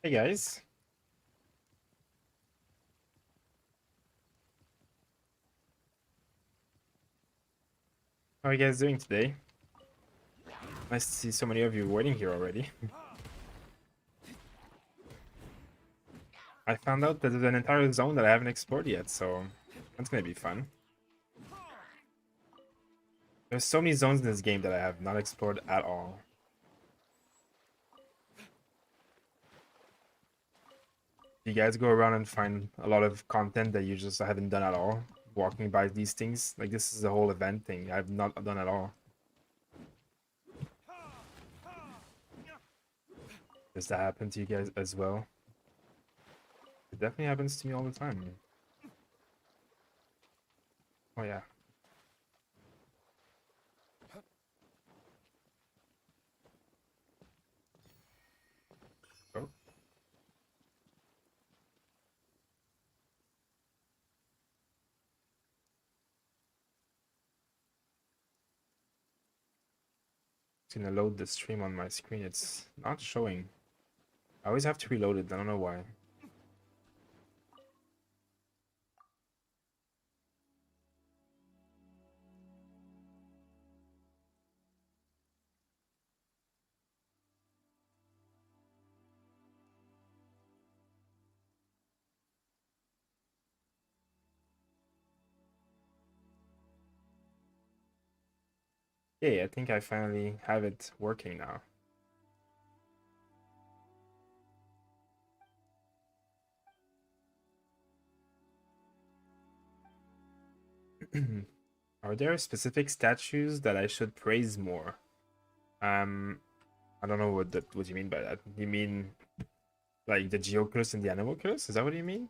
Hey guys, how are you guys doing today? Nice to see so many of you waiting here already. I found out that there's an entire zone that I haven't explored yet, so that's gonna be fun. There's so many zones in this game that I have not explored at all. You guys go around and find a lot of content that you just haven't done at all, walking by these things. Like this is a whole event thing I've not done at all. Does that happen to you guys as well? It definitely happens to me all the time. Oh yeah. Oh. It's gonna load the stream on my screen. It's not showing. I always have to reload it. I don't know why. Yeah, I think I finally have it working now. Are there specific statues that I should praise more? Um, I don't know what you mean by that. You mean like the Geoculus and the Animalculus? Is that what you mean?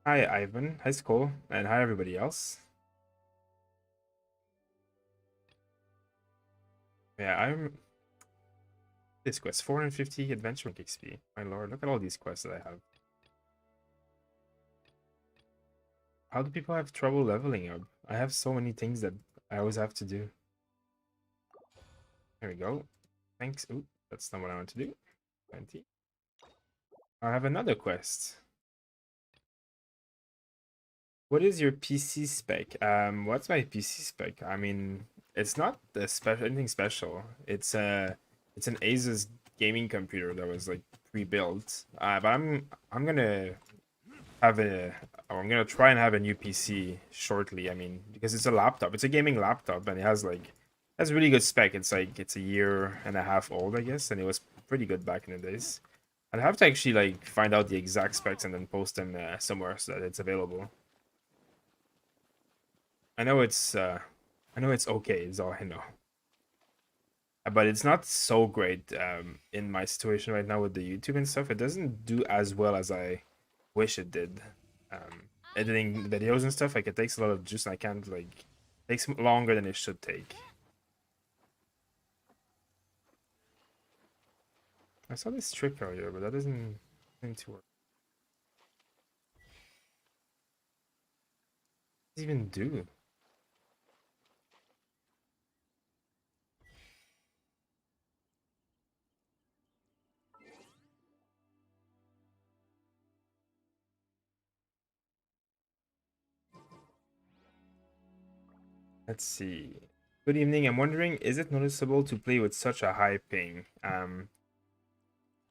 Hi, Ivan. Hi, Skull. And hi, everybody else. Yeah, I'm... This quest, 450 Adventure XP. My lord, look at all these quests that I have. How do people have trouble leveling up? I have so many things that I always have to do. There we go. Thanks. Ooh, that's not what I want to do. 20. I have another quest. What is your PC spec? What's my PC spec? I mean, it's not anything special. It's an Asus gaming computer that was like pre-built. But I'm gonna have a I'm gonna try and have a new PC shortly. I mean, because it's a laptop. It's a gaming laptop and it has really good spec. It's like it's a year and a half old, I guess, and it was pretty good back in the days. I'd have to actually like find out the exact specs and then post them somewhere so that it's available. I know it's okay, is all I know. But it's not so great in my situation right now with the YouTube and stuff. It doesn't do as well as I wish it did. Editing videos and stuff, like it takes a lot of juice and I can't like takes longer than it should take. I saw this trick earlier, but that doesn't seem to work. What does it even do? Let's see. Good evening. I'm wondering, is it noticeable to play with such a high ping?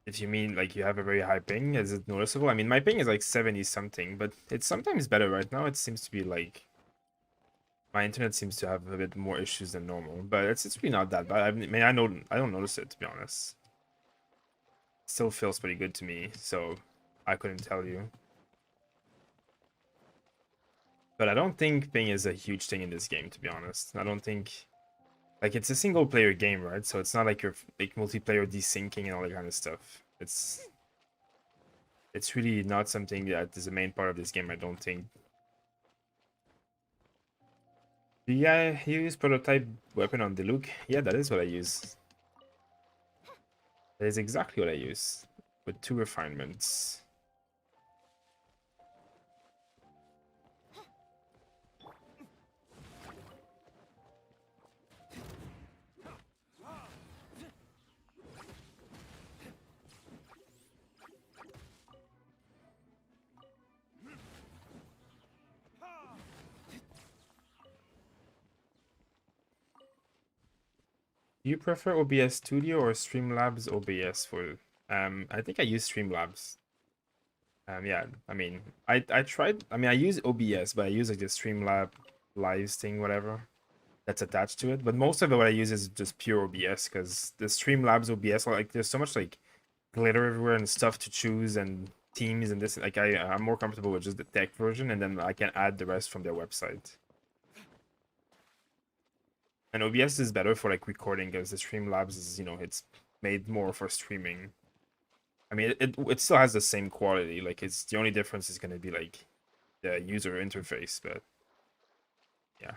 If you mean like you have a very high ping, is it noticeable? I mean, my ping is like 70 something, but it's sometimes better right now. It seems to be like my internet seems to have a bit more issues than normal, but it's really not that bad. I mean, I don't notice it, to be honest. It still feels pretty good to me, so I couldn't tell you. But I don't think ping is a huge thing in this game, to be honest. I don't think like it's a single player game, right? So it's not like you're like multiplayer desyncing and all that kind of stuff. It's really not something that is the main part of this game, I don't think. Yeah, you use prototype weapon on Diluc. Yeah, that is what I use. That is exactly what I use. With 2 refinements. Do you prefer OBS Studio or Streamlabs OBS for? I think I use Streamlabs. Yeah, I mean, I tried. I mean, I use OBS, but I use like the Streamlab Lives thing, whatever that's attached to it. But most of it, what I use is just pure OBS because the Streamlabs OBS, like, there's so much like glitter everywhere and stuff to choose and teams and this. Like, I'm more comfortable with just the tech version, and then I can add the rest from their website. And OBS is better for like recording because the Streamlabs is, it's made more for streaming. I mean, it still has the same quality. Like, it's the only difference is going to be like the user interface, but yeah.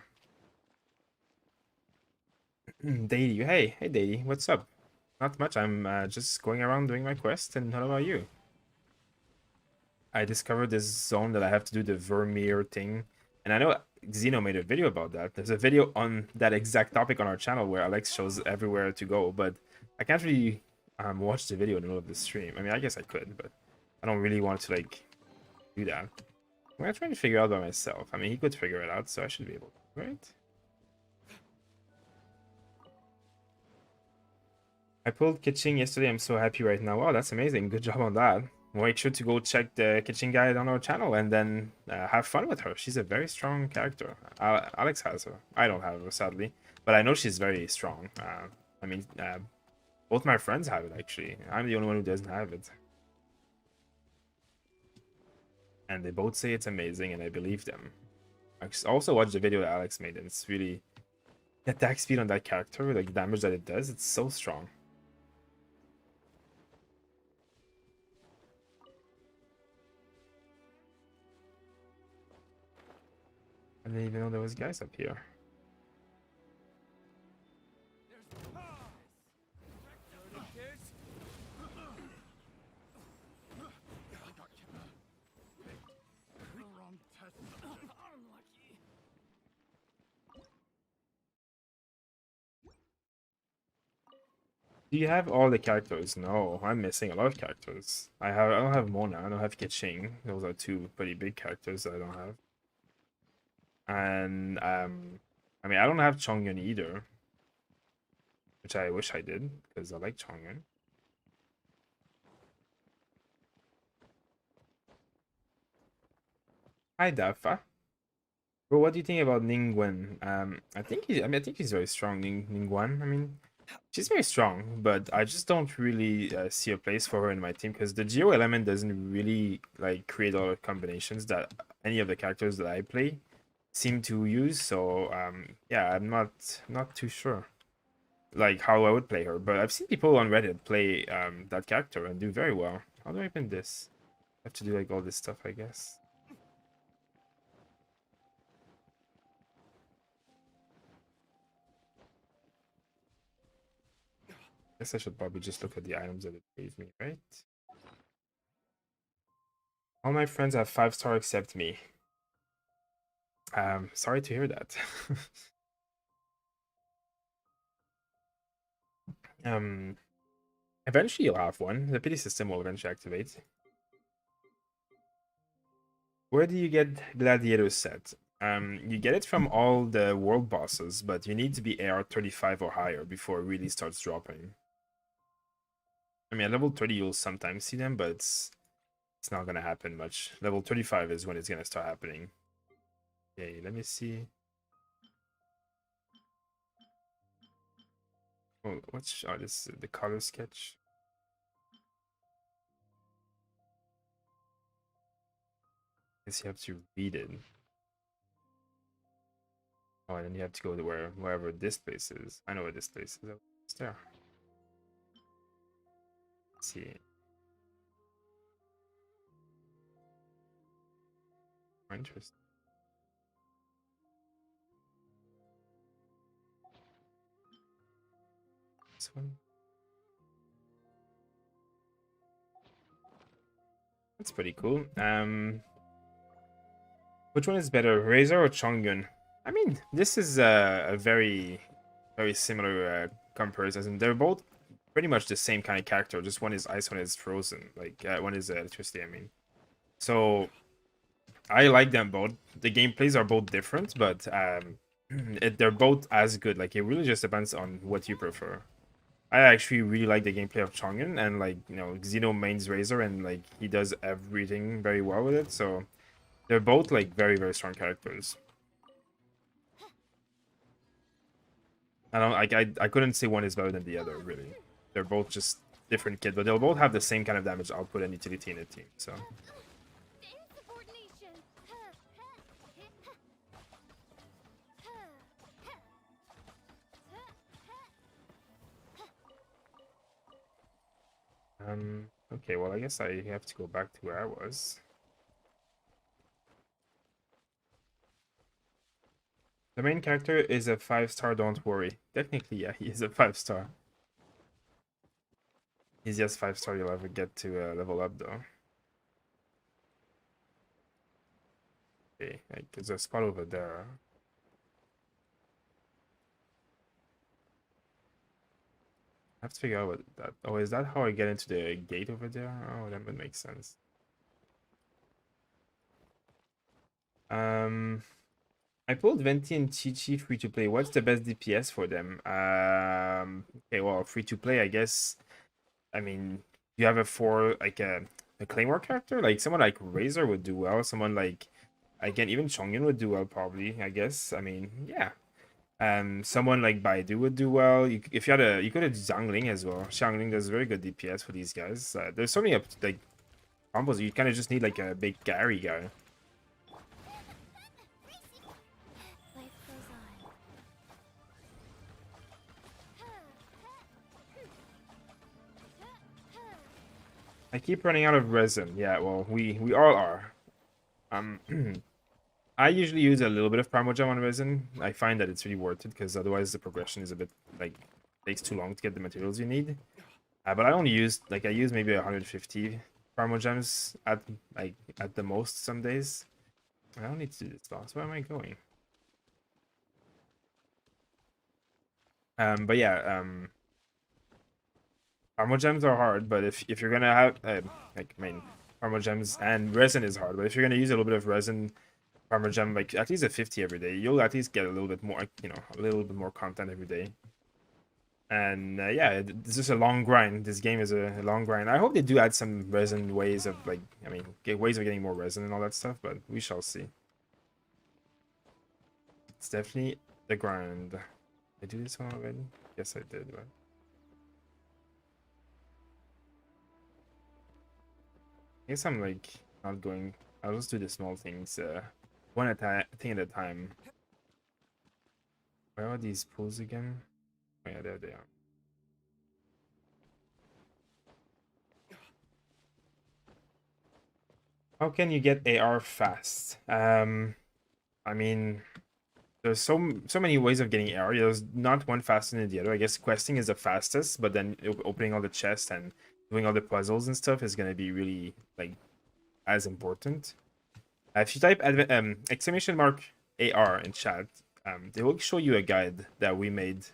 Daily, hey Daily, what's up? Not much. I'm just going around doing my quest, and how about you? I discovered this zone that I have to do the Vermeer thing, and I know Xeno made a video about that. There's a video on that exact topic on our channel where Alex shows everywhere to go, but I can't really watch the video in the middle of the stream. I mean, I guess I could, but I don't really want to like do that. I'm gonna try to figure it out by myself. I mean, he could figure it out, so I should be able to, right? I pulled Kitchen yesterday. I'm so happy right now. Wow, that's amazing. Good job on that. Make sure to go check the Kitchen guide on our channel and then have fun with her. She's a very strong character. Alex has her. I don't have her, sadly. But I know she's very strong. I mean, both my friends have it, actually. I'm the only one who doesn't have it. And they both say it's amazing, and I believe them. I also watched the video that Alex made, and it's really... The attack speed on that character, like the damage that it does, it's so strong. I didn't even know there was guys up here. Do you have all the characters? No, I'm missing a lot of characters. I don't have Mona, I don't have Keqing. Those are two pretty big characters that I don't have. And I mean, I don't have Chongyun either, which I wish I did because I like Chongyun. Hi Dafa. Bro, what do you think about Ningguan? I think I think he's very strong, Ningguan. I mean, she's very strong, but I just don't really see a place for her in my team because the Geo element doesn't really like create a lot of combinations that any of the characters that I play seem to use. So yeah, I'm not too sure like how I would play her, but I've seen people on Reddit play that character and do very well. How do I open this? I have to do like all this stuff, I guess. Guess I should probably just look at the items that it gave me, right? All my friends have 5-star except me. Sorry to hear that. Eventually you'll have one. The pity system will eventually activate. Where do you get Gladiator set? You get it from all the world bosses, but you need to be AR 35 or higher before it really starts dropping. I mean, at level 30 you'll sometimes see them, but it's not gonna happen much. Level 35 is when it's gonna start happening. Okay, let me see. Oh, this is the color sketch. I guess you have to read it. Oh, and then you have to go to wherever this place is. I know where this place is. It's there. Let's see. Interesting. This one. That's pretty cool. Which one is better, Razor or Chongyun? I mean, this is a very, very similar comparison. They're both pretty much the same kind of character. Just one is ice, one is frozen. Like one is electricity. I mean, so I like them both. The gameplays are both different, but they're both as good. Like it really just depends on what you prefer. I actually really like the gameplay of Chongyun, and like Xeno mains Razor, and like he does everything very well with it. So they're both like very very strong characters. I don't like I couldn't say one is better than the other really. They're both just different kid, but they'll both have the same kind of damage output and utility in a team. So. Okay, well, I guess I have to go back to where I was. The main character is a 5-star, don't worry. Technically, yeah, he is a 5-star. He's just 5-star, you'll ever get to level up, though. Okay, like, there's a spot over there. I have to figure out what that... Oh, is that how I get into the gate over there? Oh, that would make sense. I pulled Venti and Chi-Chi free to play. What's the best DPS for them? Okay, well, free to play, I guess. I mean, you have like a Claymore character, like someone like Razor would do well. Someone like again, even Chongyun would do well, probably. I guess. I mean, yeah. Someone like Baidu would do well. If you had you could have Zhangling as well. Xiangling does very good DPS for these guys. There's so many like combos. You kind of just need like a big Gary guy. I keep running out of resin. Yeah, well, we all are. I usually use a little bit of Primogem on resin. I find that it's really worth it because otherwise the progression is a bit like takes too long to get the materials you need. But I only use I use maybe 150 Primogems at the most some days. I don't need to do this boss. Where am I going? But yeah, Primogems are hard, but if you're gonna have like I mean Primogems and resin is hard, but if you're gonna use a little bit of resin Primogem, like at least a 50 every day, you'll at least get a little bit more, a little bit more content every day. And yeah, it's just a long grind. This game is a long grind. I hope they do add some resin ways of ways of getting more resin and all that stuff, but we shall see. It's definitely the grind. Did I do this one already? Yes, I did, but... I guess I'm like not going. I'll just do the small things, one thing at a time. Where are these pools again? Oh yeah, there they are. How can you get AR fast? I mean, there's so many ways of getting AR. There's not one faster than the other. I guess questing is the fastest, but then opening all the chests and doing all the puzzles and stuff is gonna be really like as important. If you type exclamation mark AR in chat, they will show you a guide that we made.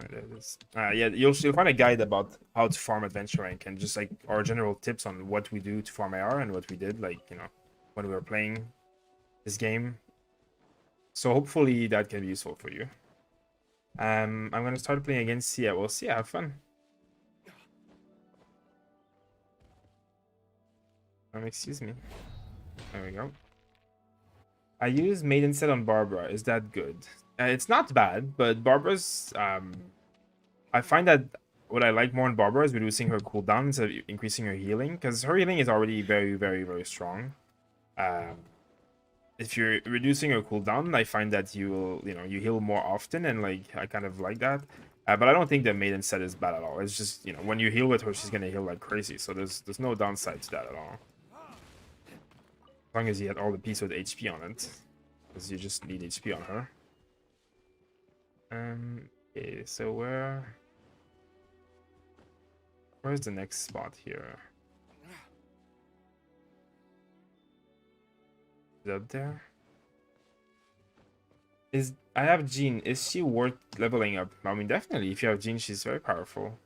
There it is. Yeah, you'll find a guide about how to farm adventure rank and just like our general tips on what we do to farm AR and what we did, like when we were playing this game. So hopefully that can be useful for you. I'm gonna start playing against Sia. We'll see. Have fun. Excuse me. There we go. I use Maiden set on Barbara. Is that good? It's not bad, but Barbara's I find that what I like more in Barbara is reducing her cooldown instead of increasing her healing, because her healing is already very, very, very strong. If you're reducing her cooldown, I find that you will, you heal more often, and like I kind of like that. But I don't think the Maiden set is bad at all. It's just, when you heal with her, she's gonna heal like crazy. So there's no downside to that at all. As long as you had all the pieces with HP on it, because you just need HP on her. Okay, so where's the next spot here? Is that there? I have Jean. Is she worth leveling up? I mean, definitely. If you have Jean, she's very powerful.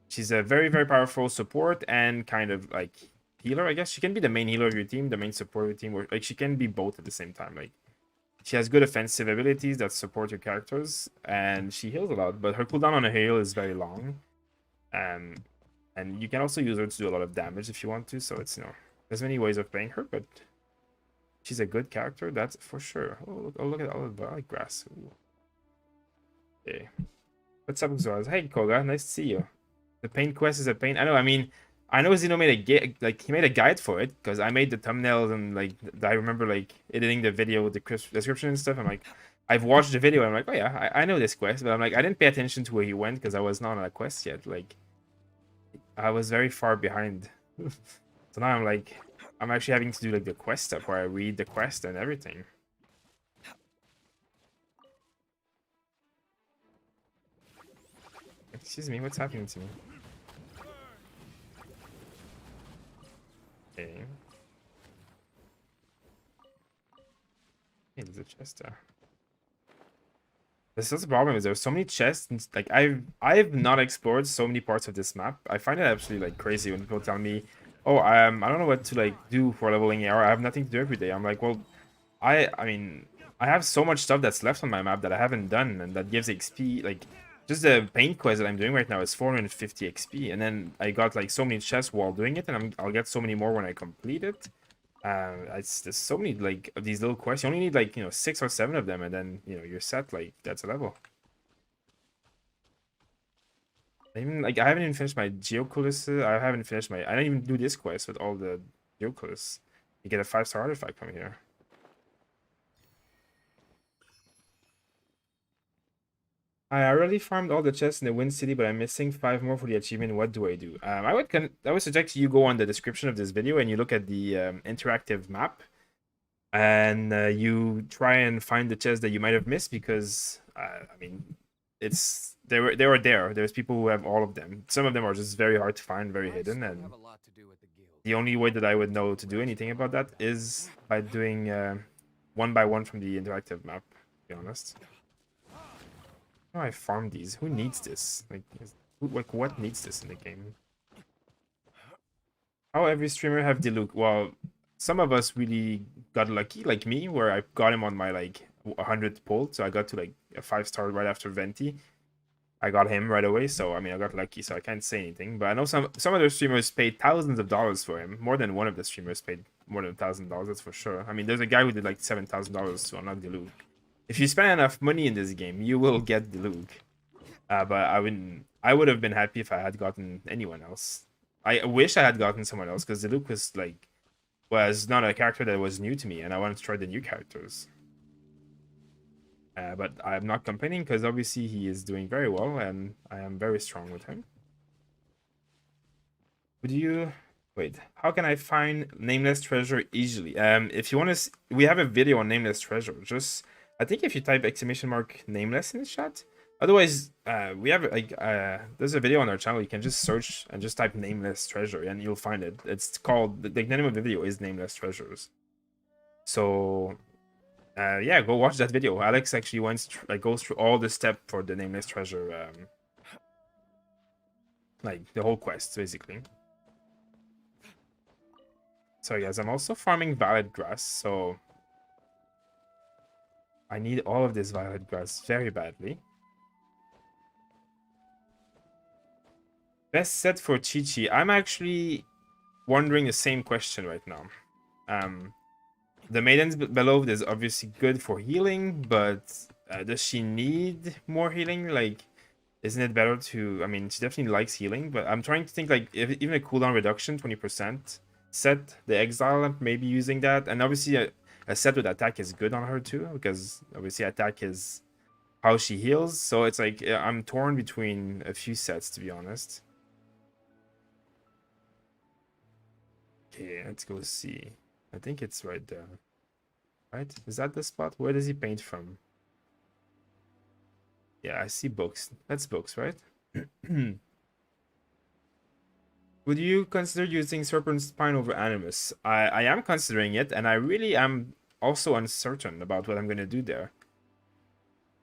She's a very, very powerful support and kind of like healer, I guess. She can be the main healer of your team, the main support of your team, or like she can be both at the same time. Like she has good offensive abilities that support your characters, and she heals a lot. But her cooldown on a heal is very long, um, and you can also use her to do a lot of damage if you want to. So it's there's many ways of playing her, but she's a good character, that's for sure. Oh, look at all the valley grass. Ooh. Okay. What's up, Zoaz? Hey, Koga, nice to see you. The paint quest is a pain. I know. I mean, I know Zeno made he made a guide for it because I made the thumbnails and like I remember like editing the video with the description and stuff. I'm like, I've watched the video and I'm like, oh yeah, I know this quest, but I'm like, I didn't pay attention to where he went because I was not on a quest yet. Like, I was very far behind. So now I'm like, I'm actually having to do like the quest stuff where I read the quest and everything. Excuse me, what's happening to me? Okay. Hey, there's a chest there. This is the problem, is there's so many chests and like I've not explored so many parts of this map. I find it absolutely like crazy when people tell me, oh, I don't know what to like do for leveling or I have nothing to do every day. I'm like, well, I mean I have so much stuff that's left on my map that I haven't done and that gives XP. Like just the paint quest that I'm doing right now is 450 XP, and then I got like so many chests while doing it, and I'll get so many more when I complete it. There's so many like of these little quests. You only need like 6 or 7 of them, and then you're set. Like that's a level. Even like I haven't even finished my Geoculus. I haven't finished my. I didn't even do this quest with all the Geoculus. You get a 5-star artifact from here. I already farmed all the chests in the Wind City, but I'm missing 5 more for the achievement. What do I do? I would suggest you go on the description of this video and you look at the interactive map, and you try and find the chests that you might have missed because I mean, they were there. There's people who have all of them. Some of them are just very hard to find, very hidden, and the only way that I would know to do anything about that is by doing one by one from the interactive map. To be honest. How do I farm these? Who needs this? Like what needs this in the game? How every streamer have Diluc? Well, some of us really got lucky, like me, where I got him on my like 100th pull, so I got to like a 5-star right after Venti. I got him right away, so I mean I got lucky, so I can't say anything. But I know some other streamers paid thousands of dollars for him. More than one of the streamers paid more than $1,000, that's for sure. I mean, there's a guy who did like $7,000 to unlock Diluc. If you spend enough money in this game, you will get Diluc. But I would have been happy if I had gotten anyone else. I wish I had gotten someone else because Diluc was not a character that was new to me, and I wanted to try the new characters. But I'm not complaining because obviously he is doing very well, and I am very strong with him. Would you wait? How can I find Nameless Treasure easily? If you want to, we have a video on Nameless Treasure. Just I think if you type _nameless in the chat. Otherwise, we have like there's a video on our channel. You can just search and just type Nameless Treasure, and you'll find it. It's called the name of the video is Nameless Treasures. So, yeah, go watch that video. Alex actually goes through all the steps for the Nameless Treasure, like the whole quest basically. So yes, I'm also farming violet grass, so I need all of this violet grass very badly. Best set for Chi-Chi. I'm actually wondering the same question right now. The Maiden's Beloved is obviously good for healing, but does she need more healing? Like, isn't it better to... I mean, she definitely likes healing, but I'm trying to think, like, if even a cooldown reduction, 20%, set the Exile, maybe using that. And obviously, a set with attack is good on her, too, because obviously attack is how she heals. So it's like, I'm torn between a few sets, to be honest. Okay, let's go see. I think it's right there. Right? Is that the spot? Where does he paint from? Yeah, I see books. That's books, right? Would you consider using Serpent Spine over Animus? I am considering it, and I really am also uncertain about what I'm going to do there.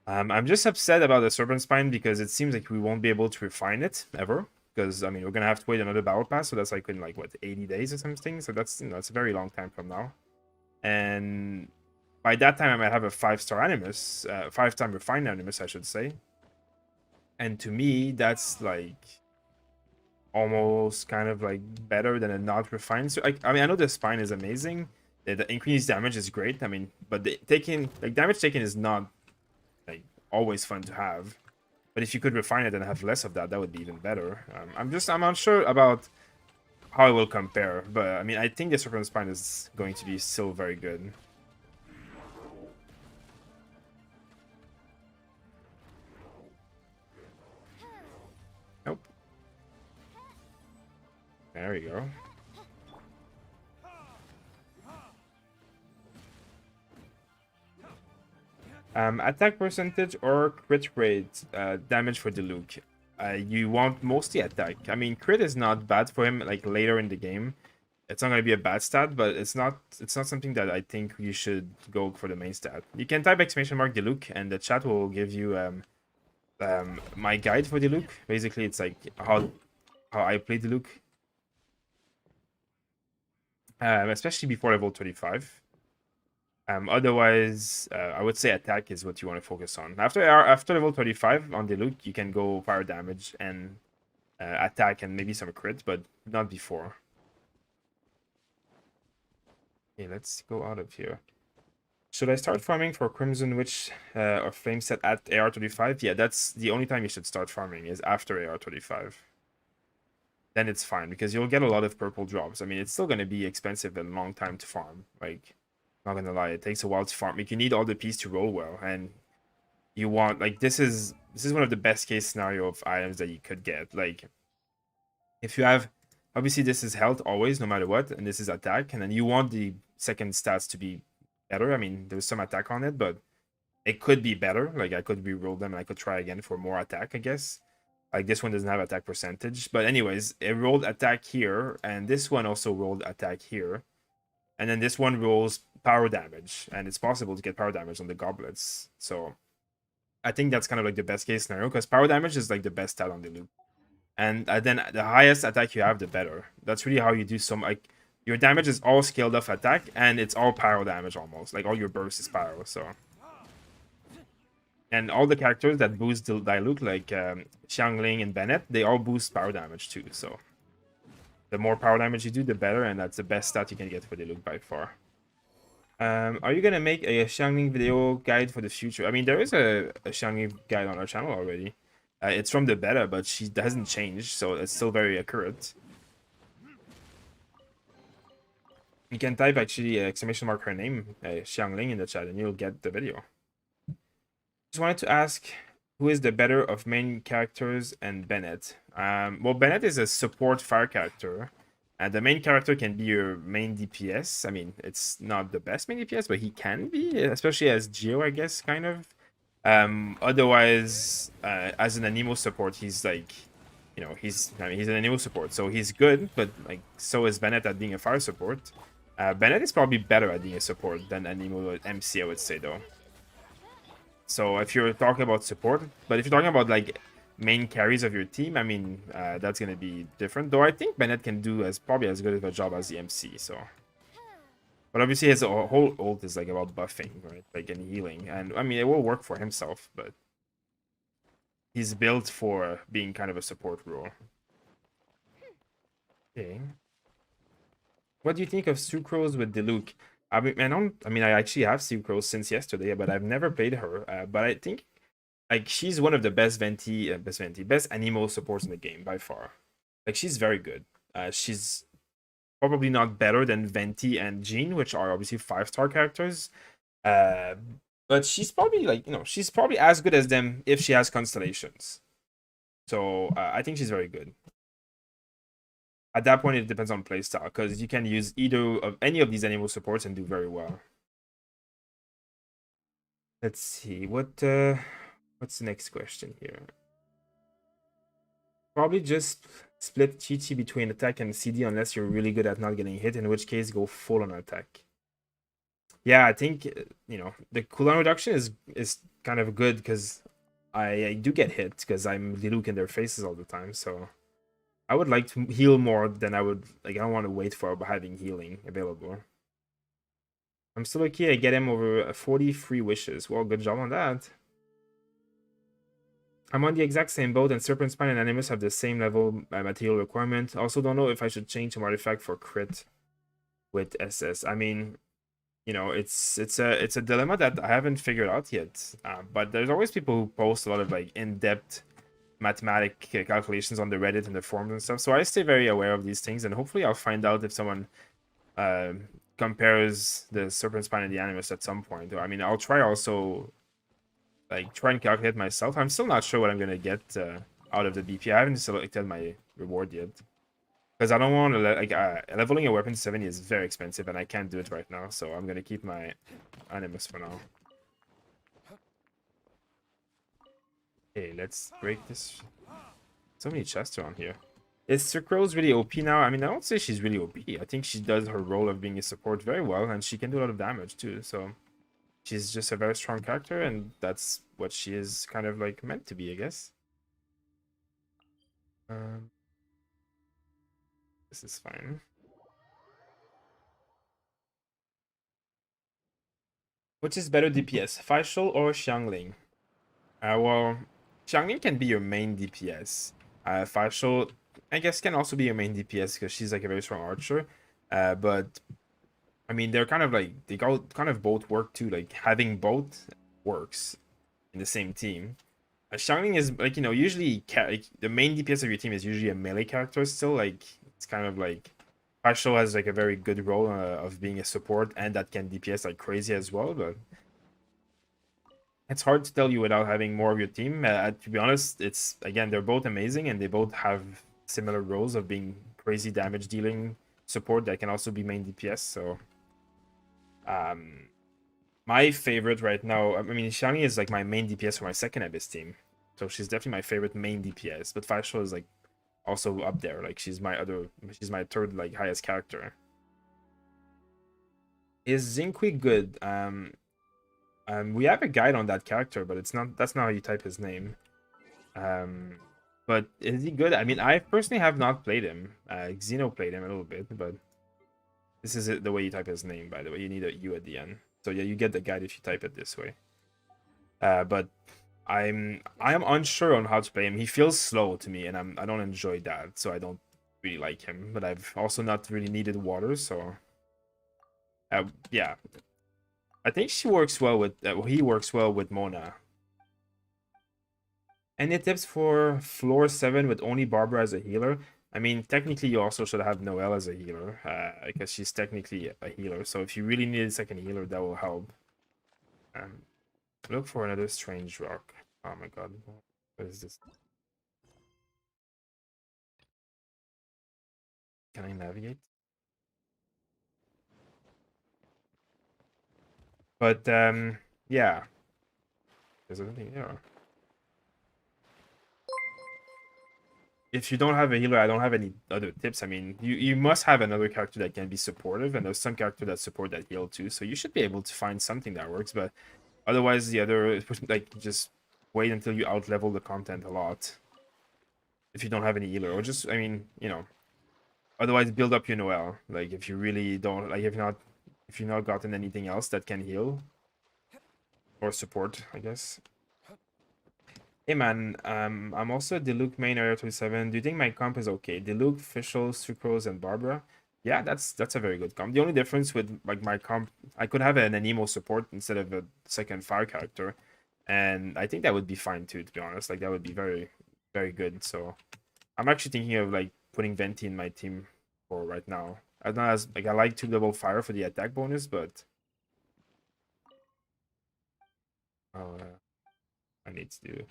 I'm just upset about the Serpent Spine because it seems like we won't be able to refine it ever. Because, I mean, we're going to have to wait another battle pass, so that's like in, like, what, 80 days or something? So that's, that's a very long time from now. And by that time I might have a 5-star Animus, 5-time refined Animus, I should say. And to me, that's like almost kind of like better than a not refined. So I mean, I know the spine is amazing. The increased damage is great. I mean, but the taking like damage taken is not like always fun to have. But if you could refine it and have less of that, that would be even better. I'm unsure about how it will compare, but I mean, I think the Serpent Spine is going to be still very good. Nope. There we go. Attack percentage or crit rate damage for Diluc. You want mostly attack. I mean, crit is not bad for him. Like later in the game, it's not going to be a bad stat, but it's not something that I think you should go for the main stat. You can type !Diluc, and the chat will give you my guide for Diluc. Basically, it's like how I play Diluc, especially before level 25. Otherwise, I would say attack is what you want to focus on. After level 35 on Diluc, you can go fire damage and attack and maybe some crit, but not before. Okay, let's go out of here. Should I start farming for Crimson Witch or Flame Set at AR35? Yeah, that's the only time you should start farming is after AR35. Then it's fine because you'll get a lot of purple drops. I mean, it's still going to be expensive and a long time to farm. Like, not gonna lie, it takes a while to farm. Like, you need all the pieces to roll well, and you want like this is one of the best case scenario of items that you could get. Like, if you have obviously this is health always, no matter what, and this is attack, and then you want the second stats to be better. I mean, there's some attack on it, but it could be better. Like I could re-roll them and I could try again for more attack, I guess. Like this one doesn't have attack percentage, but anyways, it rolled attack here, and this one also rolled attack here. And then this one rolls power damage, and it's possible to get power damage on the goblets. So I think that's kind of like the best case scenario, because power damage is like the best stat on the loop. And then the highest attack you have, the better. That's really how you do some, like, your damage is all scaled off attack, and it's all pyro damage almost. Like, all your burst is pyro, so. And all the characters that boost Diluc, like Xiangling and Bennett, they all boost power damage too, so. The more power damage you do, the better, and that's the best stat you can get for Diluc by far. Are you gonna make a Xiangling video guide for the future? I mean, there is a Xiangling guide on our channel already. It's from the beta, but she hasn't changed, so it's still very accurate. You can type actually exclamation mark her name, Xiangling, in the chat, and you'll get the video. Just wanted to ask, who is the better of main characters and Bennett? Well, Bennett is a support fire character. And the main character can be your main DPS. I mean, it's not the best main DPS, but he can be, especially as Geo, I guess, kind of. Otherwise, as an Anemo support, he's like, you know, he's an Anemo support, so he's good, but like, so is Bennett at being a fire support. Bennett is probably better at being a support than Anemo MC, I would say, though. So if you're talking about support, but if you're talking about like main carries of your team, I mean, that's gonna be different. Though I think Bennett can do probably as good of a job as the MC. So, but obviously his whole ult is like about buffing, right? Like and healing, and I mean it will work for himself, but he's built for being kind of a support role. Okay. What do you think of Sucrose with Diluc? I mean, I actually have Sucrose since yesterday, but I've never played her. But I think like she's one of the best best Anemo supports in the game by far. Like she's very good. She's probably not better than Venti and Jean, which are obviously 5-star characters. But she's probably like, you know, she's probably as good as them if she has constellations. So I think she's very good. At that point, it depends on playstyle, because you can use either of any of these Anemo supports and do very well. Let's see what's the next question here. Probably just split Chi between attack and CD unless you're really good at not getting hit, in which case go full on attack. Yeah, I think, you know, the cooldown reduction is kind of good because I do get hit because I'm Diluc in their faces all the time, so I would like to heal more than I would, like, I don't want to wait for having healing available. I'm still lucky I get him over 40 free wishes. Well, good job on that. I'm on the exact same boat, and Serpent Spine and Animus have the same level material requirement. Also, don't know if I should change some artifact for crit with SS. I mean, you know, it's a dilemma that I haven't figured out yet. But there's always people who post a lot of like in-depth mathematic calculations on the Reddit and the forums and stuff. So I stay very aware of these things, and hopefully I'll find out if someone uh, compares the Serpent Spine and the Animus at some point. I mean, I'll try also like try and calculate myself. I'm still not sure what I'm gonna get out of the BP. I haven't selected my reward yet because I don't want to like leveling a weapon to 70 is very expensive and I can't do it right now. So I'm gonna keep my Animus for now. Okay, let's break this. So many chests around here. Is Sucrose really OP now? I mean, I don't say she's really OP. I think she does her role of being a support very well, and she can do a lot of damage too. So she's just a very strong character, and that's what she is kind of like meant to be, I guess. Um, this is fine. Which is better DPS, Faishal or Xiangling? Well, Xiangling can be your main DPS. Faishal, I guess, can also be your main DPS because she's like a very strong archer. But I mean, they're kind of like they kind of both work too. Like having both works in the same team. Xiangling is like usually like, the main DPS of your team is usually a melee character. Still, like it's kind of like Partial has like a very good role of being a support and that can DPS like crazy as well. But it's hard to tell you without having more of your team. To be honest, it's again they're both amazing and they both have similar roles of being crazy damage dealing support that can also be main DPS. So um my favorite right now, I mean, Shani is like my main DPS for my second Abyss team. So she's definitely my favorite main DPS. But Faishal is like also up there. Like she's my third like highest character. Is Zinqui good? We have a guide on that character, but that's not how you type his name. Um, but is he good? I mean, I personally have not played him. Xeno played him a little bit, but this is the way you type his name, by the way. You need a U at the end. So yeah, you get the guide if you type it this way. But I am unsure on how to play him. He feels slow to me, and I don't enjoy that, so I don't really like him. But I've also not really needed water, so yeah. I think she works well with he works well with Mona. Any tips for floor 7 with only Barbara as a healer? I mean, technically, you also should have Noelle as a healer, because she's technically a healer. So if you really need a second healer, that will help. Um, Look for another strange rock. Oh my god. What is this? Can I navigate? But yeah. There's anything here. If you don't have a healer, I don't have any other tips. I mean, you must have another character that can be supportive, and there's some character that support that heal too. So you should be able to find something that works. But otherwise, the other like just wait until you outlevel the content a lot. If you don't have any healer, or just I mean, otherwise build up your Noel. Like if you really don't like if you've not gotten anything else that can heal or support, I guess. Hey man, I'm also a Diluc main area 27. Do you think my comp is okay? Diluc, Fischl, Sucrose, and Barbara. Yeah, that's a very good comp. The only difference with like my comp, I could have an Anemo support instead of a second fire character, and I think that would be fine too. To be honest, like that would be very, very good. So I'm actually thinking of like putting Venti in my team for right now. I don't as like I like 2 level fire for the attack bonus, but I need to do.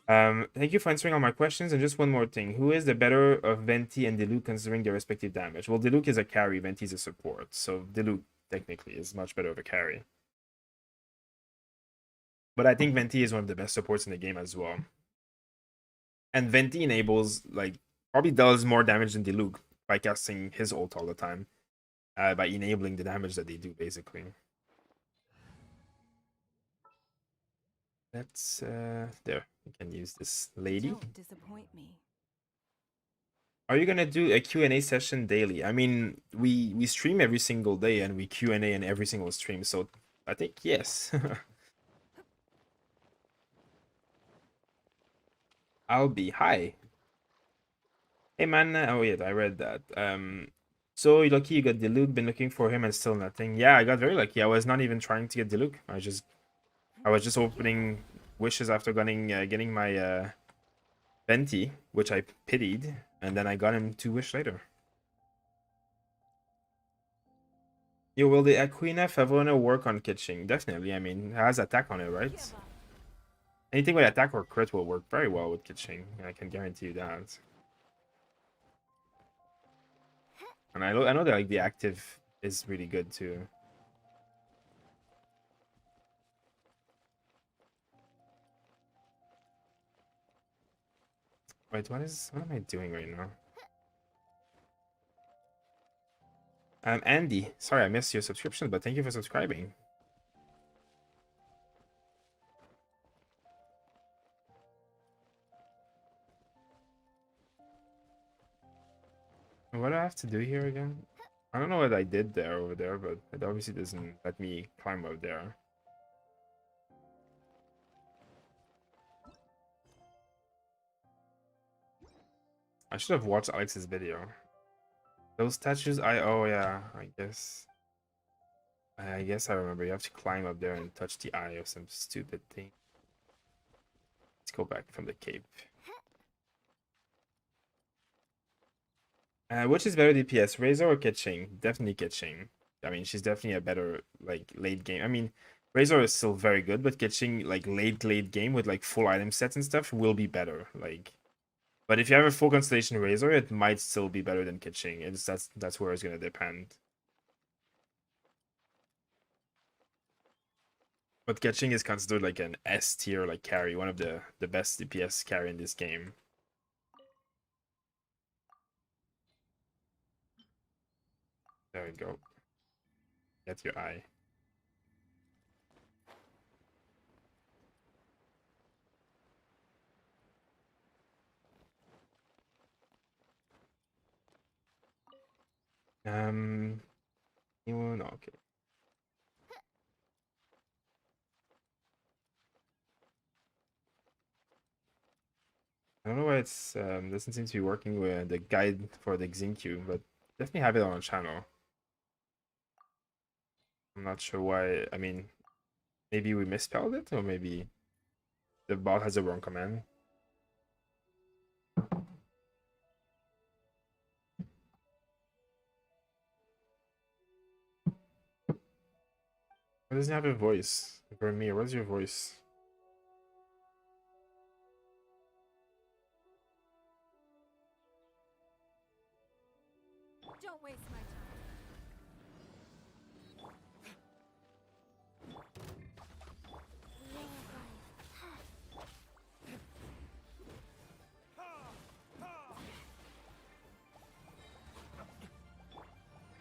Thank you for answering all my questions. And just one more thing. Who is the better of Venti and Diluc considering their respective damage? Well, Diluc is a carry, Venti is a support. So Diluc technically is much better of a carry. But I think Venti is one of the best supports in the game as well. And Venti enables, like, probably does more damage than Diluc by casting his ult all the time. By enabling the damage that they do, basically. Let's, there. We can use this lady. Don't disappoint me. Are you gonna do a Q&A session daily? I mean, we stream every single day and we Q&A in every single stream, so I think yes. I'll be hi. Hey man, oh yeah, I read that. So you're lucky you got Diluc, been looking for him and still nothing. Yeah, I got very lucky. I was not even trying to get Diluc. I was just opening wishes after getting my Venti, which I pitied, and then I got him 2 wish later. Yo, will the Aquina Favona work on Kitching? Definitely. I mean, it has attack on it, right? Anything with attack or crit will work very well with Kitching. I can guarantee you that. And I know that like the active is really good too. Wait, what am I doing right now? Andy, sorry I missed your subscription, but thank you for subscribing. What do I have to do here again? I don't know what I did there over there, but it obviously doesn't let me climb up there. I should have watched Alex's video. Those statues, oh yeah, I guess I remember. You have to climb up there and touch the eye of some stupid thing. Let's go back from the cape. Which is better DPS, Razor or Keqing? Definitely Keqing. I mean, she's definitely a better like late game. I mean, Razor is still very good, but Keqing like late game with like full item sets and stuff will be better. Like, but if you have a full constellation Razor, it might still be better than Keqing. That's where it's gonna depend. But Keqing is considered like an S tier like carry, one of the best DPS carry in this game. There we go. Get your eye. No, okay. I don't know why it's doesn't seem to be working with the guide for the Xinq, but definitely have it on a channel. I'm not sure why. I mean, maybe we misspelled it, or maybe the bot has a wrong command. Why doesn't it have a voice? Vermeer, what's your voice? Don't waste my time.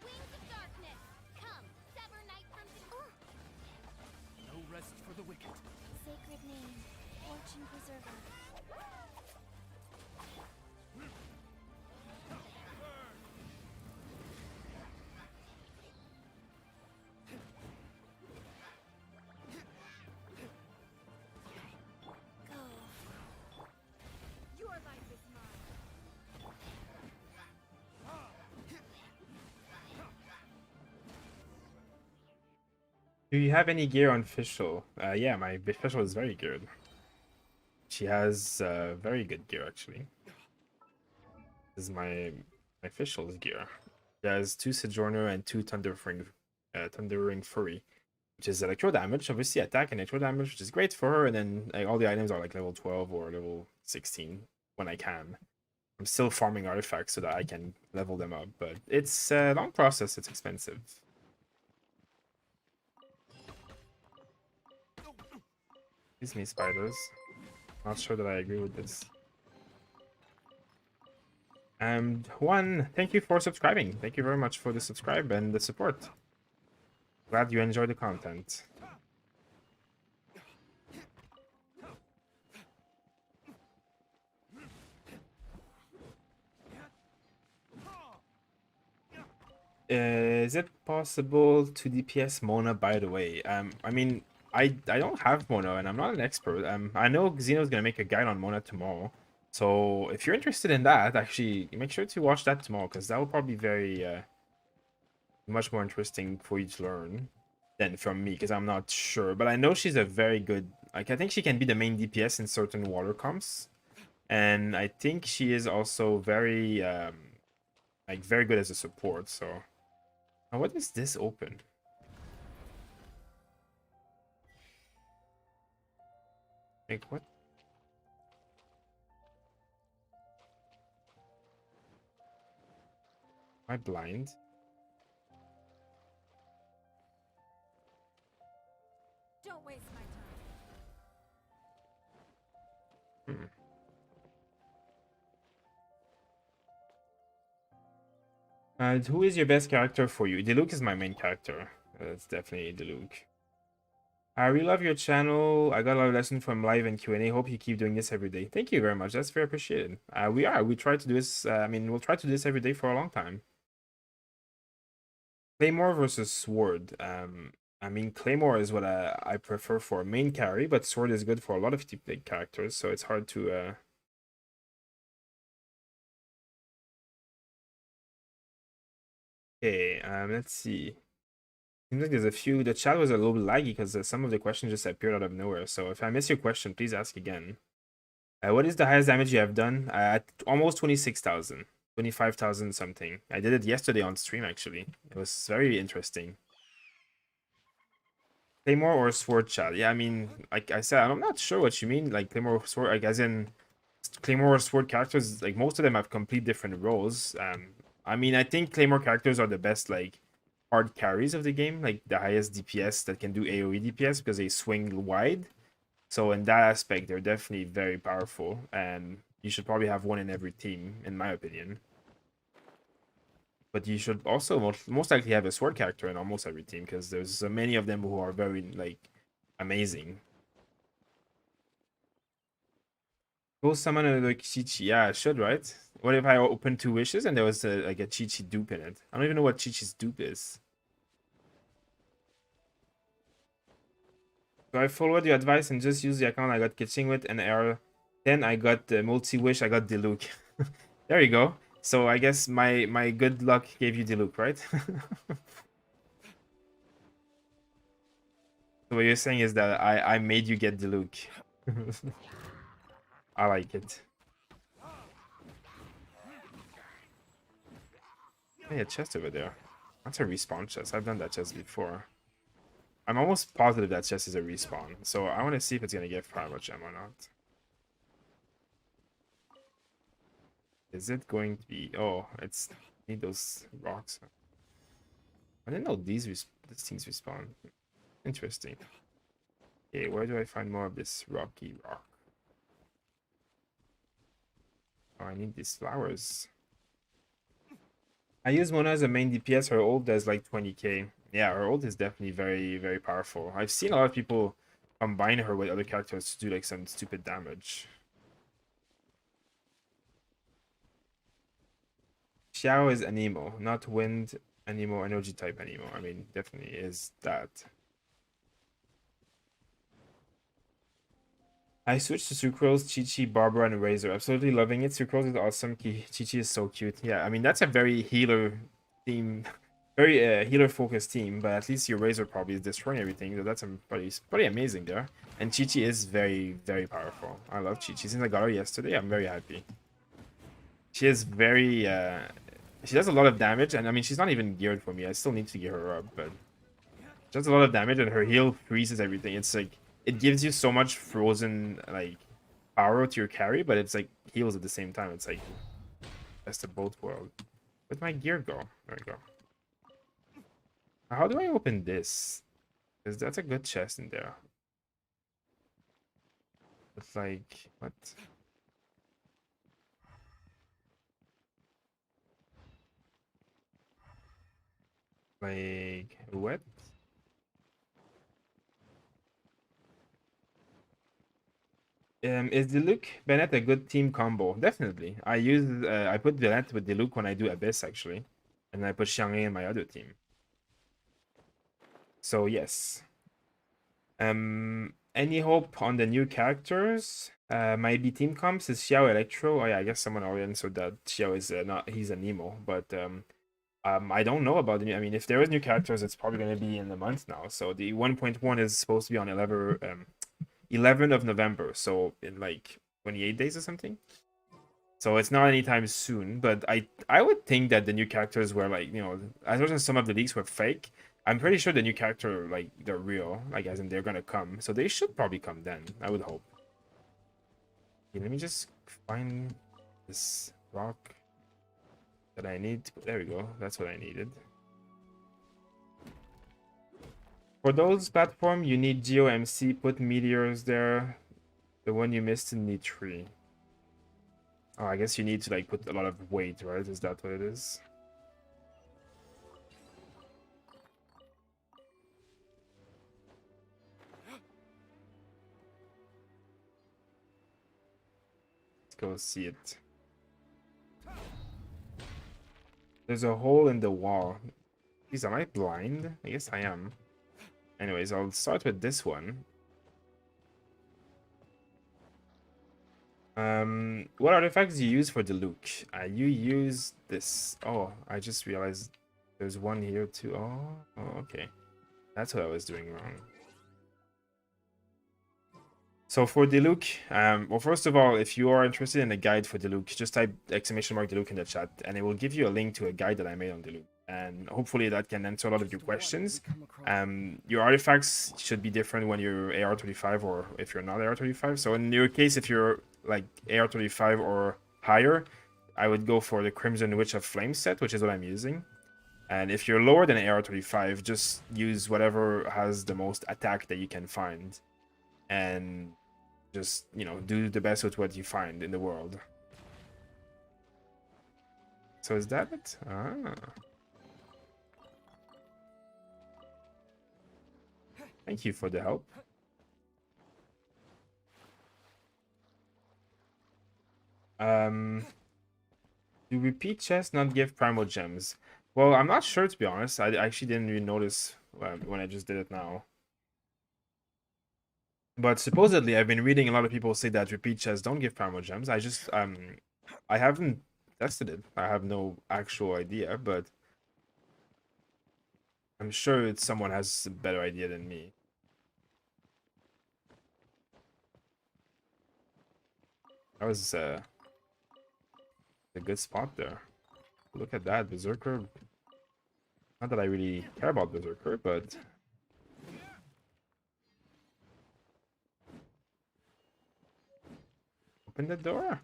Wings of darkness, come, sever night from No rest for the wicked. sacred name, fortune preserver. Go. Your life is mine. Do you have any gear on Fischl? Yeah, my Fischl is very good. She has very good gear actually. This is my Fischl's gear. She has 2 Sojourner and 2 Thundering Fury, which is electro damage, obviously attack and electro damage, which is great for her. And then like, all the items are like level 12 or level 16 when I can. I'm still farming artifacts so that I can level them up, but it's a long process. It's expensive. Excuse me, spiders. Not sure that I agree with this. And Juan, thank you for subscribing. Thank you very much for the subscribe and the support. Glad you enjoy the content. Is it possible to DPS Mona, by the way? I mean, I don't have Mona and I'm not an expert. I know Xeno's gonna make a guide on Mona tomorrow. So if you're interested in that, actually make sure to watch that tomorrow because that will probably be very much more interesting for you to learn than from me because I'm not sure. But I know she's a very good like I think she can be the main DPS in certain water comps. And I think she is also very like very good as a support, so now, what is this open? Like, what? Am I blind? Don't waste my time. Hmm. Who is your best character for you? Diluc is my main character. It's definitely Diluc. I really love your channel. I got a lot of lessons from live and Q&A. Hope you keep doing this every day. Thank you very much. That's very appreciated. We try to do this. I mean, we'll try to do this every day for a long time. Claymore versus Sword. I mean, Claymore is what I prefer for main carry, but Sword is good for a lot of big characters, so it's hard to. Okay, let's see. Seems like there's a few. The chat was a little bit laggy because some of the questions just appeared out of nowhere. So if I miss your question, please ask again. What is the highest damage you have done? At almost 26,000, 25,000 something. I did it yesterday on stream, actually. It was very interesting. Claymore or Sword chat? Yeah, I mean, like I said, I'm not sure what you mean. Like Claymore or Sword, like as in Claymore or Sword characters, like most of them have complete different roles. I mean, I think Claymore characters are the best, like, hard carries of the game, like the highest DPS that can do AoE DPS because they swing wide. So in that aspect, they're definitely very powerful, and you should probably have one in every team, in my opinion. But you should also most likely have a sword character in almost every team because there's so many of them who are very like amazing. Go summon a like Chi-Chi. Yeah, I should, right? What if I open two wishes and there was like a Chi-Chi dupe in it? I don't even know what Chi-Chi's dupe is. So I followed your advice and just used the account I got Kitching with and error. Then I got the multi-wish, I got Diluc. There you go. So I guess my good luck gave you Diluc, right? So what you're saying is that I made you get Diluc. I like it. Hey, a chest over there. That's a respawn chest. I've done that chest before. I'm almost positive that chest is a respawn. So I want to see if it's going to give fire much ammo or not. Is it going to be... Oh, it's... need those rocks. I didn't know these things respawn. Interesting. Okay, where do I find more of this rocky rock? Oh, I need these flowers. I use Mona as a main DPS. Her ult does like 20k. Yeah, her ult is definitely very, very powerful. I've seen a lot of people combine her with other characters to do like some stupid damage. Xiao is Anemo, not wind Anemo, energy type Anemo. I mean, definitely is that. I switched to Sucrose, Chi-Chi, Barbara, and Razor. Absolutely loving it. Sucrose is awesome. Chi-Chi is so cute. Yeah, I mean, that's a very healer team. Very healer-focused team, but at least your Razor probably is destroying everything. So that's pretty amazing there. And Chi-Chi is very, very powerful. I love Chi-Chi. Since I got her yesterday, I'm very happy. She is very... she does a lot of damage, and I mean, she's not even geared for me. I still need to gear her up, but... She does a lot of damage, and her heal freezes everything. It's like... It gives you so much frozen, like, power to your carry, but it's like heals at the same time. It's like... Best of both worlds. Where'd my gear go? There we go. How do I open this? Because that's a good chest in there. It's like, what? Like, what? Is Diluc Bennett a good team combo? Definitely. I put Bennett with Diluc when I do Abyss actually, and I put Xiangling in my other team. So yes. Any hope on the new characters? Maybe team comps is Xiao Electro. Oh yeah, I guess someone already answered that Xiao is not, he's a Nemo, but I don't know about the new. I mean, if there is new characters, it's probably gonna be in the month now. So the 1.1 is supposed to be on 11 of November, so in like 28 days or something. So it's not anytime soon, but I would think that the new characters were like, you know, as much as some of the leaks were fake, I'm pretty sure the new character, like, they're real, like, as in they're gonna come. So they should probably come then, I would hope. Okay, let me just find this rock that I need. There we go, that's what I needed. For those platform, you need GeoMC, put meteors there. The one you missed in need 3. Oh, I guess you need to like put a lot of weight, right? Is that what it is? Let's go see it. There's a hole in the wall. Jeez, am I blind? I guess I am. Anyways, I'll start with this one. What artifacts do you use for Diluc? You use this. Oh, I just realized there's one here too. Oh, okay. That's what I was doing wrong. So for Diluc, well, first of all, if you are interested in a guide for Diluc, just type !Diluc in the chat, and it will give you a link to a guide that I made on Diluc. And hopefully that can answer a lot of your questions. Your artifacts should be different when you're AR-35 or if you're not AR-35. So in your case, if you're like AR-35 or higher, I would go for the Crimson Witch of Flame set, which is what I'm using. And if you're lower than AR-35, just use whatever has the most attack that you can find. And just, you know, do the best with what you find in the world. So is that it? Ah. Thank you for the help. Do repeat chests not give primal gems? Well, I'm not sure, to be honest. I actually didn't even notice when I just did it now. But supposedly, I've been reading a lot of people say that repeat chests don't give primal gems. I just I haven't tested it. I have no actual idea, but I'm sure it's someone has a better idea than me. That was a good spot there. Look at that, Berserker. Not that I really care about Berserker, but open the door.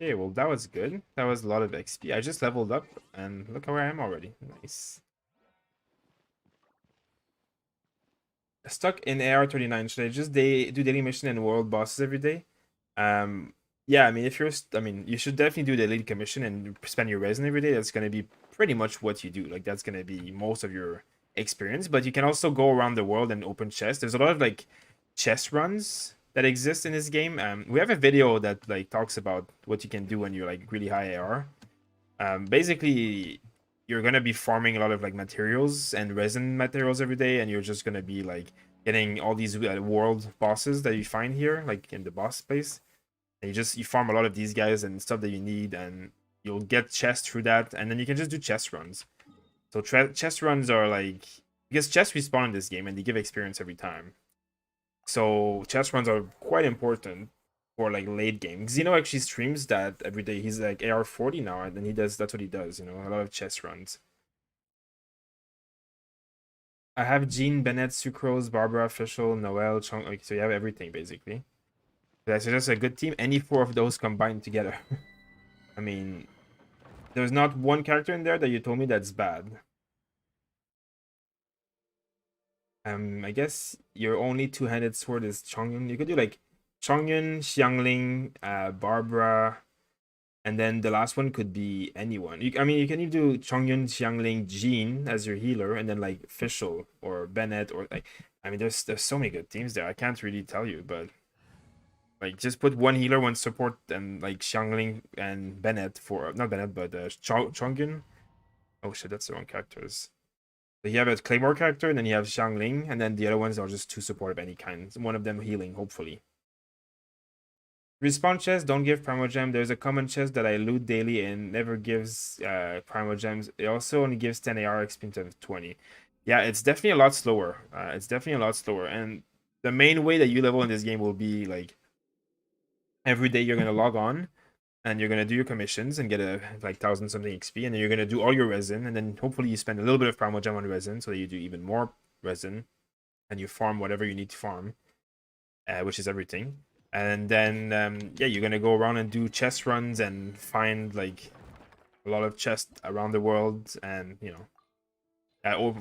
Okay, well, that was good. That was a lot of XP. I just leveled up, and look where I am already. Nice. Stuck in AR-39. Should I just do daily mission and world bosses every day? Yeah, I mean, if you're, I mean, you should definitely do the lead commission and spend your resin every day. That's gonna be pretty much what you do. Like, that's gonna be most of your experience. But you can also go around the world and open chests. There's a lot of like chest runs that exist in this game. We have a video that like talks about what you can do when you're like really high AR. Basically, you're gonna be farming a lot of like materials and resin materials every day, and you're just gonna be like getting all these world bosses that you find here, like in the boss place. And you farm a lot of these guys and stuff that you need, and you'll get chests through that, and then you can just do chest runs. So chest runs are like, because chests respawn in this game and they give experience every time. So chest runs are quite important for like late game. Xeno actually streams that every day. He's like AR-40 now, and then that's what he does, you know, a lot of chest runs. I have Jean, Bennett, Sucrose, Barbara, Official, Noel, Chung. Okay, so you have everything basically. That's just a good team. Any 4 of those combined together. I mean, there's not one character in there that you told me that's bad. I guess your only two-handed sword is Chongyun. You could do like Chongyun, Xiangling, Barbara, and then the last one could be anyone. I mean, you can even do Chongyun, Xiangling, Jean as your healer, and then like Fischl or Bennett or like. I mean, there's so many good teams there. I can't really tell you, but Like just put one healer, one support, and like Xiangling and Bennett for not Bennett, but Chongyun. Oh shit, that's the wrong characters. So you have a Claymore character, and then you have Xiangling, and then the other ones are just two support of any kind. One of them healing, hopefully. Respawn chest, don't give Primogem. There's a common chest that I loot daily and never gives Primogems. It also only gives 10 AR XP instead of 20. Yeah, it's definitely a lot slower. It's definitely a lot slower. And the main way that you level in this game will be like every day you're gonna log on and you're gonna do your commissions and get a like 1,000 something XP, and then you're gonna do all your resin, and then hopefully you spend a little bit of Primogem on resin so that you do even more resin and you farm whatever you need to farm, which is everything. And then yeah, you're gonna go around and do chest runs and find like a lot of chests around the world, and you know,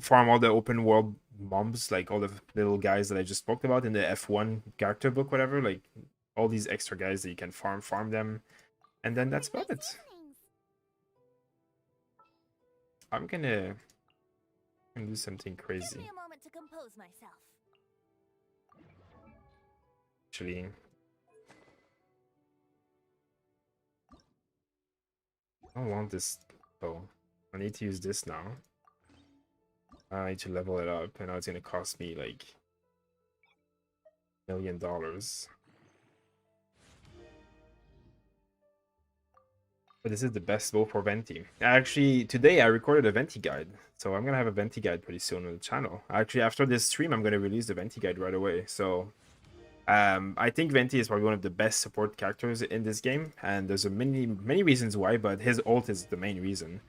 farm all the open world mobs, like all the little guys that I just spoke about in the F1 character book, whatever. Like all these extra guys that you can farm them, and then that's about it. I'm gonna do something Give crazy. me a moment to compose myself. Actually, I don't want this bow. I need to use this now. I need to level it up, and now it's gonna cost me like $1 million. But this is the best bow for Venti. Actually, today I recorded a Venti guide, so I'm gonna have a Venti guide pretty soon on the channel. Actually, after this stream, I'm gonna release the Venti guide right away. So, I think Venti is probably one of the best support characters in this game, and there's a many reasons why, but his ult is the main reason.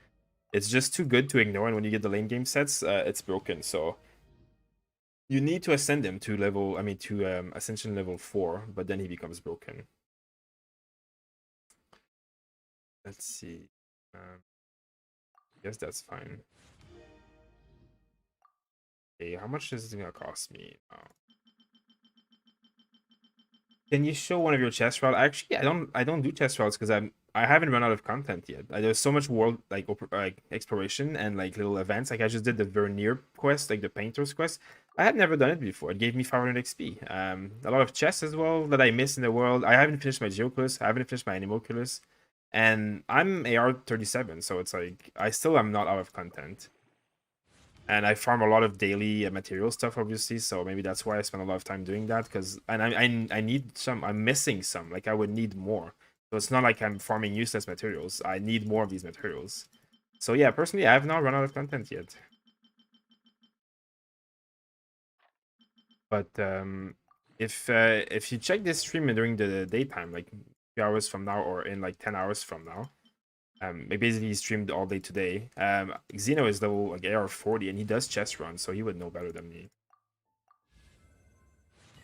It's just too good to ignore, and when you get the lane game sets, it's broken. So you need to ascend him to level, I mean, to ascension level 4, but then he becomes broken. Let's see. I guess that's fine. Okay, how much is it gonna cost me? Can you show one of your chest routes? Actually, I don't do chest routes because I haven't run out of content yet. There's so much world like exploration and like little events. Like I just did the Vernier quest, like the painter's quest. I had never done it before. It gave me 500 XP. A lot of chests as well that I missed in the world. I haven't finished my Geoculus. I haven't finished my Animoculus. And I'm AR 37, so it's like I still am not out of content. And I farm a lot of daily material stuff, obviously, so maybe that's why I spend a lot of time doing that. Because I need some. I'm missing some. Like I would need more. So it's not like I'm farming useless materials. I need more of these materials. So yeah, personally, I have not run out of content yet. But if you check this stream during the daytime, like 2 hours from now or in like 10 hours from now, I basically streamed all day today. Xeno is level like AR 40 and he does chest runs, so he would know better than me.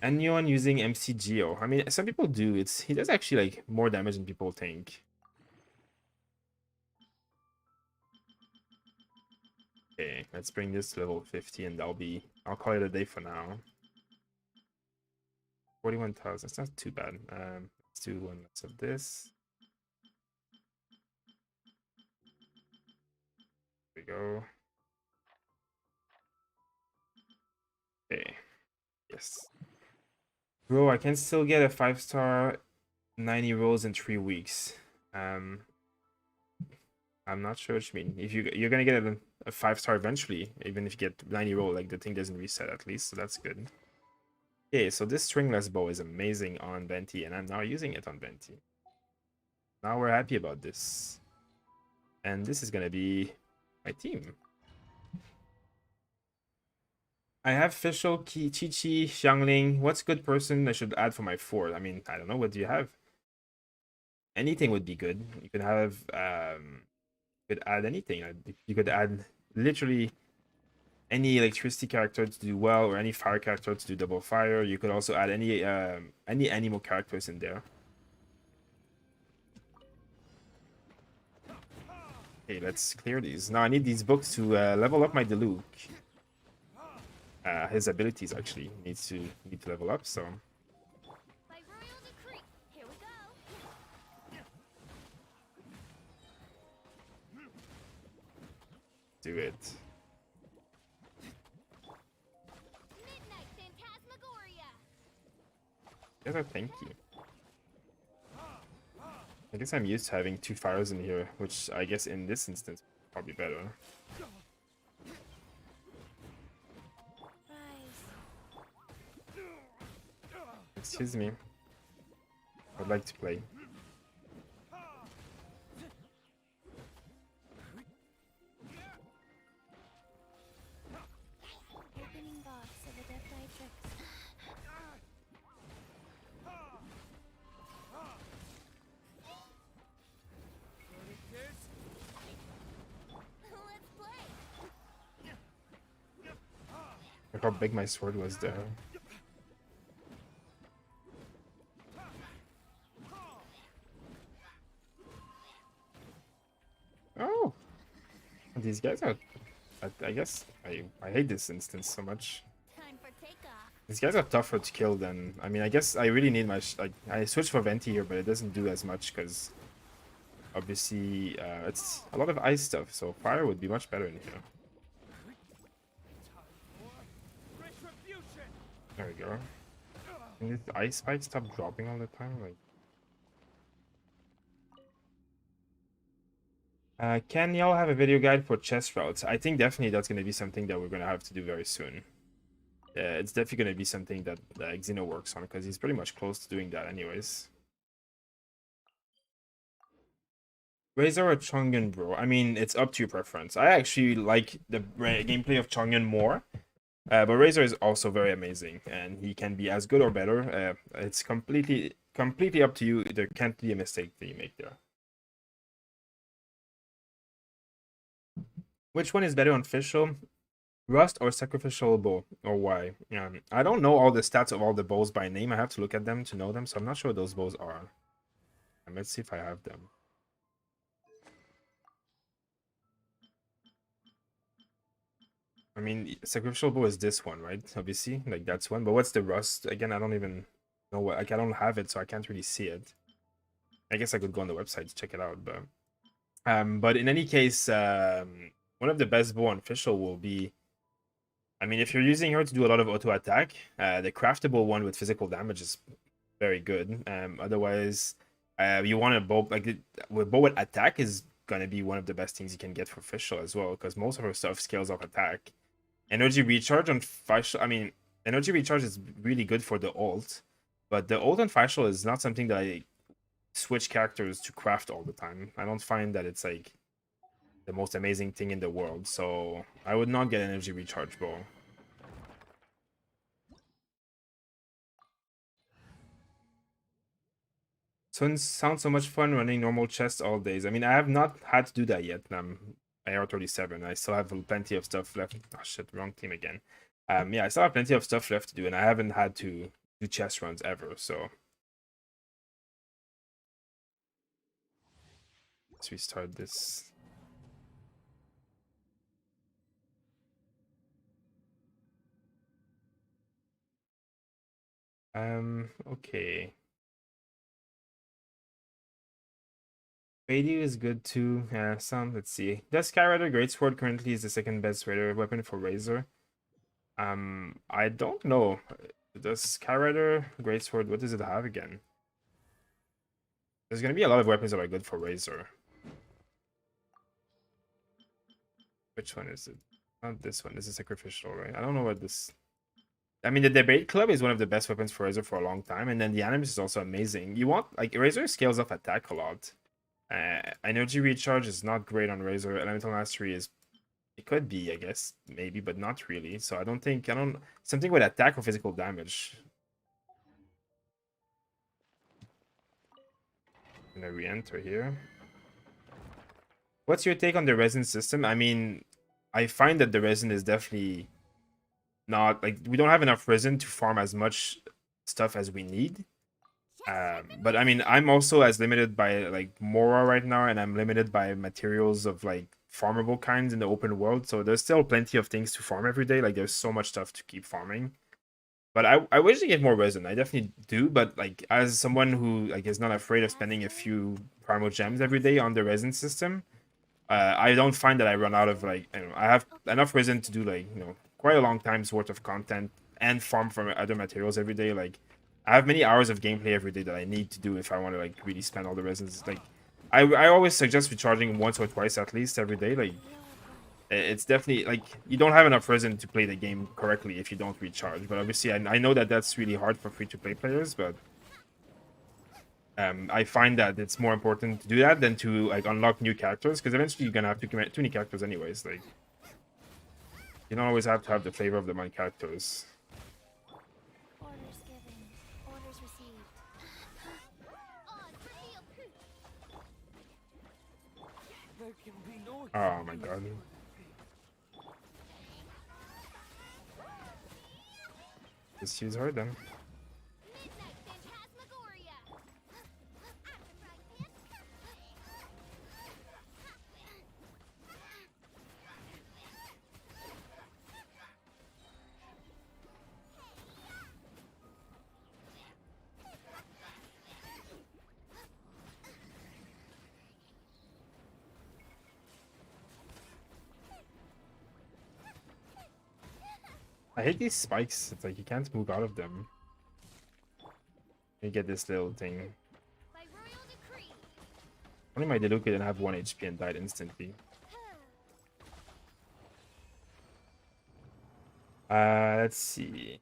Anyone using MC Geo? I mean, some people do. He does actually like more damage than people think. Okay, let's bring this to level 50 and I'll call it a day for now. 41,000. It's not too bad. Let's do one less of this. There we go. Okay. Yes. Bro, I can still get a 5-star 90 rolls in 3 weeks. I'm not sure what you mean. If you're gonna get a 5-star eventually, even if you get 90 roll, like the thing doesn't reset at least, so that's good. Okay, so this stringless bow is amazing on Venti, and I'm now using it on Venti. Now we're happy about this. And this is gonna be my team. I have Fischl, Chi-Chi, Xiangling. What's good person I should add for my 4? I mean, I don't know. What do you have? Anything would be good. You could have could add anything. You could add literally any electricity character to do well, or any fire character to do double fire. You could also add any animal characters in there. Okay, let's clear these. Now I need these books to level up my Diluc. His abilities actually need to level up, so By royal decree, here we go. do it. Midnight Phantasmagoria. Yes, thank you. I guess I'm used to having 2 fires in here, which I guess in this instance probably better. Rise. Excuse me. I'd like to play. Opening box of the Death Eye Tricks. Let's play. Look how big my sword was there. Oh! These guys are... I guess... I hate this instance so much. Time for takeoff. These guys are tougher to kill than... I mean, I guess I really need my... like, I switched for Venti here, but it doesn't do as much, because... Obviously, it's a lot of ice stuff, so fire would be much better in here. There we go. Can this ice spike stop dropping all the time? Like, can y'all have a video guide for chest routes? I think definitely that's going to be something that we're going to have to do very soon. It's definitely going to be something that Xeno works on, because he's pretty much close to doing that anyways. Razor or Chongyun, bro? I mean, it's up to your preference. I actually like the gameplay of Chongyun more. But Razor is also very amazing, and he can be as good or better. It's completely up to you. There can't be a mistake that you make there. Which one is better on official? Rust or sacrificial bow, or why? I don't know all the stats of all the bows by name. I have to look at them to know them, so I'm not sure what those bows are. Let's see if I have them. I mean, sacrificial bow is this one, right? Obviously, like that's one. But what's the rust again? I don't even know what. Like I don't have it, so I can't really see it. I guess I could go on the website to check it out, but in any case, one of the best bow on official will be. I mean, if you're using her to do a lot of auto attack, the craftable one with physical damage is very good. Otherwise, you want a bow like with bow with attack is gonna be one of the best things you can get for official as well, because most of her stuff scales off attack. Energy recharge on facial. I mean, energy recharge is really good for the ult, but the ult on facial is not something that I switch characters to craft all the time. I don't find that it's like the most amazing thing in the world, so I would not get energy recharge bow. So sounds so much fun running normal chests all days. I mean, I have not had to do that yet. I'm AR-37. I still have plenty of stuff left. Oh shit, wrong team again. Yeah, I still have plenty of stuff left to do, and I haven't had to do chest runs ever, so let's restart this. Okay. Radio is good too. Let's see. The Skyrider Greatsword currently is the second best raider weapon for Razor. I don't know. The Skyrider Greatsword, what does it have again? There's gonna be a lot of weapons that are good for Razor. Which one is it? Not this one. This is sacrificial, right? I don't know what this. I mean, the Debate Club is one of the best weapons for Razor for a long time, and then the Animus is also amazing. You want like Razor scales off attack a lot. Energy recharge is not great on Razor. Elemental Mastery is, it could be, I guess, maybe, but not really. So I don't something with attack or physical damage. I'm gonna re-enter here. What's your take on the resin system? I mean, I find that the resin is definitely not, like, we don't have enough resin to farm as much stuff as we need. But I mean, I'm also as limited by like Mora right now, and I'm limited by materials of like farmable kinds in the open world. So there's still plenty of things to farm every day. Like there's so much stuff to keep farming. But I wish to get more resin. I definitely do. But like as someone who like is not afraid of spending a few primal gems every day on the resin system, I don't find that I run out of like, you know, I have enough resin to do like, you know, quite a long time's worth of content and farm from other materials every day. Like I have many hours of gameplay every day that I need to do if I want to like really spend all the resins. Like, I always suggest recharging once or twice at least every day. Like, it's definitely like you don't have enough resin to play the game correctly if you don't recharge. But obviously, I know that that's really hard for free-to-play players, but I find that it's more important to do that than to like unlock new characters, because eventually you're gonna have too many characters anyways. Like, you don't always have to have the flavor of the main characters. Orders given. Orders received. On reveal. There can be no Oh my god. Just use her then. Midnight Phantasmagoria. I hate these spikes. It's like you can't move out of them. You get this little thing. By royal decree. Only my Diluc didn't have 1 HP and died instantly. Let's see.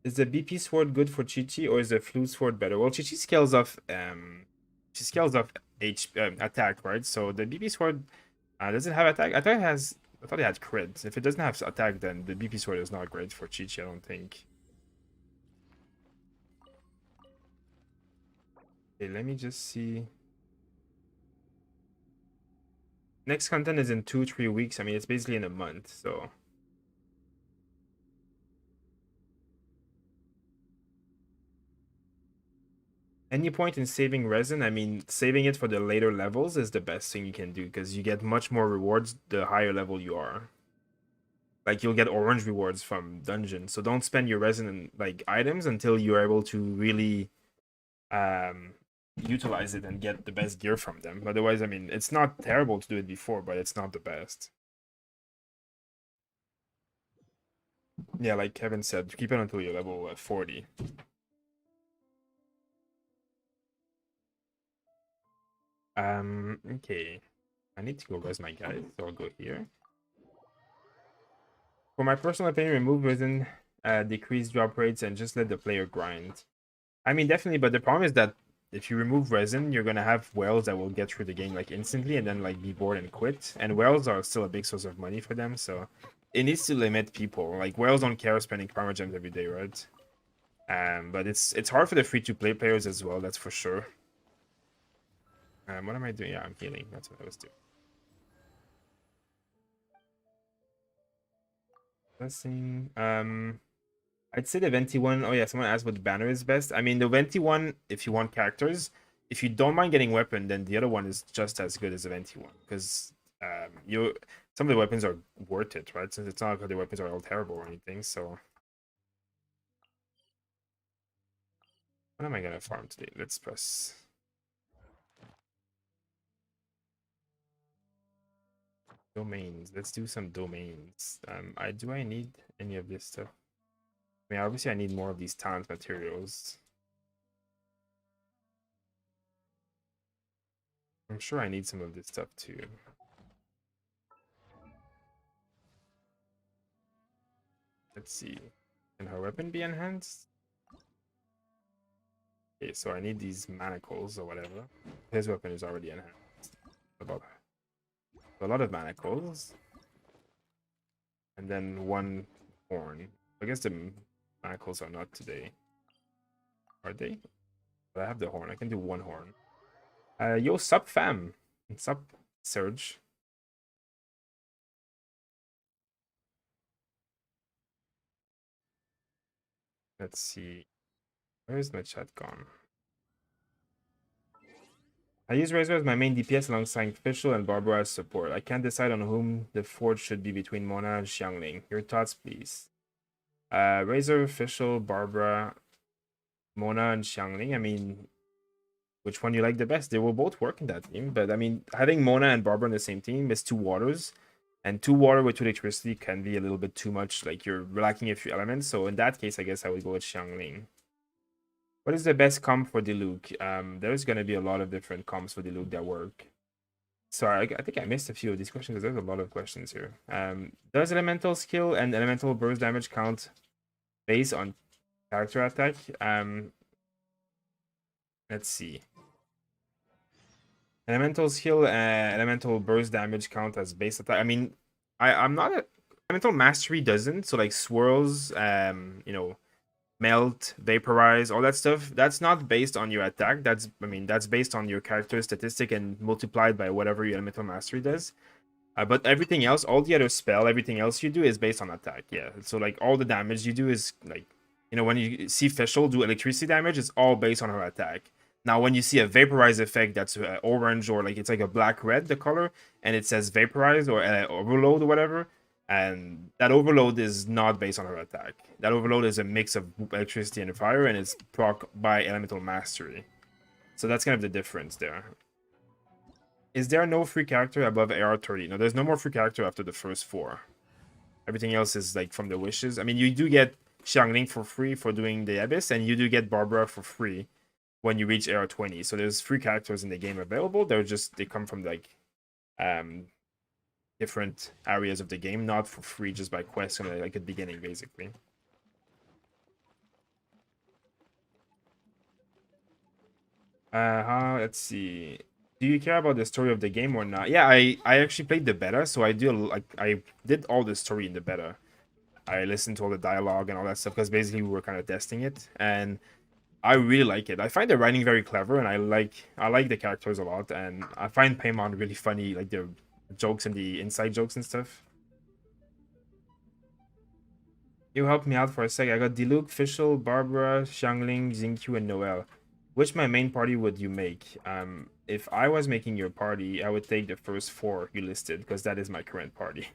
Is the BP sword good for Chi-Chi or is the flute sword better? Well, Chi-Chi scales off attack, right? So the BP sword does it have attack? I thought it had crit. If it doesn't have attack, then the BP sword is not great for Chi-Chi, I don't think. Okay, let me just see. Next content is in 2-3 weeks. I mean, it's basically in a month, so. Any point in saving resin? I mean, saving it for the later levels is the best thing you can do, because you get much more rewards the higher level you are. Like, you'll get orange rewards from dungeons, so don't spend your resin in, like, items until you're able to really utilize it and get the best gear from them. Otherwise, I mean, it's not terrible to do it before, but it's not the best. Yeah, like Kevin said, keep it until you're level 40. Okay. I need to go res my guys, so I'll go here. For my personal opinion, remove resin, decrease drop rates, and just let the player grind. I mean, definitely, but the problem is that if you remove resin, you're gonna have whales that will get through the game like instantly and then like be bored and quit. And whales are still a big source of money for them, so it needs to limit people. Like, whales don't care spending karma gems every day, right? But it's hard for the free-to-play players as well, that's for sure. What am I doing? Yeah, I'm healing. That's what I was doing. Blessing. I'd say the Venti one. Oh yeah, someone asked what banner is best. I mean, the Venti one, if you want characters, if you don't mind getting weapon, then the other one is just as good as the Venti one, because some of the weapons are worth it, right? Since it's not like the weapons are all terrible or anything. So what am I gonna farm today? Let's press. Domains. Let's do some domains. Do I need any of this stuff? I mean, obviously I need more of these talent materials. I'm sure I need some of this stuff too. Let's see. Can her weapon be enhanced? Okay, so I need these manacles or whatever. His weapon is already enhanced. About a lot of manacles. And then 1 horn. I guess the manacles are not today. Are they? But I have the horn. I can do 1 horn. Yo, sup fam. Sup Surge. Let's see. Where is my chat gone? I use Razor as my main DPS alongside Fischl and Barbara as support. I can't decide on whom the forge should be between Mona and Xiangling. Your thoughts, please. Razor, Fischl, Barbara, Mona, and Xiangling. I mean, which one you like the best? They will both work in that team, but I mean, having Mona and Barbara in the same team is 2 waters. And 2 water with 2 electricity can be a little bit too much, like you're lacking a few elements. So in that case, I guess I would go with Xiangling. What is the best comp for Diluc? There's going to be a lot of different comps for Diluc that work. Sorry, I think I missed a few of these questions because there's a lot of questions here. Does elemental skill and elemental burst damage count based on character attack? Let's see. Elemental skill and elemental burst damage count as base attack. I mean, I'm not a elemental mastery doesn't. So like swirls, you know, melt, vaporize, all that stuff. That's not based on your attack. That's based on your character statistic and multiplied by whatever your elemental mastery does. But everything else, all the other spell, everything else you do is based on attack. Yeah. So like all the damage you do is like, you know, when you see Fischl do electricity damage, it's all based on her attack. Now, when you see a vaporize effect that's orange or like it's like a black-red, the color, and it says vaporize or overload or whatever, and that overload is not based on her attack. That overload is a mix of electricity and fire, and it's proc by elemental mastery. So that's kind of the difference there. Is there no free character above AR30? No, there's no more free character after the first 4. Everything else is like from the wishes. I mean, you do get Xiangling for free for doing the Abyss, and you do get Barbara for free when you reach AR20. So there's free characters in the game available. They come from like different areas of the game, not for free just by quest like at the beginning, basically. Let's see. Do you care about the story of the game or not? Yeah, I actually played the beta, so I did all the story in the beta. I listened to all the dialogue and all that stuff because basically we were kind of testing it, and I really like it. I find the writing very clever, and I like the characters a lot, and I find Paimon really funny, like the jokes and the inside jokes and stuff. You helped me out for a sec. I got Diluc, Fischl, Barbara, Xiangling, Xingqiu, and Noelle. Which my main party would you make? If I was making your party, I would take the first 4 you listed, because that is my current party.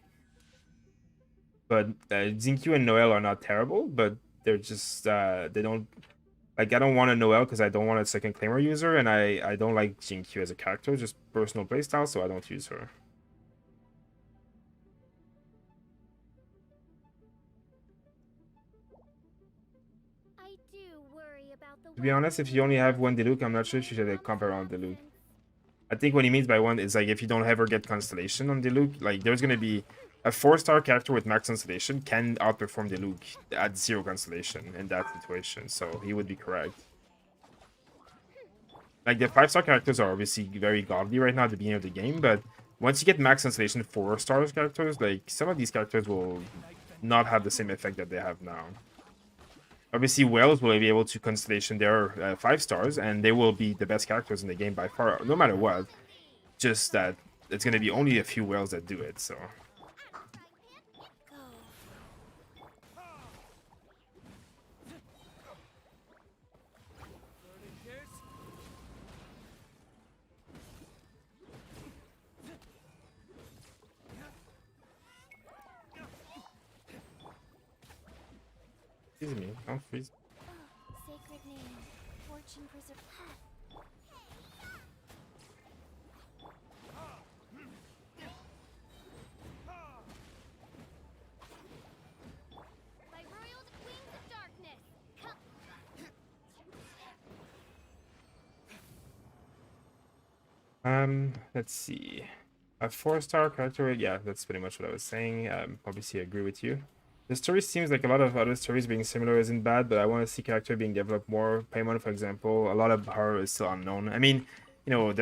But Xingqiu and Noelle are not terrible, but they're just they don't like. I don't want a Noelle because I don't want a second claimer user, and I don't like Xingqiu as a character, just personal playstyle, so I don't use her. I do worry about the To be honest, if you only have one Diluc, I'm not sure if you should comp around Diluc. I think what he means by one is like if you don't ever get Constellation on Diluc, like there's gonna be a 4-star character with max Constellation can outperform Diluc at 0 Constellation in that situation, so he would be correct. Like the 5-star characters are obviously very godly right now at the beginning of the game, but once you get max Constellation 4-star characters, like some of these characters will not have the same effect that they have now. Obviously, whales will be able to Constellation their 5 stars, and they will be the best characters in the game by far, no matter what. Just that it's going to be only a few whales that do it, so. Excuse me, don't freeze. sacred name, fortune preserve. By royal wings of darkness, come. Let's see. A 4-star character, yeah, that's pretty much what I was saying. Obviously, I agree with you. The story seems like a lot of other stories being similar isn't bad, but I want to see character being developed more. Paimon, for example, a lot of her is still unknown. I mean, you know,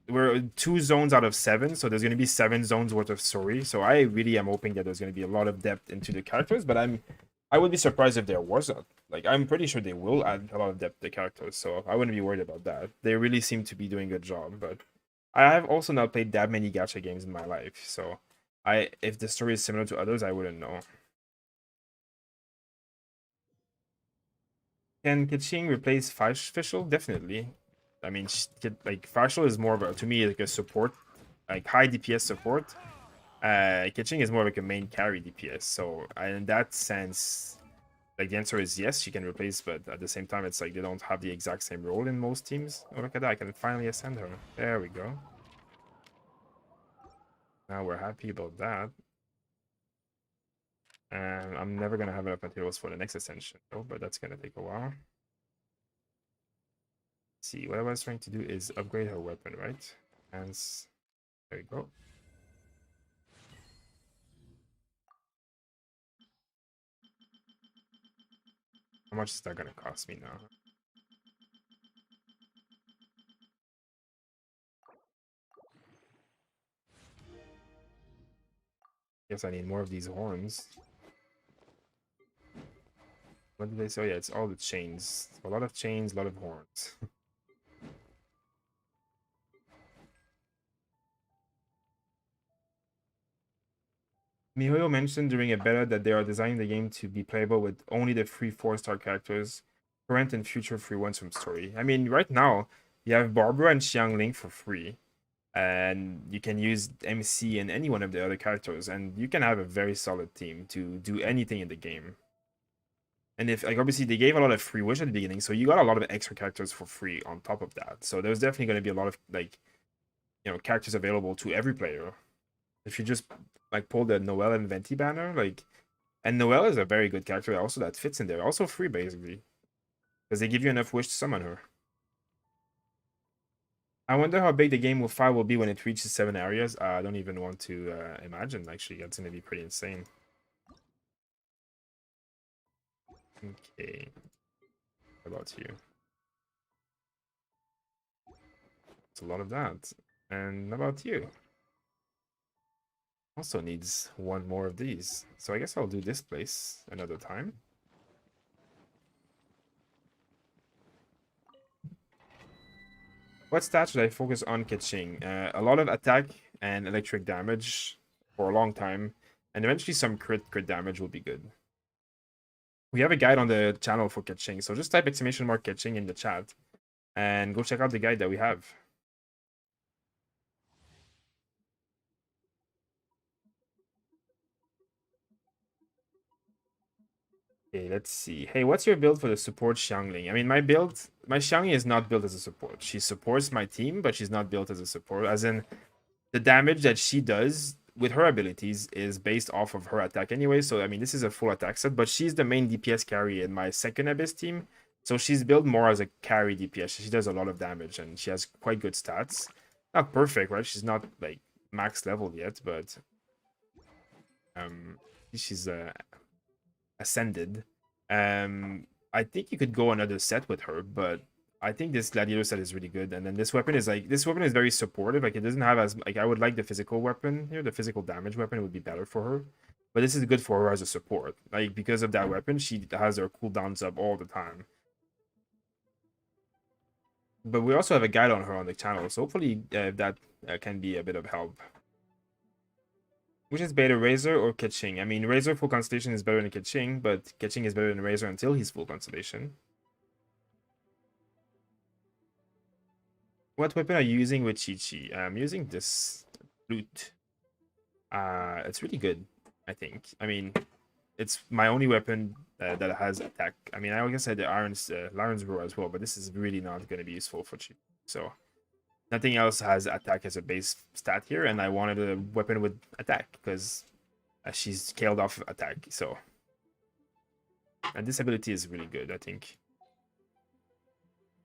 we're 2 zones out of 7, so there's going to be 7 zones worth of story. So I really am hoping that there's going to be a lot of depth into the characters, but I would be surprised if there wasn't. Like, I'm pretty sure they will add a lot of depth to the characters, so I wouldn't be worried about that. They really seem to be doing a good job, but I have also not played that many gacha games in my life, so if the story is similar to others, I wouldn't know. Can Keqing replace Fischl? Definitely. I mean, like Fischl is more of a, to me, like a support, like high DPS support. Keqing is more like a main carry DPS. So in that sense, like the answer is yes, she can replace, but at the same time, it's like they don't have the exact same role in most teams. Oh, look at that! I can finally ascend her. There we go. Now we're happy about that. And I'm never gonna have enough materials for the next ascension though, but that's gonna take a while. See, what I was trying to do is upgrade her weapon, right? And there you go. How much is that gonna cost me now? Guess I need more of these horns. What did they say? Oh, yeah, it's all the chains. A lot of chains, a lot of horns. miHoYo mentioned during a beta that they are designing the game to be playable with only the free 4-star characters, current and future free ones from story. I mean, right now, you have Barbara and Xiangling for free, and you can use MC and any one of the other characters, and you can have a very solid team to do anything in the game. And if, like, obviously they gave a lot of free wish at the beginning, so you got a lot of extra characters for free on top of that. So there's definitely going to be a lot of, like, characters available to every player. If you just, like, pull the Noelle and Venti banner, like, and Noelle is a very good character also that fits in there. Also free, basically. Because they give you enough wish to summon her. I wonder how big the game with 5 will be when it reaches 7 areas. I don't even want to imagine, actually. That's going to be pretty insane. Okay. What about you? It's a lot of that. And about you? Also needs one more of these. So I guess I'll do this place another time. What stat should I focus on catching? A lot of attack and electric damage for a long time. And eventually some crit damage will be good. We have a guide on the channel for catching. So just type !mark catching in the chat. And go check out the guide that we have. Okay, let's see. Hey, what's your build for the support Xiangling? I mean, my Xiangling is not built as a support. She supports my team, but she's not built as a support. As in, the damage that she does with her abilities is based off of her attack anyway. So, I mean, this is a full attack set, but she's the main DPS carry in my second Abyss team. So she's built more as a carry DPS. She does a lot of damage, and she has quite good stats. Not perfect, right? She's not, like, max level yet, but she's ascended. I think you could go another set with her, but I think this gladiator set is really good. And then this weapon is very supportive. Like, it doesn't have as, like, I would like the physical weapon here. The physical damage weapon would be better for her, but this is good for her as a support. Like, because of that weapon, she has her cooldowns up all the time. But we also have a guide on her on the channel, so hopefully that can be a bit of help. Which is better, Razor or Keqing? I mean, Razor full constellation is better than Keqing, but Keqing is better than Razor until he's full constellation. What weapon are you using with Chi-Chi? I'm using this flute. It's really good, I think. I mean, it's my only weapon that has attack. I mean, I guess I had the Lion's Roar as well, but this is really not going to be useful for Chi. So nothing else has attack as a base stat here, and I wanted a weapon with attack because she's scaled off attack. So, and this ability is really good, I think.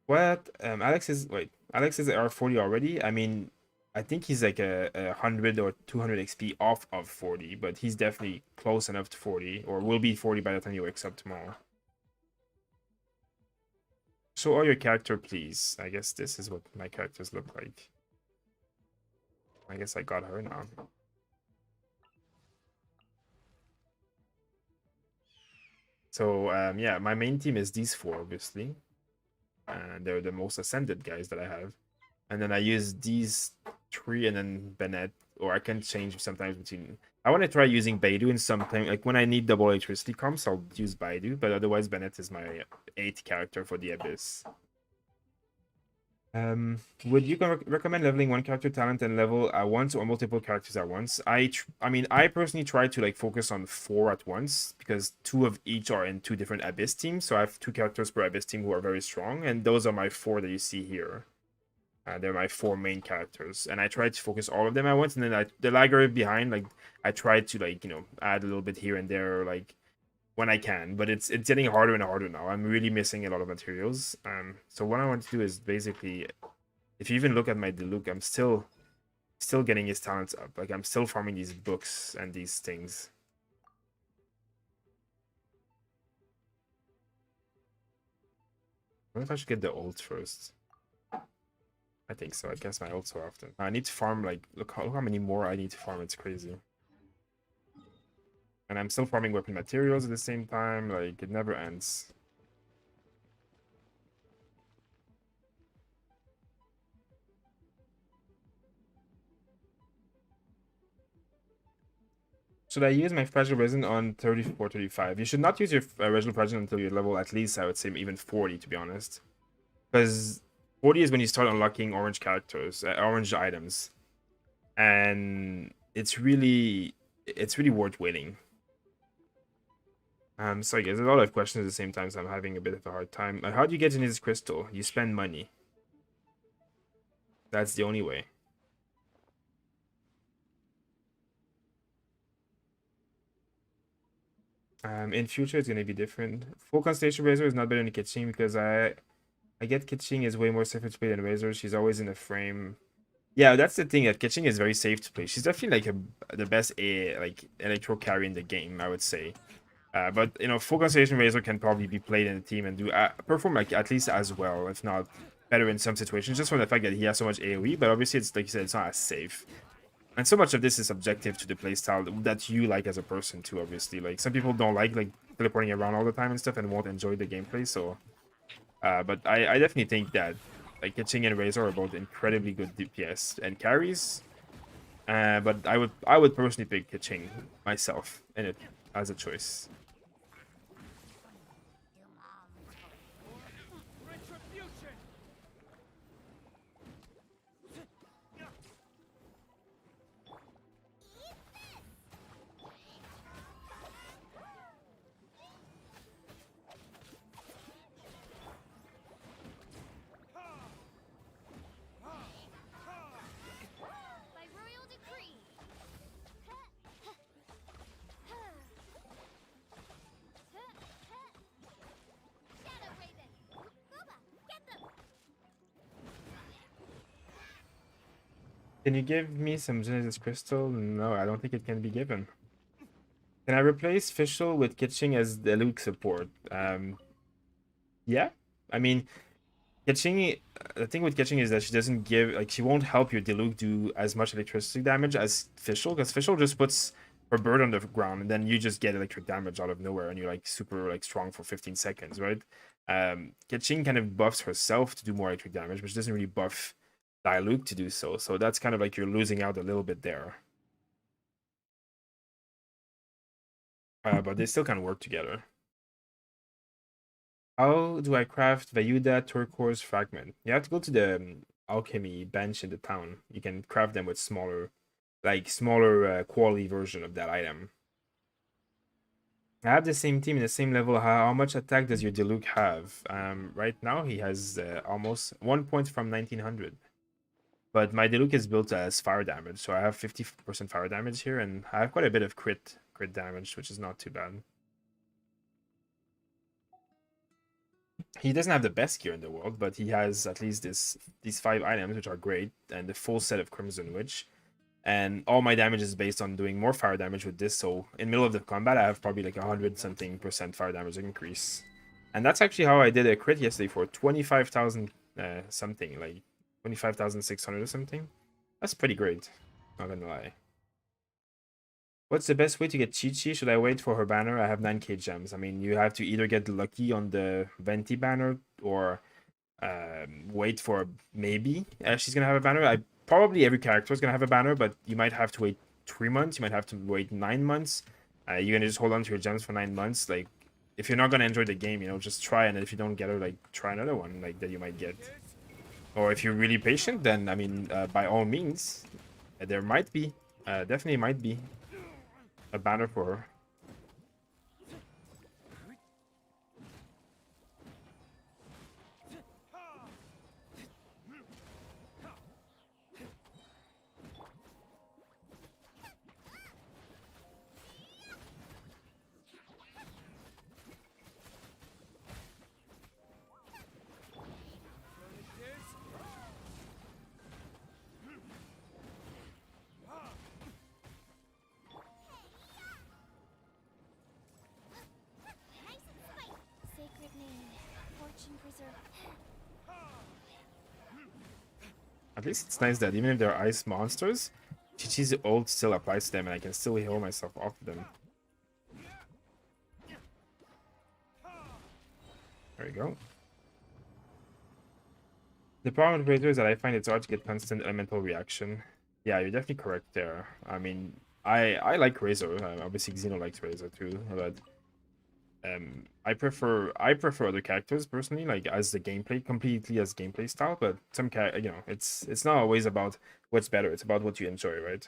What? Alex is R40 already. I mean, I think he's like a 100 or 200 XP off of 40, but he's definitely close enough to 40, or will be 40 by the time he wakes up tomorrow. Show all your character, please. I guess this is what my characters look like. I guess I got her now. So, yeah, my main team is these 4, obviously. And they're the most ascended guys that I have. And then I use these 3 and then Bennett, or I can change sometimes between. I want to try using Baidu in something, like when I need double electricity comps, I'll use Baidu, but otherwise Bennett is my 8th character for the Abyss. Would you recommend leveling one character talent and level at once or multiple characters at once? I mean, I personally try to like focus on 4 at once because 2 of each are in 2 different Abyss teams. So I have 2 characters per Abyss team who are very strong, and those are my 4 that you see here. They're my 4 main characters, and I tried to focus all of them at once. And then the lagger behind, like I tried to like add a little bit here and there, like when I can. But it's getting harder and harder now. I'm really missing a lot of materials. So what I want to do is basically, if you even look at my Diluc, I'm still getting his talents up. Like I'm still farming these books and these things. I wonder if I should get the ult first. I think so. I guess my ult so often. I need to farm, like, look how many more I need to farm. It's crazy. And I'm still farming weapon materials at the same time. Like, it never ends. Should I use my fragile resin on 34, 35? You should not use your original fragile until you're level at least, I would say, even 40, to be honest. Because 40 is when you start unlocking orange characters, orange items. And it's really worth waiting. Sorry guys, there's a lot of questions at the same time, so I'm having a bit of a hard time. How do you get into this crystal? You spend money. That's the only way. In future it's gonna be different. Full Constellation Razor is not better than Kitching because I get Kitching is way more safer to play than Razor. She's always in the frame. Yeah, that's the thing. That Kitching is very safe to play. She's definitely like the best like electro carry in the game, I would say. But Full Constellation Razor can probably be played in the team and do perform like at least as well, if not better in some situations, just from the fact that he has so much AoE. But obviously, it's like you said, it's not as safe. And so much of this is subjective to the playstyle that you like as a person too. Obviously, like some people don't like teleporting around all the time and stuff and won't enjoy the gameplay. So, but I definitely think that like Kitching and Razor are both incredibly good DPS and carries. But I would personally pick Kitching myself in it as a choice. Retribution! By royal decree. Shadow Raven. Booba, get them. Can you give me some Genesis Crystal? No, I don't think it can be given. Can I replace Fischl with Kitching as the Diluc support? Yeah. I mean, Kitching, the thing with Kitching is that she doesn't give, like, she won't help your Diluc do as much electricity damage as Fischl, because Fischl just puts her bird on the ground, and then you just get electric damage out of nowhere, and you're, like, super, like, strong for 15 seconds, right? Kitching kind of buffs herself to do more electric damage, but she doesn't really buff Diluc to do so, so that's kind of like you're losing out a little bit there. But they still kind of work together. How do I craft Vayuda Turquoise Fragment? You have to go to the alchemy bench in the town. You can craft them with smaller quality version of that item. I have the same team in the same level. How much attack does your Diluc have? Right now he has almost 1 point from 1900. But my Diluc is built as fire damage, so I have 50% fire damage here, and I have quite a bit of crit damage, which is not too bad. He doesn't have the best gear in the world, but he has at least these 5 items, which are great, and the full set of Crimson Witch. And all my damage is based on doing more fire damage with this, so in middle of the combat, I have probably like 100-something% fire damage increase. And that's actually how I did a crit yesterday for 25,000 something, like 25,600 or something. That's pretty great, not gonna lie. What's the best way to get Chi-Chi? Should I wait for her banner? I have 9k gems. I mean, you have to either get lucky on the Venti banner or wait for maybe she's gonna have a banner. Probably every character is gonna have a banner, but you might have to wait 3 months. You might have to wait 9 months. You're gonna just hold on to your gems for 9 months. Like, if you're not gonna enjoy the game, just try, and if you don't get her, like, try another one, like, that you might get. Or if you're really patient, then I mean, by all means, there might be, definitely might be a banner for her. At least it's nice that even if they're ice monsters, Chi-Chi's ult still applies to them and I can still heal myself off them. There we go. The problem with Razor is that I find it's hard to get constant elemental reaction. Yeah, you're definitely correct there. I mean, I like Razor. Obviously, Xeno likes Razor too, but I prefer other characters personally, like as the gameplay, completely as gameplay style. But some it's not always about what's better. It's about what you enjoy, right?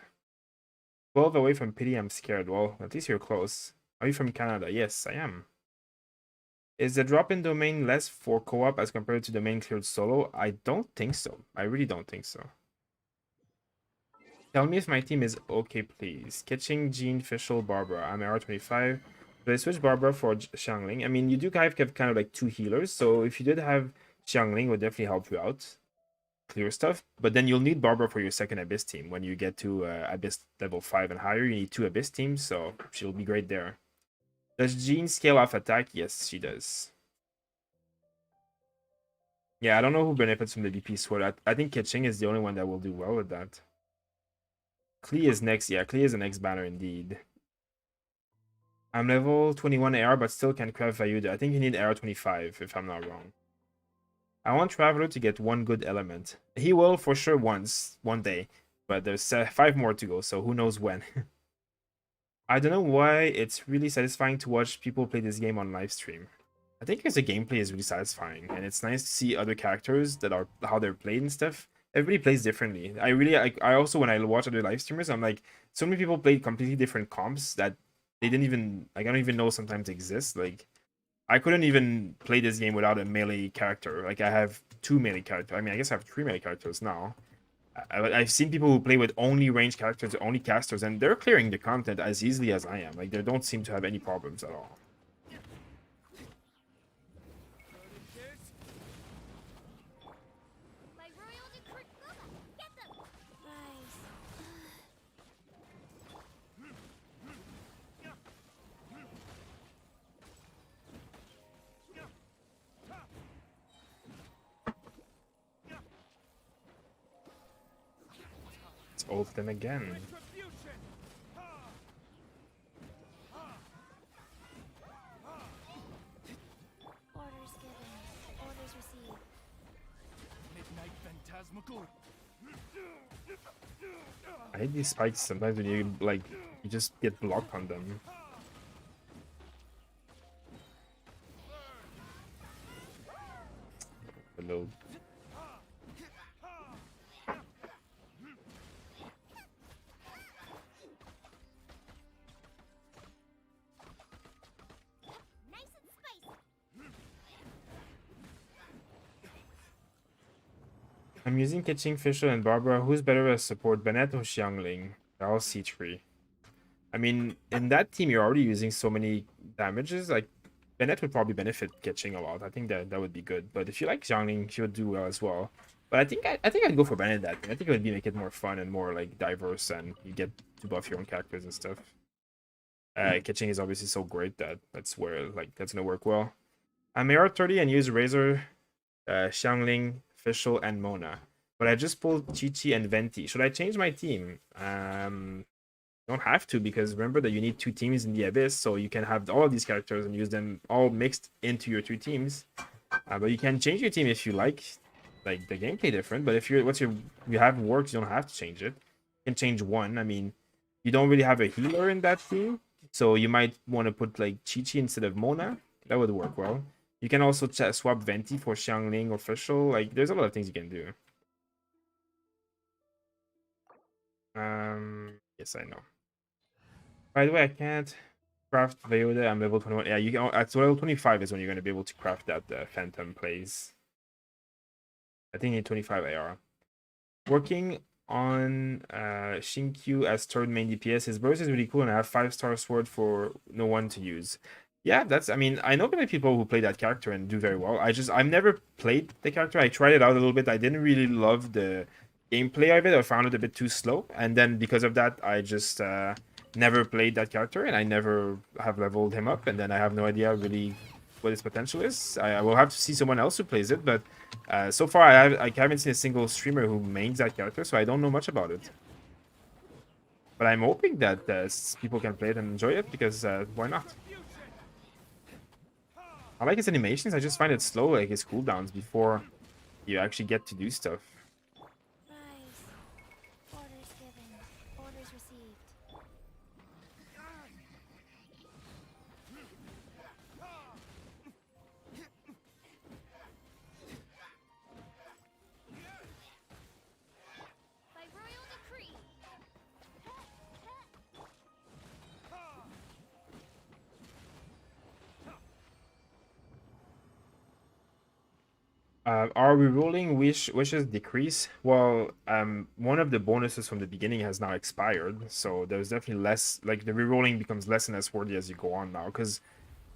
12 away from pity. I'm scared. Well, at least you're close. Are you from Canada? Yes, I am. Is the drop in domain less for co-op as compared to domain cleared solo? I don't think so. I really don't think so. Tell me if my team is okay, please. Catching Jean, Fischl, Barbara. I'm R25. Should I switch Barbara for Xiangling? I mean, you do kind of like two healers, so if you did have Xiangling, it would definitely help you out. Clear stuff. But then you'll need Barbara for your second Abyss team. When you get to Abyss level 5 and higher, you need 2 Abyss teams, so she'll be great there. Does Jean scale off attack? Yes, she does. Yeah, I don't know who benefits from the VP sword. I think Ketching is the only one that will do well with that. Klee is next. Yeah, Klee is the next banner indeed. I'm level 21 AR, but still can craft Vayuda. I think you need AR 25, if I'm not wrong. I want Traveler to get one good element. He will for sure one day. But there's 5 more to go, so who knows when. I don't know why it's really satisfying to watch people play this game on live stream. I think because the gameplay is really satisfying, and it's nice to see other characters that are how they're played and stuff. Everybody plays differently. I also, when I watch other live streamers, I'm like, so many people played completely different comps that they didn't even, like, I don't even know sometimes exist. Like, I couldn't even play this game without a melee character. Like, I have 2 melee characters. I mean, I guess I have 3 melee characters now. I've seen people who play with only ranged characters, only casters, and they're clearing the content as easily as I am. Like, they don't seem to have any problems at all. My royal decree. Get them. Nice. Let's ult them again. Orders given. Orders received. Midnight phantasmagoria. I hate these spikes sometimes when you, like, you just get blocked on them. Hello. Nice and spicy. I'm using Catching Fischl and Barbara. Who's better as support, Bennett or Xiangling? They're all C3. I mean, in that team, you're already using so many damages. Like, Bennett would probably benefit Catching a lot. I think that would be good. But if you like Xiangling, she would do well as well. But I think I'd go for Bennett that thing. I think it would make it more fun and more like diverse, and you get to buff your own characters and stuff. Catching is obviously so great that that's where, like, that's gonna work well. I'm AR30 and use Razor, Xiangling, Fischl, and Mona. But I just pulled Chi-Chi and Venti. Should I change my team? Don't have to, because remember that you need 2 teams in the Abyss, so you can have all of these characters and use them all mixed into your 2 teams. But you can change your team if you like the gameplay different. But if you have worked, you don't have to change it. You can change one. I mean, you don't really have a healer in that team, so you might want to put like Chi-Chi instead of Mona. That would work well. You can also swap Venti for Xiangling or Fischl. Like, there's a lot of things you can do. Yes, I know. By the way, I can't craft Vayuda. I'm level 21. Yeah, you can. At level 25 is when you're going to be able to craft that Phantom plays. I think you need 25 AR. Working on Shinkyu as third main DPS. His burst is really cool, and I have 5-star sword for no one to use. Yeah, I mean, I know many people who play that character and do very well. I've never played the character. I tried it out a little bit. I didn't really love the gameplay of it. I found it a bit too slow, and then because of that, I just never played that character, and I never have leveled him up, and then I have no idea really what its potential is. I will have to see someone else who plays it, but so far I haven't seen a single streamer who mains that character, so I don't know much about it. But I'm hoping that people can play it and enjoy it, because why not? I like his animations. I just find it slow, like his cooldowns before you actually get to do stuff. Rise. Orders given. Orders received. By royal decree. Are rerolling wishes decrease? Well, one of the bonuses from the beginning has now expired, so there's definitely less, like the rerolling becomes less and less worthy as you go on now, because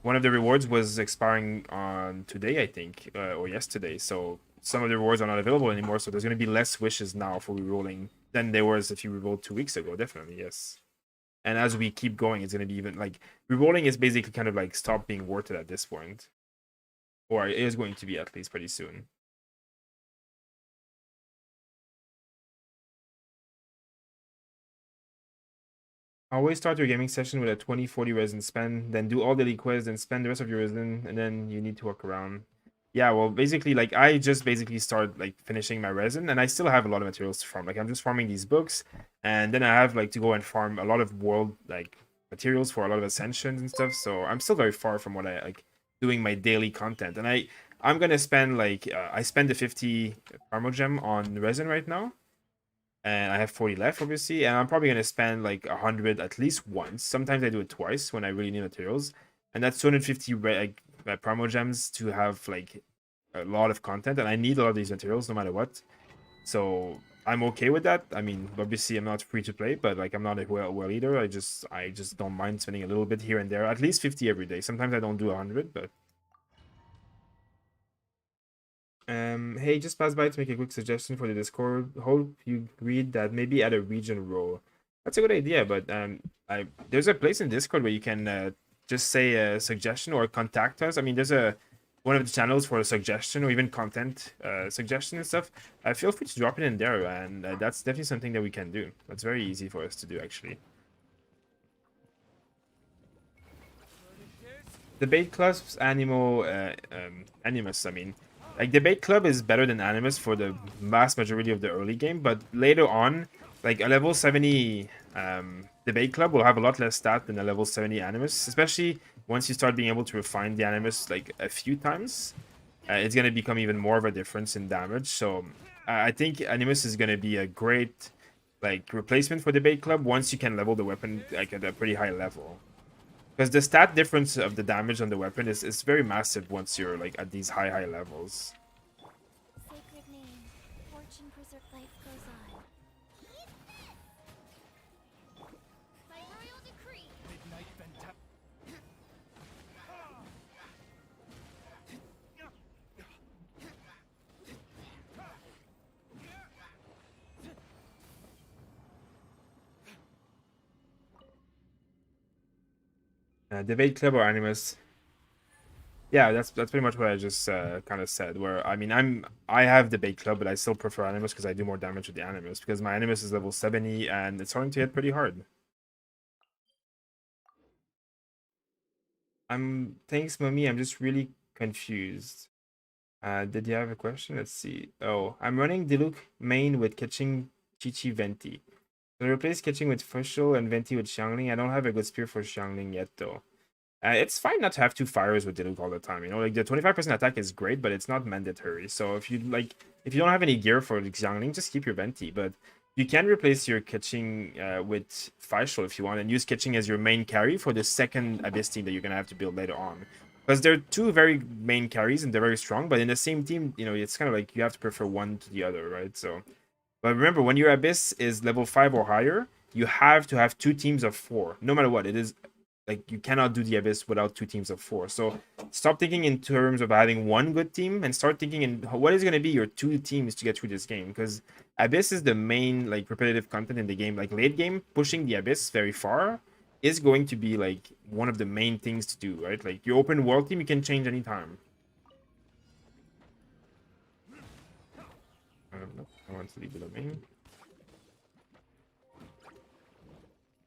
one of the rewards was expiring on today, I think, or yesterday, so some of the rewards are not available anymore, so there's going to be less wishes now for rerolling than there was if you rerolled 2 weeks ago, definitely, yes. And as we keep going, it's going to be even, like, rerolling is basically kind of like stop being worth it at this point. Or it is going to be at least pretty soon. Always start your gaming session with a 20-40 resin spend, then do all daily quests, then spend the rest of your resin, and then you need to walk around. Yeah, well, basically, like, I just basically start, like, finishing my resin, and I still have a lot of materials to farm. Like, I'm just farming these books, and then I have, like, to go and farm a lot of world, like, materials for a lot of ascensions and stuff, so I'm still very far from what I, like, doing my daily content. And I'm gonna spend, like, I spend the 50 Parmogem on resin right now, and I have 40 left, obviously, and I'm probably gonna spend like 100 at least once. Sometimes I do it twice when I really need materials, and that's 250 like promo gems to have like a lot of content, and I need a lot of these materials no matter what. So I'm okay with that. I mean, obviously I'm not free to play, but like I'm not a well eater. I just don't mind spending a little bit here and there, at least 50 every day. Sometimes I don't do 100, but hey, just pass by to make a quick suggestion for the Discord. Hope you agreed that maybe add a region role. That's a good idea, but there's a place in Discord where you can just say a suggestion or contact us. I mean, there's one of the channels for a suggestion or even content suggestion and stuff. Feel free to drop it in there, and that's definitely something that we can do. That's very easy for us to do, actually. Debate clubs, Animus, I mean. Like, Debate Club is better than Animus for the vast majority of the early game, but later on, like, a level 70 Debate Club will have a lot less stat than a level 70 Animus, especially once you start being able to refine the Animus, like, a few times. It's going to become even more of a difference in damage, so I think Animus is going to be a great, like, replacement for Debate Club once you can level the weapon, like, at a pretty high level. Because the stat difference of the damage on the weapon is very massive once you're like at these high levels. Sacred name. Fortune preserve life goes on. By royal decree. Midnight Fantasm. Debate Club or Animus? Yeah, that's pretty much what I just kind of said. Where I mean, I have Debate Club, but I still prefer Animus because I do more damage with the Animus because my Animus is level 70 and it's starting to hit pretty hard. Thanks, Mummy. I'm just really confused. Did you have a question? Let's see. Oh, I'm running Diluc main with catching Chichi Venti. So I replace catching with Fushel and Venti with Xiangling. I don't have a good spear for Xiangling yet, though. It's fine not to have two fires with Diluc all the time. You know, like the 25% attack is great, but it's not mandatory. So if you don't have any gear for Xiangling, just keep your Venti. But you can replace your catching with Faishal if you want, and use catching as your main carry for the second Abyss team that you're gonna have to build later on. Because they're two very main carries and they're very strong, but in the same team, you know, it's kind of like you have to prefer one to the other, right? So, but remember, when your Abyss is level 5 or higher, you have to have two teams of 4, no matter what. It is like you cannot do the Abyss without two teams of 4. So stop thinking in terms of having one good team and start thinking in what is going to be your two teams to get through this game. Because Abyss is the main like repetitive content in the game. Like late game, pushing the Abyss very far is going to be like one of the main things to do, right? Like your open world team, you can change anytime. I want to leave the domain.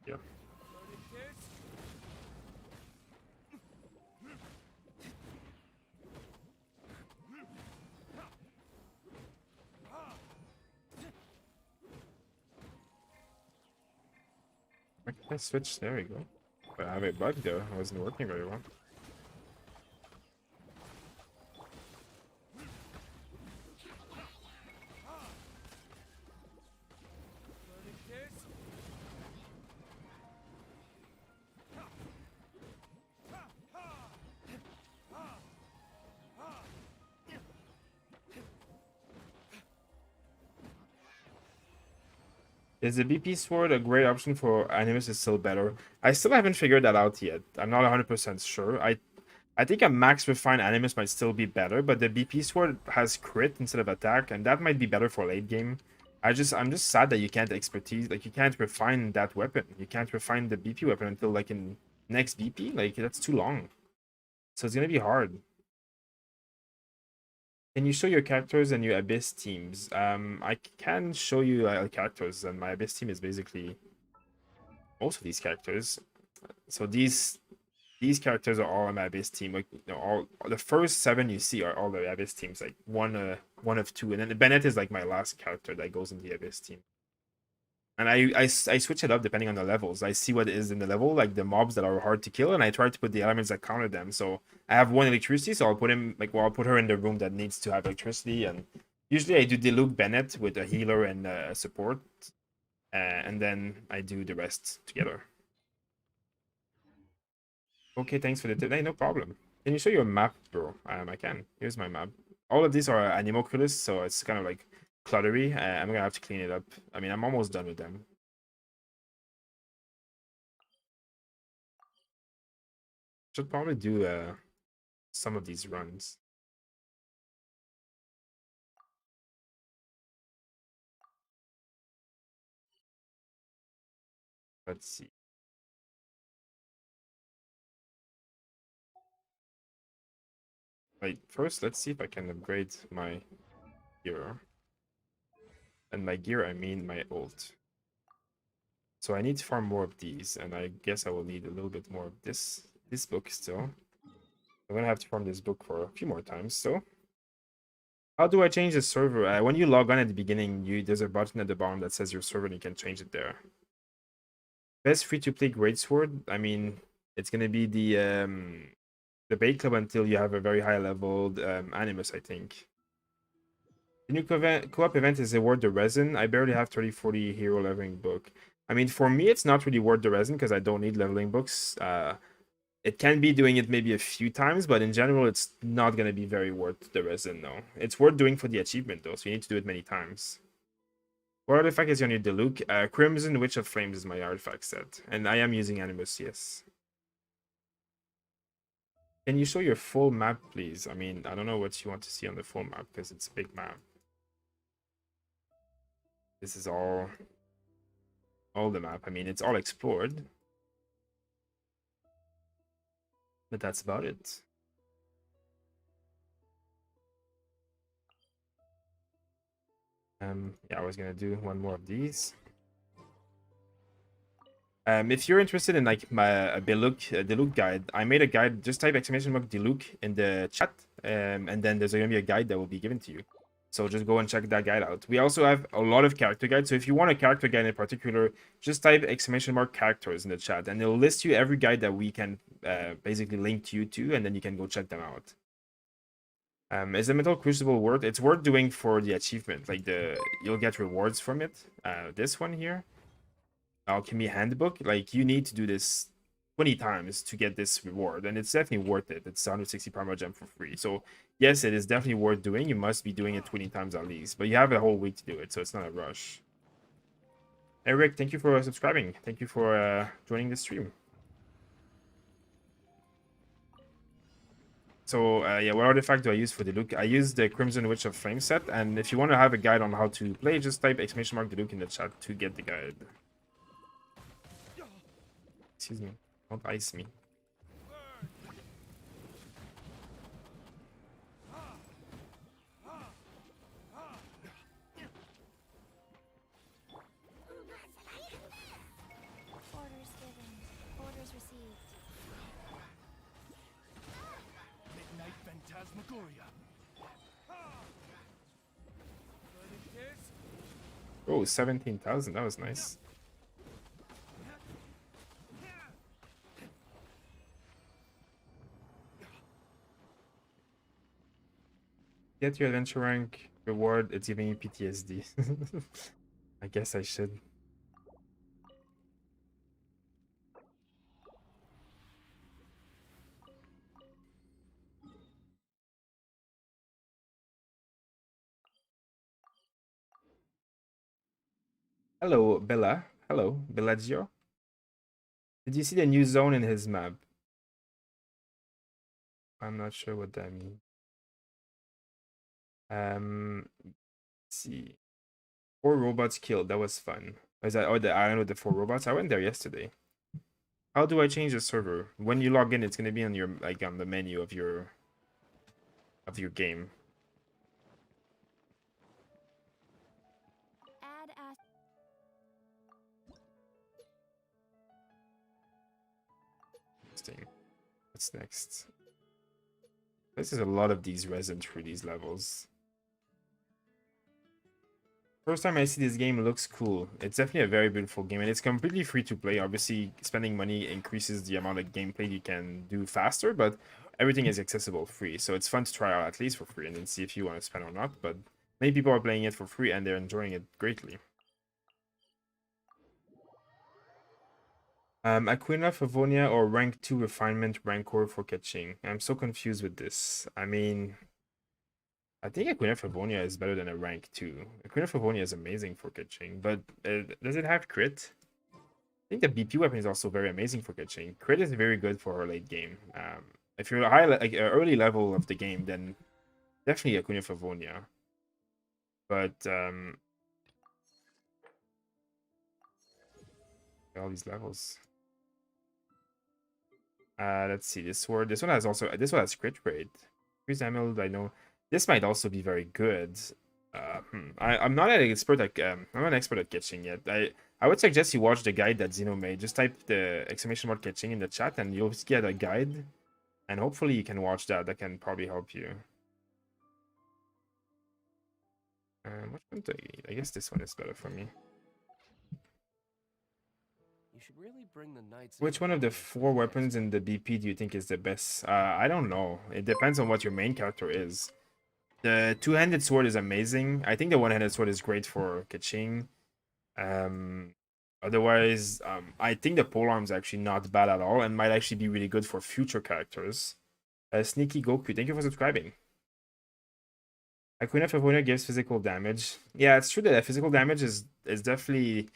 Yeah. Why can't I switch? There we go. But I have a bug there. It wasn't working very well. Is the BP sword a great option for Animus is still better? I still haven't figured that out yet. I'm not 100% sure. I think a max refined Animus might still be better, but the BP sword has crit instead of attack, and that might be better for late game. I'm just sad that you can't expertise, like you can't refine that weapon. You can't refine the BP weapon until like in next BP. Like that's too long. So it's gonna be hard. Can you show your characters and your Abyss teams? I can show you characters, and my Abyss team is basically most of these characters. So these characters are all on my Abyss team. Like all the first 7 you see are all the Abyss teams. Like one of two, and then Bennett is like my last character that goes in the Abyss team. And I switch it up depending on the levels. I see what is in the level, like the mobs that are hard to kill, and I try to put the elements that counter them. So I have 1 electricity, so I'll put him I'll put her in the room that needs to have electricity. And usually I do Diluc Bennett with a healer and a support, and then I do the rest together. Okay, thanks for the tip. Hey, no problem. Can you show your map, bro? I can. Here's my map. All of these are Animoculus, so it's kind of like cluttery. I'm gonna have to clean it up. I mean, I'm almost done with them. Should probably do some of these runs. Let's see. Wait, first let's see if I can upgrade my gear. And my gear, I mean my ult. So I need to farm more of these, and I guess I will need a little bit more of this book still. I'm gonna have to farm this book for a few more times still. How do I change the server? When you log on at the beginning, there's a button at the bottom that says your server, and you can change it there. Best free-to-play greatsword. I mean, it's gonna be the bait club until you have a very high leveled Animus, I think. The new co-op event is worth the resin. I barely have 30-40 hero leveling book. I mean, for me, it's not really worth the resin because I don't need leveling books. It can be doing it maybe a few times, but in general, it's not going to be very worth the resin, though. It's worth doing for the achievement, though, so you need to do it many times. What artifact is on your Diluc? Crimson Witch of Flames is my artifact set, and I am using Animus, yes. Can you show your full map, please? I mean, I don't know what you want to see on the full map, because it's a big map. This is all the map. I mean, it's all explored. But that's about it. Yeah, I was gonna do one more of these. If you're interested in like my Diluc guide, I made a guide. Just type !Diluc in the chat, and then there's gonna be a guide that will be given to you. So just go and check that guide out. We also have a lot of character guides. So if you want a character guide in particular, just type !characters in the chat, and it'll list you every guide that we can basically link to you to, and then you can go check them out. Is the Metal Crucible worth? It's worth doing for the achievement. Like you'll get rewards from it. This one here, Alchemy Handbook. Like you need to do this 20 times to get this reward, and it's definitely worth it. It's 160 Primal Gem for free. So yes, it is definitely worth doing. You must be doing it 20 times at least, but you have a whole week to do it, so it's not a rush. Eric, thank you for subscribing. Thank you for joining the stream. So yeah, what artifact do I use for Diluc? I use the Crimson Witch of Flame set, and if you want to have a guide on how to play, just type !Diluc in the chat to get the guide. Excuse me. Don't ice me. Orders given. Orders received. Midnight Phantasmagoria. Oh, 17,000. That was nice. Get your adventure rank reward. It's giving you PTSD. I guess I should. Hello, Bella. Hello, Bellagio. Did you see the new zone in his map? I'm not sure what that means. Let's see. 4 robots killed. That was fun. Is that the island with the 4 robots? I went there yesterday. How do I change the server? When you log in, it's gonna be on your on the menu of your game. Add as Interesting. What's next? This is a lot of these resin through these levels. First time I see this game, looks cool. It's definitely a very beautiful game, and it's completely free to play. Obviously, spending money increases the amount of gameplay you can do faster, but everything is accessible free. So it's fun to try out at least for free and then see if you want to spend or not. But many people are playing it for free and they're enjoying it greatly. Aquina Favonia or rank 2 refinement rancor for catching. I'm so confused with this. I mean, I think Aquina Favonia is better than a rank 2. Aquina Favonia is amazing for catching, but does it have crit? I think the BP weapon is also very amazing for catching. Crit is very good for her late game. If you're a high, like early level of the game, then definitely Aquina Favonia. But all these levels. Let's see this sword. This one has crit rate. Increased emerald, I know. This might also be very good. I'm not an expert at I'm not an expert at catching yet. I would suggest you watch the guide that Zeno made. Just type the exclamation mark catching in the chat and you'll get a guide. And hopefully you can watch that. That can probably help you. Which one do I need? I guess this one is better for me. You should really bring the knights. Which one of the 4 weapons in the BP do you think is the best? I don't know. It depends on what your main character is. The 2-handed sword is amazing. I think the 1-handed sword is great for catching. Otherwise, I think the polearm is actually not bad at all and might actually be really good for future characters. Sneaky Goku, thank you for subscribing. Aquina Favonia gives physical damage. Yeah, it's true that physical damage is definitely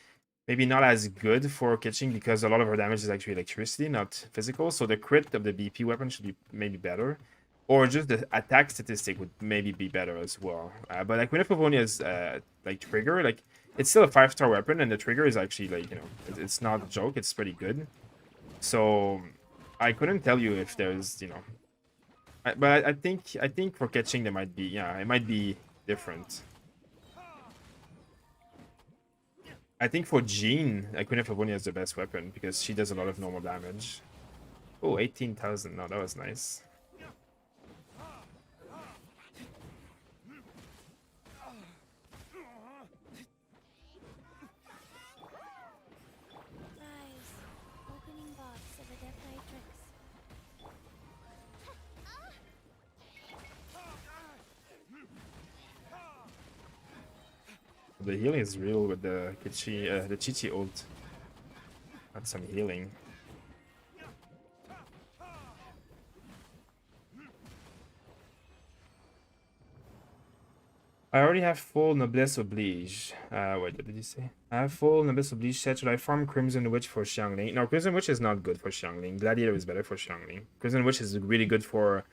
maybe not as good for catching because a lot of her damage is actually electricity, not physical. So the crit of the BP weapon should be maybe better. Or just the attack statistic would maybe be better as well. But like Aquina Favonia's like trigger, like it's still a 5-star weapon, and the trigger is actually like, you know, it's not a joke. It's pretty good. So I couldn't tell you if there's, you know, but I think for catching there might be, yeah, it might be different. I think for Jean, Aquina Favonia is the best weapon because she does a lot of normal damage. Oh, 18,000. No, that was nice. rise. Opening box of a Deathmatrix. The healing is real with the Chichi ult. That's some healing. I already have full Noblesse Oblige. Wait, what did you say? I have full Noblesse Oblige set. Should I farm Crimson Witch for Xiangling? No, Crimson Witch is not good for Xiangling. Gladiator is better for Xiangling. Crimson Witch is really good for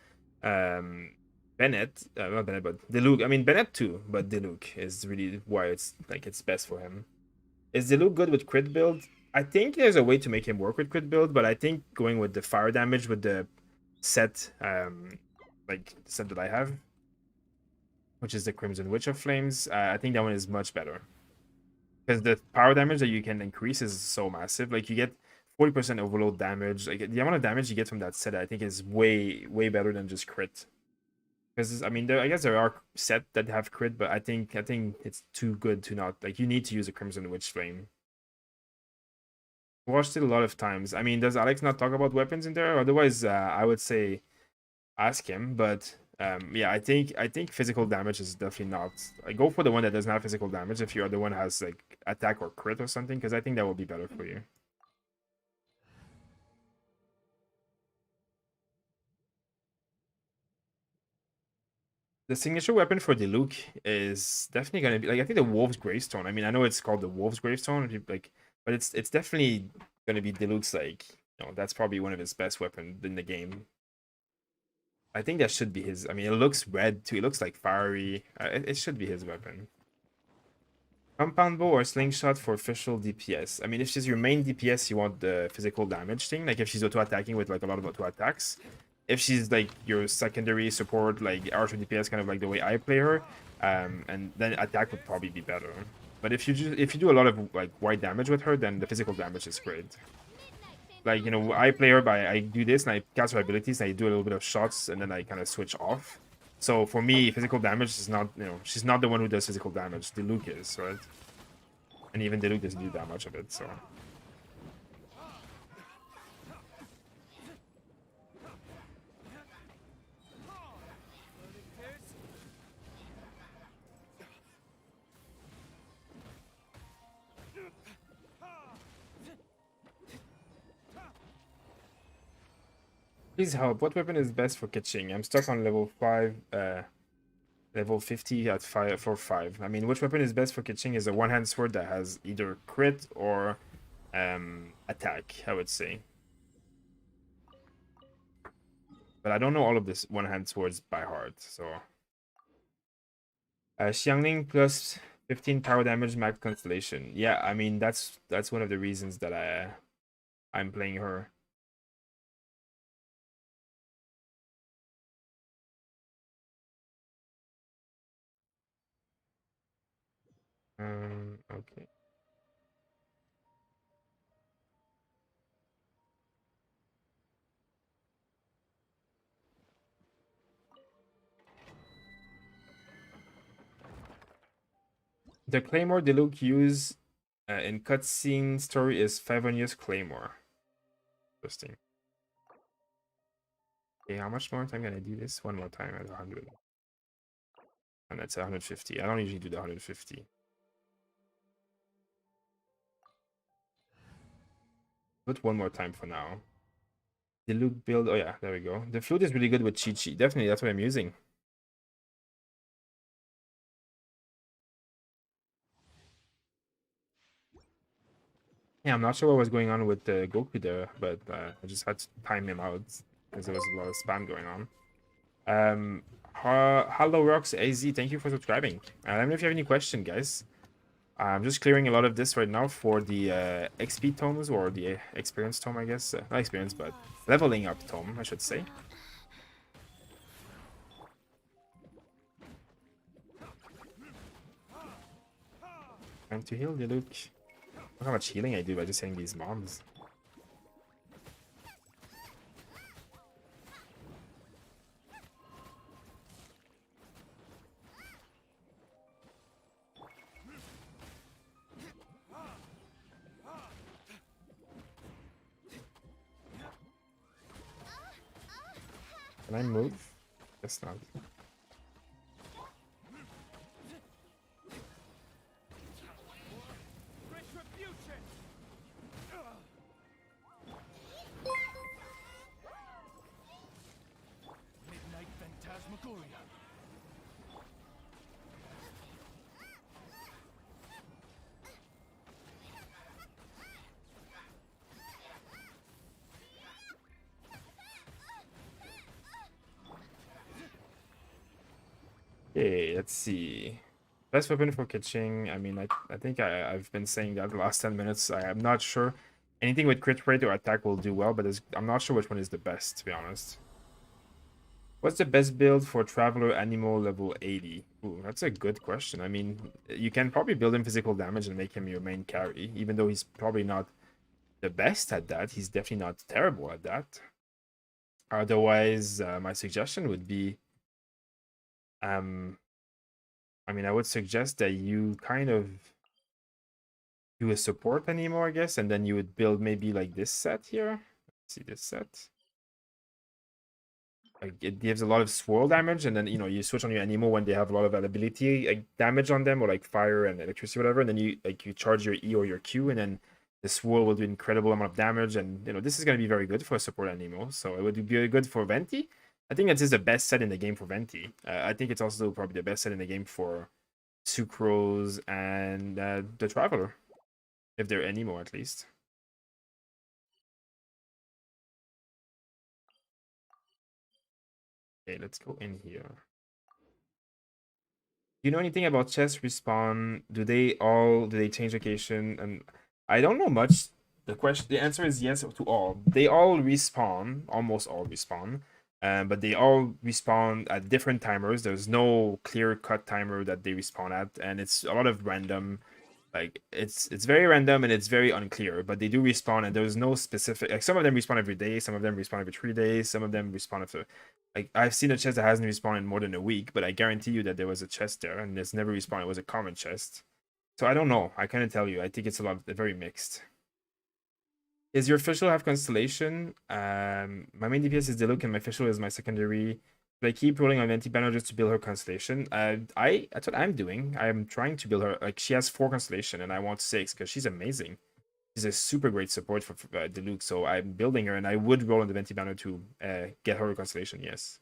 Bennett. Not Bennett, but Diluc. I mean, Bennett too, but Diluc is really why it's best for him. Is Diluc good with crit build? I think there's a way to make him work with crit build, but I think going with the fire damage with the set, like the set that I have, which is the Crimson Witch of Flames, I think that one is much better. Because the power damage that you can increase is so massive. Like you get 40% overload damage. Like the amount of damage you get from that set, I think is way better than just crit. Because I mean, I guess there are set that have crit, but I think it's too good to not like. You need to use a Crimson Witch Flame. Watched it a lot of times. I mean, does Alex not talk about weapons in there? Otherwise, I would say ask him. But yeah, I think physical damage is definitely not. Like, go for the one that doesn't have physical damage if your other one has like attack or crit or something, because I think that will be better for you. The signature weapon for Diluc is definitely gonna be like I think the Wolf's Gravestone. I mean, I know it's called the Wolf's Gravestone, like, but it's definitely gonna be Diluc's like that's probably one of his best weapons in the game. I think that should be his. I mean, it looks red too. It looks like fiery. It should be his weapon. Compound bow or slingshot for official DPS. I mean, if she's your main DPS, you want the physical damage thing. Like if she's auto attacking with like a lot of auto attacks. If she's like your secondary support, like archer DPS, kind of like the way I play her, and then attack would probably be better. But if you do a lot of like white damage with her, then the physical damage is great. Like I play her by I do this and I cast her abilities and I do a little bit of shots and then I kind of switch off. So for me, physical damage is not she's not the one who does physical damage. Diluc is, right? And even Diluc doesn't do that much of it. So. Please help. What weapon is best for catching? I'm stuck on level 5, level 50 at 5 for 5. I mean, which weapon is best for catching is a one-hand sword that has either crit or attack, I would say. But I don't know all of this one-hand swords by heart, so. Xiangling plus 15 power damage max constellation. Yeah, I mean that's one of the reasons that I'm playing her. Okay. The Claymore Diluc use in cutscene story is 5 years Claymore. Interesting. Okay, how much more time can I do this? One more time at 100. And that's 150. I don't usually do the 150. But one more time for now. Diluc build. Oh yeah, there we go. The flute is really good with Chi Chi. Definitely, that's what I'm using. Yeah, I'm not sure what was going on with Goku there, but I just had to time him out because there was a lot of spam going on. Hello Rocks AZ, thank you for subscribing. Let me know if you have any question, guys. I'm just clearing a lot of this right now for the XP tomes or the experience tome, I guess. Not experience, but leveling up tome, I should say. Time to heal, Diluc. Look how much healing I do by just hitting these mobs. Can I move? Guess not. Midnight Phantasmagoria. Okay, let's see. Best weapon for catching. I mean, I think I've been saying that the last 10 minutes. I'm not sure. Anything with crit rate or attack will do well, but I'm not sure which one is the best, to be honest. What's the best build for Traveler Animal level 80? Ooh, that's a good question. I mean, you can probably build him physical damage and make him your main carry, even though he's probably not the best at that. He's definitely not terrible at that. Otherwise, my suggestion would be, um, I mean, I would suggest that you kind of do a support anymore, I guess, and then you would build maybe like this set here. Let's see this set. Like it gives a lot of swirl damage, and then you switch on your Anemo when they have a lot of ability like damage on them, or like fire and electricity, whatever. And then you charge your E or your Q, and then the swirl will do incredible amount of damage. And this is gonna be very good for a support Anemo. So it would be good for Venti. I think that is the best set in the game for Venti. I think it's also probably the best set in the game for Sucrose and the Traveler, if they're Anemo at least. Okay, let's go in here. Do you know anything about chess respawn? Do they change location? And I don't know much. The answer is yes to all. They all respawn, almost all respawn. But they all respawn at different timers. There's no clear cut timer that they respawn at, and it's a lot of random. Like it's very random and it's very unclear, but they do respawn and there's no specific, like some of them respawn every day, some of them respawn every 3 days, some of them respawn after, like I've seen a chest that hasn't respawned in more than a week, but I guarantee you that there was a chest there and it's never respawned. It was a common chest. So I don't know. I can't tell you. I think it's very mixed. Is your official have constellation? My main DPS is Diluc and my official is my secondary. But I keep rolling on Venti banner just to build her constellation. That's what I'm doing. I'm trying to build her. Like she has 4 constellation and I want 6 because she's amazing. She's a super great support for Diluc. So I'm building her and I would roll on the Venti banner to get her constellation. Yes.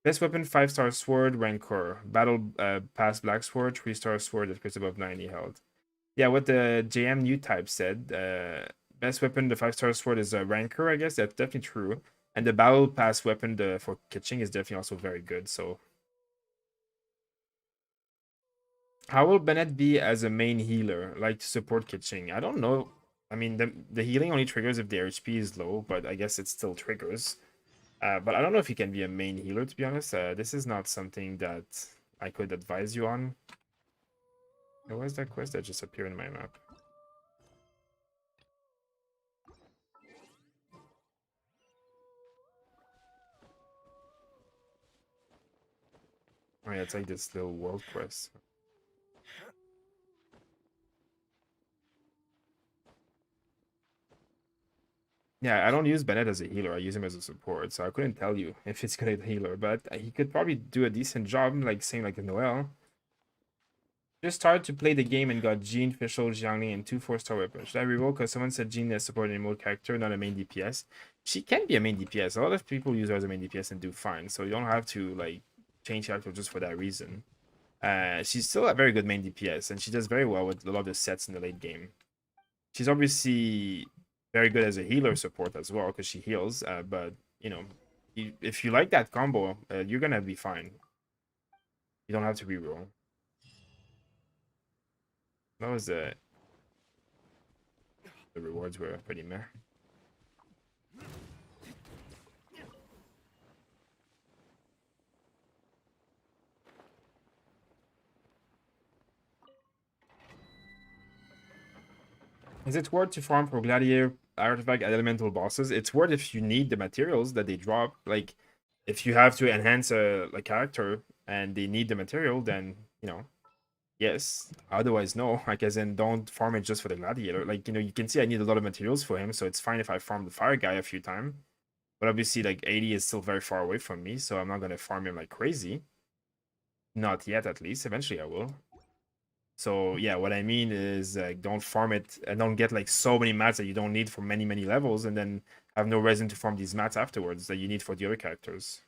Best weapon 5-star sword Rancor. Battle pass black sword 3-star sword that crits above 90 health. Yeah, what the JM new type said. Best weapon, the 5-star sword is a Rancor, I guess. That's definitely true. And the battle pass weapon for catching is definitely also very good. So, how will Bennett be as a main healer, like to support catching? I don't know. I mean, the healing only triggers if their HP is low, but I guess it still triggers. But I don't know if he can be a main healer, to be honest. This is not something that I could advise you on. Where's that quest that just appeared in my map? Oh yeah, it's like this little world quest. Yeah, I don't use Bennett as a healer. I use him as a support, so I couldn't tell you if it's good at healer, but he could probably do a decent job, like same like Noel. Just started to play the game and got Jean, Fischl, Jiangling, and 2 4-star weapons. Should I reroll? Because someone said Jean is support in mode character, not a main DPS. She can be a main DPS. A lot of people use her as a main DPS and do fine, so you don't have to like change character just for that reason. She's still a very good main DPS, and she does very well with a lot of the sets in the late game. She's obviously very good as a healer support as well because she heals. But if you like that combo, you're gonna be fine. You don't have to reroll. That was the rewards were pretty meh. Is it worth to farm for gladiator artifact and elemental bosses? It's worth if you need the materials that they drop. Like if you have to enhance a character and they need the material, then yes. Otherwise, no. Like as in, don't farm it just for the gladiator. Like you can see I need a lot of materials for him, so it's fine if I farm the fire guy a few times. But obviously, like 80 is still very far away from me, so I'm not gonna farm him like crazy. Not yet, at least. Eventually, I will. So yeah, what I mean is don't farm it and don't get like so many mats that you don't need for many levels, and then have no reason to farm these mats afterwards that you need for the other characters.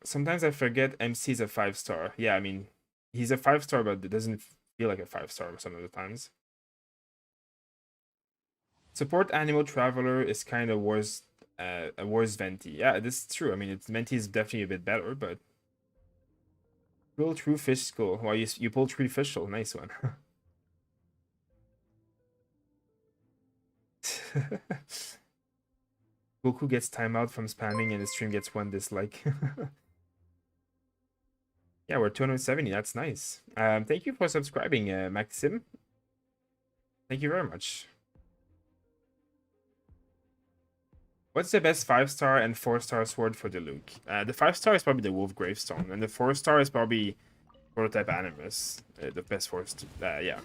Sometimes I forget MC is a 5-star. Yeah, I mean he's a 5-star, but it doesn't feel like a 5-star some of the times. Support Animal Traveler is kind of worse, a worse Venti. Yeah, this is true. I mean, Venti is definitely a bit better, but Real true fish school. Well, you pulled 3 fish. Nice one. Goku gets timeout from spamming and his stream gets 1 dislike. Yeah, we're 270. That's nice. Thank you for subscribing, Maxim. Thank you very much. What's the best 5-star and 4-star sword for Diluc? The 5-star is probably the Wolf Gravestone, and the 4-star is probably Prototype Animus. The best 4-star. Yeah.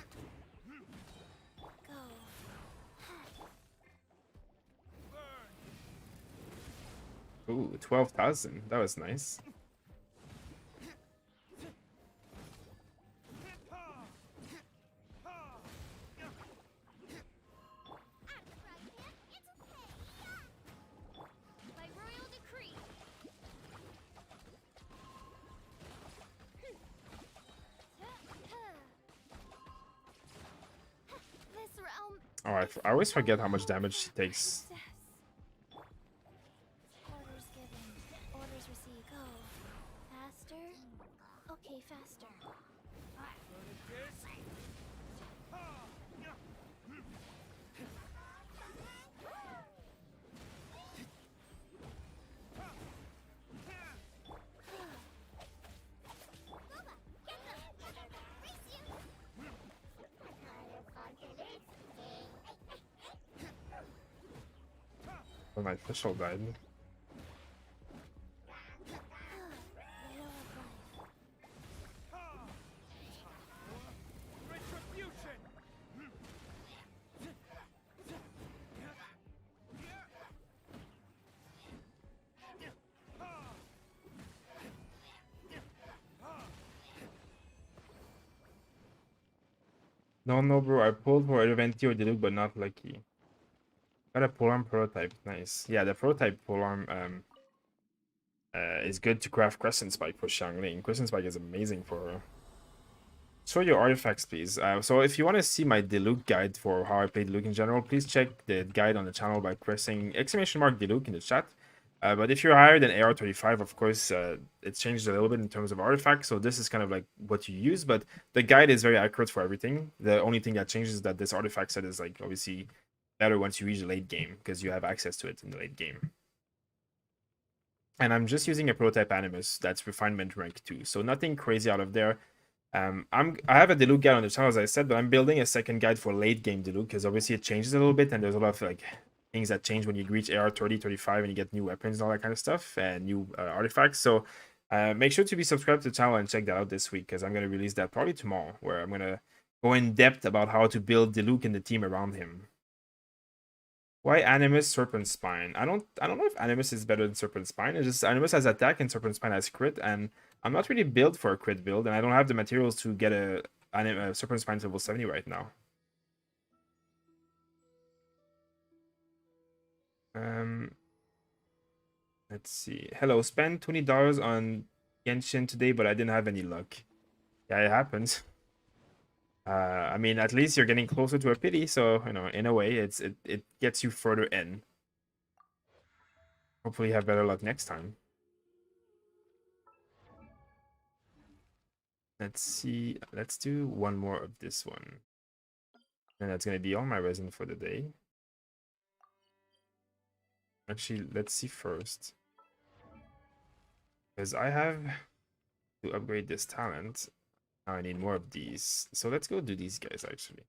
Go. Ooh, 12,000. That was nice. By royal decree. This realm. Oh, I always forget how much damage she takes. Orders given. Orders received. Go. Faster. Okay, faster. Oh, my official died. Retribution! No, bro. I pulled for Adventi or Diluc, but not Lucky. Got a polearm prototype. Nice. Yeah, the prototype polearm is good to craft Crescent Spike for Xiangling. Crescent Spike is amazing for. Show your artifacts, please. So if you want to see my Diluc guide for how I play Diluc in general, please check the guide on the channel by pressing !Diluc in the chat. But if you're higher than AR35, of course, it's changed a little bit in terms of artifacts. So this is kind of like what you use, but the guide is very accurate for everything. The only thing that changes is that this artifact set is like obviously better once you reach the late game because you have access to it in the late game. And I'm just using a prototype Animus that's refinement rank 2, so nothing crazy out of there. I have a Diluc guide on the channel, as I said, but I'm building a second guide for late game Diluc because obviously it changes a little bit, and there's a lot of like things that change when you reach AR 30, 35, and you get new weapons and all that kind of stuff and new artifacts. So make sure to be subscribed to the channel and check that out this week because I'm going to release that probably tomorrow, where I'm going to go in depth about how to build Diluc and the team around him. Why Animus Serpent Spine? I don't know if Animus is better than Serpent Spine. It's just Animus has attack and Serpent Spine has crit, and I'm not really built for a crit build, and I don't have the materials to get a Serpent Spine to level 70 right now. Let's see. Hello, spend $20 on Genshin today, but I didn't have any luck. Yeah, it happens. I mean, at least you're getting closer to a pity, so you know, in a way, it gets you further in. Hopefully, you have better luck next time. Let's see. Let's do one more of this one, and that's gonna be all my resin for the day. Actually, let's see first, because I have to upgrade this talent. Now I need more of these, so let's go do these guys actually.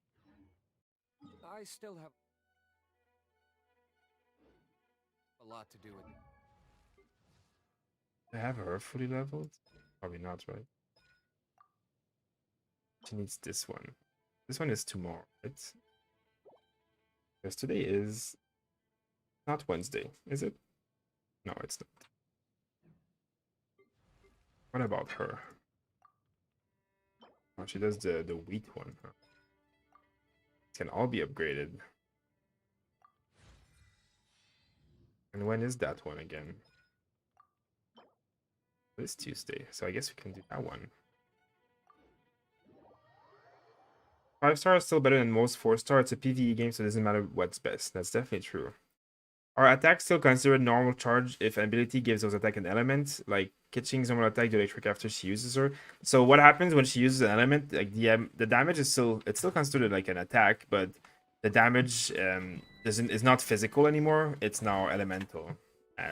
I still have a lot to do with it. I have her fully leveled? Probably not, right? She needs this one. This one is tomorrow, right? Because today is not Wednesday, is it? No, it's not. What about her? Oh, she does the wheat one. Huh? Can all be upgraded. And when is that one again? This Tuesday, so I guess we can do that one. 5-star is still better than most 4-star. It's a PvE game, so it doesn't matter what's best. That's definitely true. Are attacks still considered normal charge if ability gives those attack an element? Like Kitching's normal attack the electric after she uses her. So what happens when she uses an element? Like the damage is still considered like an attack, but the damage doesn't is not physical anymore. It's now elemental.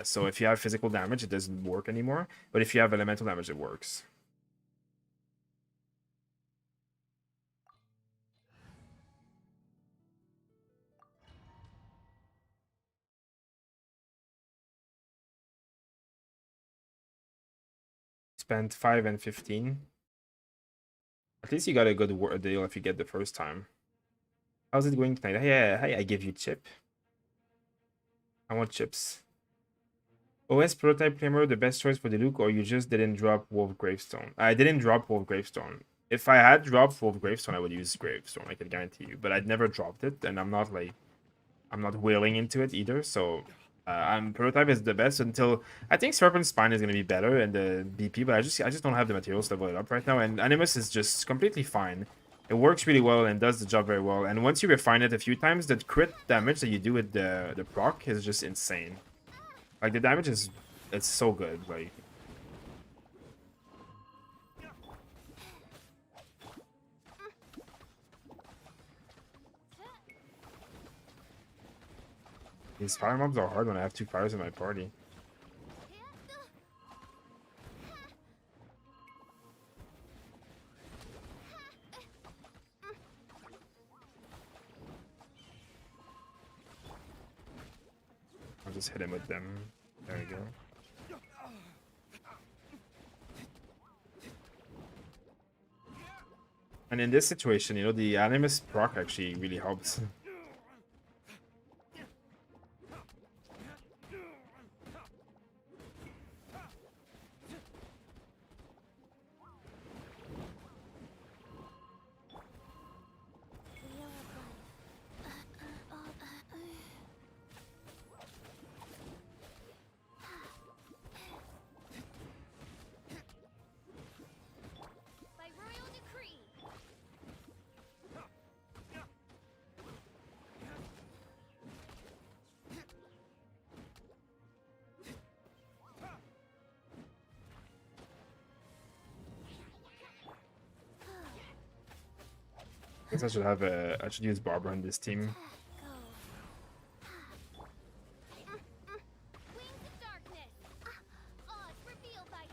So if you have physical damage, it doesn't work anymore. But if you have elemental damage, it works. Spent 5 and 15. At least you got a good deal if you get the first time. How's it going tonight? Hey, I give you chip. I want chips. OS prototype claimer the best choice for Diluc, or you just didn't drop Wolf Gravestone? I didn't drop Wolf Gravestone. If I had dropped Wolf Gravestone, I would use Gravestone, I can guarantee you. But I'd never dropped it, and I'm not willing into it either. So prototype is the best until I think Serpent Spine is gonna be better and the BP, but I just don't have the materials to level it up right now. And Animus is just completely fine. It works really well and does the job very well. And once you refine it a few times, the crit damage that you do with the proc is just insane. Like the damage is, it's so good. Like these fire mobs are hard when I have 2 fires in my party. I'll just hit him with them. There we go. And in this situation, you know, the Animus proc actually really helps. Wheel of life. By royal decree. I guess I should use Barbara on this team. Wings of darkness. Odds revealed by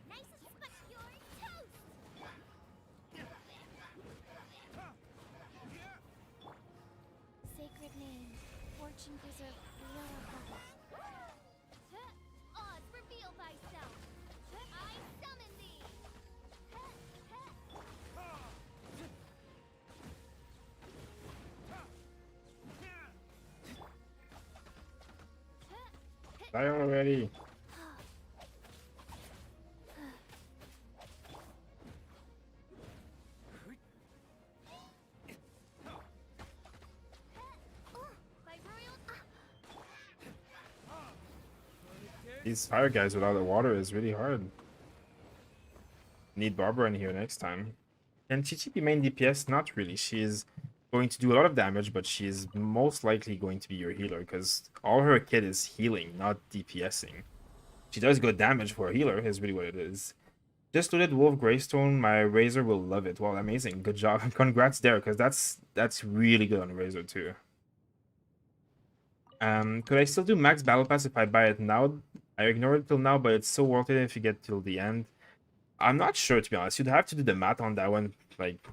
nicest but you're toast. Sacred name, fortune preserve, wheel of life. Odds reveal thyself. I summon thee. Die already. By royal These fire guys without the water is really hard. Need Barbara in here next time. Can Chichi be main DPS? Not really. She is going to do a lot of damage, but she is most likely going to be your healer because all her kit is healing, not DPSing. She does good damage for a healer, is really what it is. Just looted Wolf Greystone. My Razor will love it. Well, amazing. Good job. Congrats there, because that's really good on Razor too. Could I still do max battle pass if I buy it now? I ignored it till now, but it's so worth it if you get till the end. I'm not sure, to be honest. You'd have to do the math on that one, like,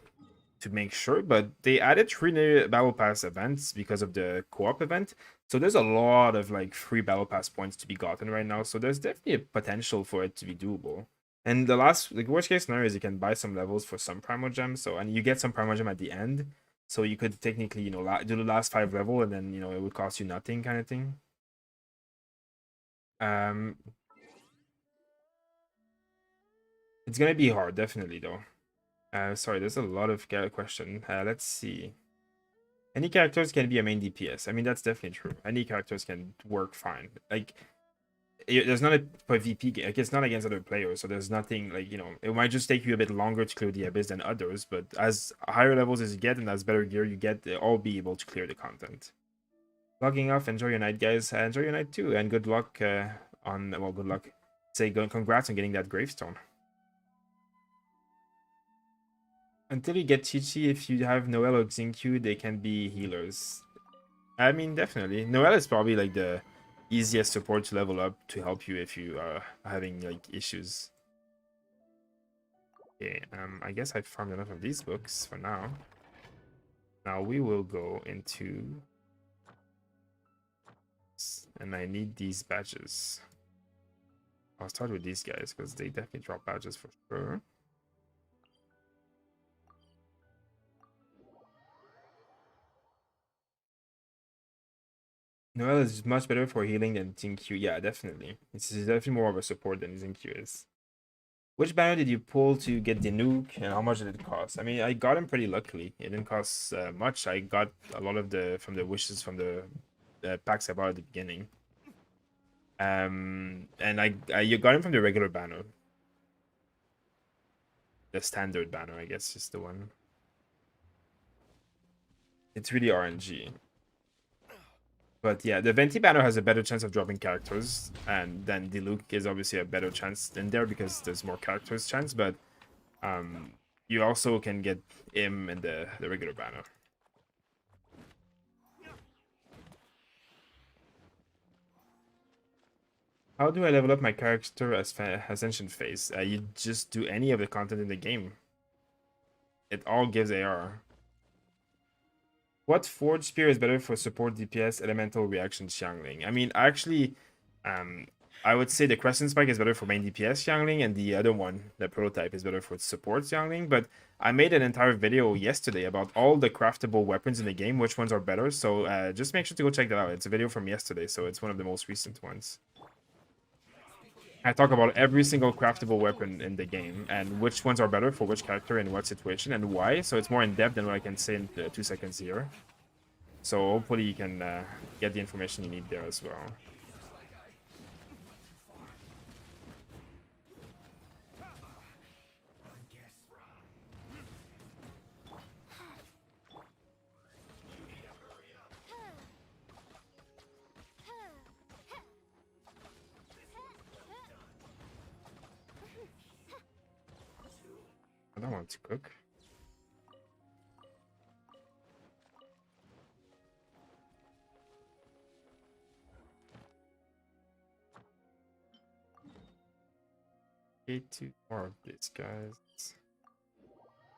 to make sure. But they added 3 battle pass events because of the co-op event. So there's a lot of, like, free battle pass points to be gotten right now. So there's definitely a potential for it to be doable. And the worst case scenario is you can buy some levels for some Primo Gems. So, and you get some Primo Gem at the end. So you could technically, you know, do the last 5 level and then, you know, it would cost you nothing kind of thing. It's gonna be hard, definitely, though. Sorry, there's a lot of question. Let's see. Any characters can be a main DPS. I mean, that's definitely true. Any characters can work fine. Like, there's not a PvP game. Like, it's not against other players, so there's nothing like, you know, it might just take you a bit longer to clear the abyss than others, but as higher levels as you get and as better gear you get, they'll all be able to clear the content. Logging off. Enjoy your night, guys. Enjoy your night too, and good luck on. Well, good luck. Say congrats on getting that gravestone. Until you get Chi-Chi, if you have Noel or Xingqiu, they can be healers. I mean, definitely. Noel is probably like the easiest support to level up to help you if you are having like issues. Okay, I guess I farmed enough of these books for now. Now we will go into... And I need these badges. I'll start with these guys because they definitely drop badges for sure. Noel is much better for healing than Xingqiu. Yeah, definitely. It's definitely more of a support than Xingqiu is. Which banner did you pull to get Diluc, and how much did it cost? I mean, I got him pretty luckily. It didn't cost much. I got a lot of from the wishes from the packs I bought at the beginning. And you got him from the regular banner. The standard banner, I guess, is the one. It's really RNG. But yeah, the Venti banner has a better chance of dropping characters, and then Diluc is obviously a better chance in there because there's more characters chance, but you also can get him in the regular banner. How do I level up my character as Ascension phase? You just do any of the content in the game. It all gives AR. What Forge Spear is better for support DPS elemental reaction Xiangling? I mean, actually, I would say the Crescent Spike is better for main DPS Xiangling, and the other one, the prototype, is better for support Xiangling. But I made an entire video yesterday about all the craftable weapons in the game, which ones are better. So just make sure to go check that out. It's a video from yesterday, so it's one of the most recent ones. I talk about every single craftable weapon in the game and which ones are better for which character in what situation and why. So it's more in depth than what I can say in 2 seconds here. So hopefully you can get the information you need there as well. I don't want to cook. Okay, 2 more of this, guys.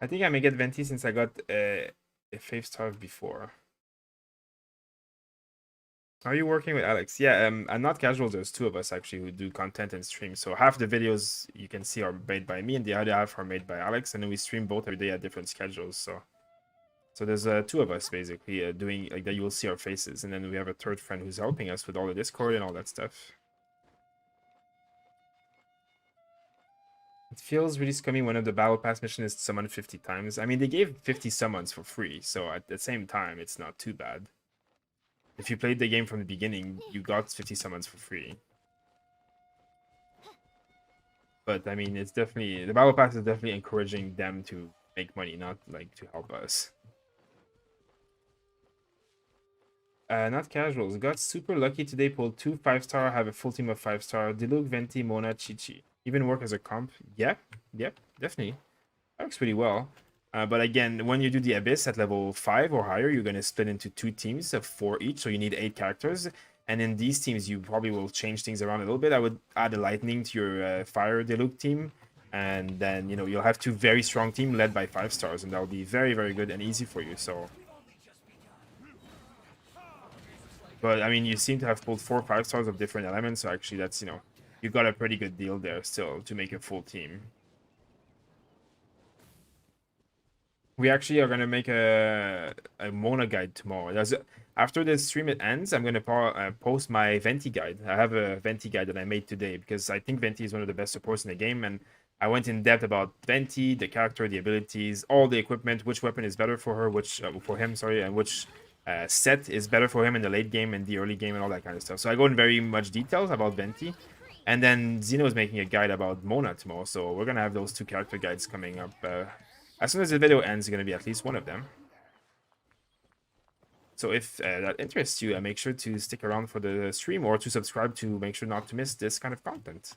I think I may get Venti since I got a 5-star before. Are you working with Alex? Yeah, I'm not casual. There's 2 of us actually who do content and stream. So half the videos you can see are made by me, and the other half are made by Alex. And then we stream both every day at different schedules. So there's 2 of us basically doing like that. You will see our faces, and then we have a third friend who's helping us with all the Discord and all that stuff. It feels really scummy when the battle pass mission is summoned 50 times. I mean, they gave 50 summons for free, so at the same time, it's not too bad. If you played the game from the beginning, you got 50 summons for free. But I mean, it's definitely, the battle pass is definitely encouraging them to make money, not like to help us. Not casuals. Got super lucky today. Pulled 2 5-star. Have a full team of 5-star. Diluc, Venti, Mona, Chi-Chi. Even work as a comp. Yep, definitely. That works pretty well. But again, when you do the Abyss at level 5 or higher, you're going to split into 2 teams of 4 each. So you need 8 characters. And in these teams, you probably will change things around a little bit. I would add a Lightning to your Fire Diluc team. And then, you know, you'll have 2 very strong teams led by 5-stars. And that'll be very, very good and easy for you. So... But, I mean, you seem to have pulled 4 5-stars of different elements. So actually, that's, you know, you got a pretty good deal there still to make a full team. We actually are going to make a Mona guide tomorrow. After the stream it ends, I'm going to post my Venti guide. I have a Venti guide that I made today because I think Venti is one of the best supports in the game. And I went in depth about Venti, the character, the abilities, all the equipment, which weapon is better for her, for him, sorry, and which set is better for him in the late game and the early game and all that kind of stuff. So I go in very much details about Venti. And then Zeno is making a guide about Mona tomorrow. So we're going to have those 2 character guides coming up. As soon as the video ends, going to be at least one of them. So if that interests you, make sure to stick around for the stream or to subscribe to make sure not to miss this kind of content.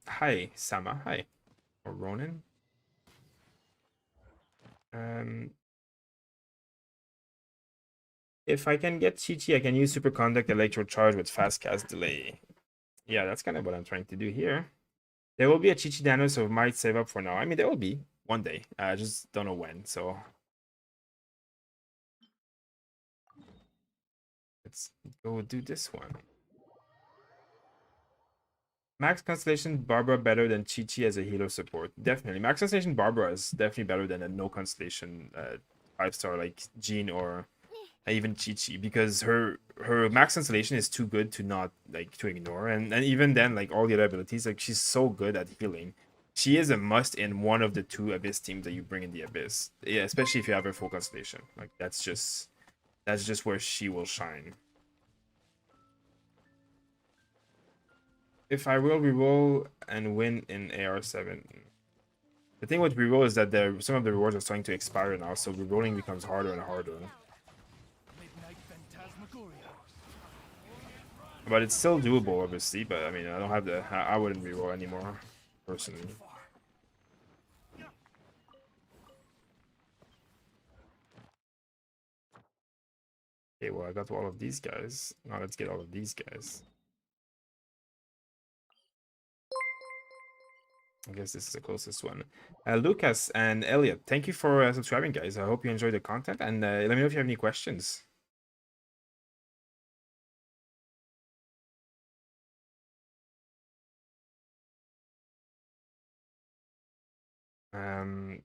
Hi, Sama. Hi. Or Ronan. If I can get Chi-Chi, I can use Superconduct Electrocharge with fast cast delay. Yeah, that's kind of what I'm trying to do here. There will be a Chi-Chi Dano, so might save up for now. I mean, there will be one day. I just don't know when, so... Let's go do this one. Max Constellation Barbara better than Chi-Chi as a healer support. Definitely. Max Constellation Barbara is definitely better than a no Constellation 5-star like Jean or even Chi-Chi, because her max Constellation is too good to not like to ignore, and even then, like all the other abilities, like she's so good at healing. She is a must in one of the 2 Abyss teams that you bring in the Abyss. Yeah, especially if you have her full Constellation. Like that's just where she will shine. If I will reroll and win in AR7. The thing with reroll is that some of the rewards are starting to expire now, so rerolling becomes harder and harder. Midnight Phantasmagoria. But it's still doable, obviously. But I mean, I don't have the. I wouldn't reroll anymore, personally. Okay, well, I got all of these guys. Now let's get all of these guys. I guess this is the closest one. Lucas and Elliot, thank you for subscribing, guys. I hope you enjoyed the content, and let me know if you have any questions.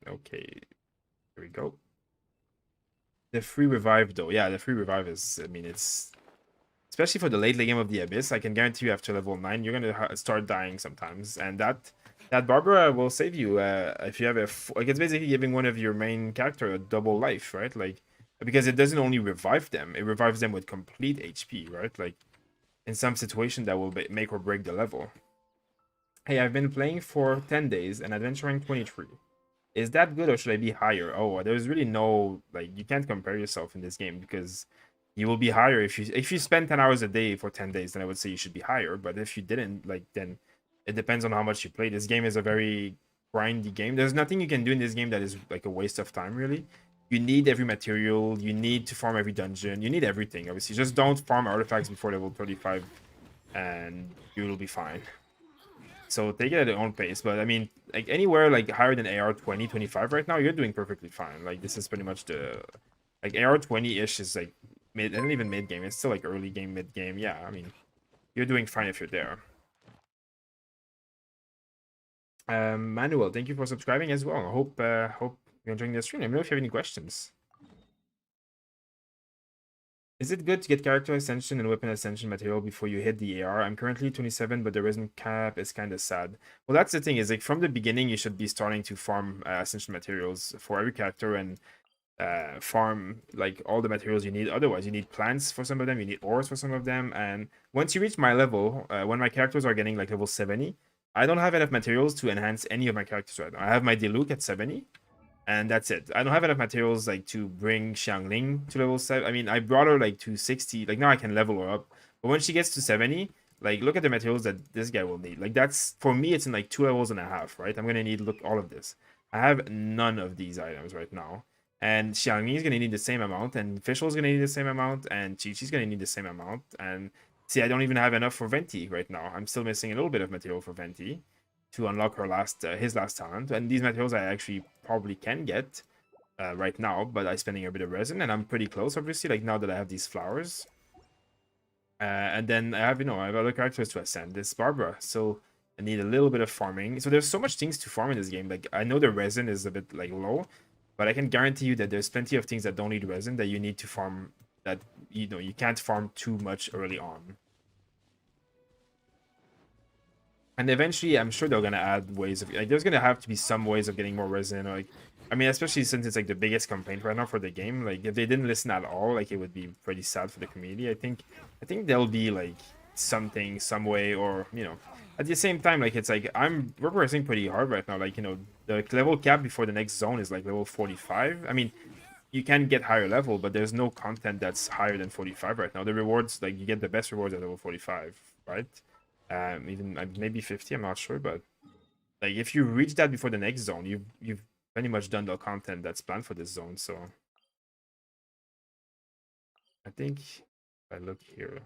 Okay, here we go. The free revive, though. Yeah, the free revive is, I mean, it's... Especially for the late game of the Abyss, I can guarantee you after level 9, you're going to start dying sometimes. And that Barbara will save you if you have a... Like, it's basically giving one of your main character a double life, right? Like, because it doesn't only revive them, it revives them with complete HP, right? Like, in some situation that will make or break the level. Hey, I've been playing for 10 days and adventuring 23. Is that good or should I be higher? Oh, there's really no, like, you can't compare yourself in this game because you will be higher if you spend 10 hours a day for 10 days, then I would say you should be higher. But if you didn't, like, then it depends on how much you play. This game is a very grindy game. There's nothing you can do in this game that is like a waste of time, really. You need every material, you need to farm every dungeon, you need everything, obviously. Just don't farm artifacts before level 35 and you will be fine. So take it at your own pace. But I mean, like anywhere like higher than AR 20, 25 right now, you're doing perfectly fine. Like this is pretty much the like AR 20-ish is like mid, and even mid game. It's still like early game, mid game. Yeah, I mean, you're doing fine if you're there. Manuel, thank you for subscribing as well. I hope you're enjoying the stream. Let me know if you have any questions. Is it good to get character ascension and weapon ascension material before you hit the AR? I'm currently 27, but the resin cap is kind of sad. Well, that's the thing, is like from the beginning, you should be starting to farm ascension materials for every character and farm like all the materials you need. Otherwise, you need plants for some of them, you need ores for some of them. And once you reach my level, when my characters are getting like level 70, I don't have enough materials to enhance any of my characters right now. I have my Diluc at 70. And that's it. I don't have enough materials like to bring Xiangling to level 7. I mean, I brought her like to 60. Like now I can level her up. But when she gets to 70, like look at the materials that this guy will need. Like that's, for me, it's in like 2 levels and a half, right? I'm gonna need look all of this. I have none of these items right now. And Xiangling is gonna need the same amount, and Fischl is gonna need the same amount, and Chi-Chi's gonna need the same amount. And see, I don't even have enough for Venti right now. I'm still missing a little bit of material for Venti to unlock her his last talent, and these materials I actually probably can get right now, but I'm spending a bit of resin, and I'm pretty close, obviously. Like now that I have these flowers, and then I have I have other characters to ascend. This Barbara, so I need a little bit of farming. So there's so much things to farm in this game. Like I know the resin is a bit like low, but I can guarantee you that there's plenty of things that don't need resin that you need to farm. That you can't farm too much early on. And eventually, I'm sure they're gonna add ways of like. There's gonna have to be some ways of getting more resin. Or, like I mean, especially since it's like the biggest complaint right now for the game. Like, if they didn't listen at all, like it would be pretty sad for the community. I think there'll be like something, some way, or at the same time, like it's like we're progressing pretty hard right now. Like the level cap before the next zone is like level 45. I mean, you can get higher level, but there's no content that's higher than 45 right now. The rewards, like you get the best rewards at level 45, right? Even maybe 50. I'm not sure, but like if you reach that before the next zone, you've pretty much done the content that's planned for this zone. So I think if I look here,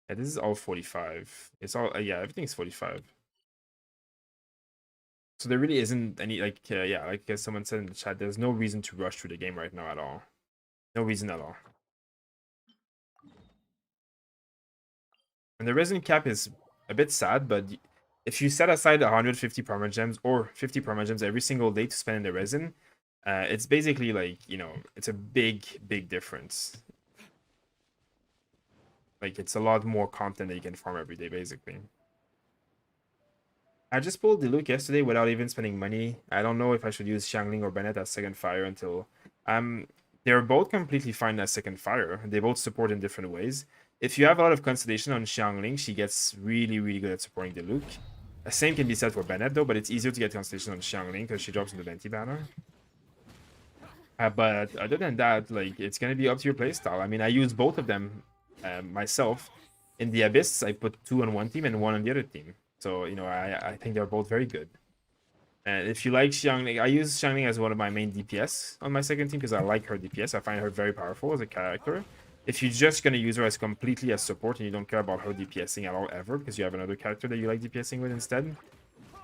yeah, this is all 45. It's all yeah, everything's 45. So there really isn't any like yeah, like as someone said in the chat, there's no reason to rush through the game right now at all. No reason at all. And the resin cap is a bit sad, but if you set aside 150 perma gems or 50 perma gems every single day to spend in the resin, it's basically like it's a big difference. Like it's a lot more content that you can farm every day, basically. I just pulled Diluc yesterday without even spending money. I don't know if I should use Xiangling or Bennett as second fire until they're both completely fine as second fire. They both support in different ways. If you have a lot of constellation on Xiangling, she gets really good at supporting Diluc. The same can be said for Bennett though, but it's easier to get constellation on Xiangling because she drops in the Venti banner. But other than that, like it's gonna be up to your playstyle. I mean, I use both of them myself. In the Abyss, I put 2 on one team and 1 on the other team. So I think they're both very good. And if you like Xiangling, I use Xiangling as one of my main DPS on my second team because I like her DPS. I find her very powerful as a character. If you're just gonna use her as completely as support and you don't care about her DPSing at all ever because you have another character that you like DPSing with instead,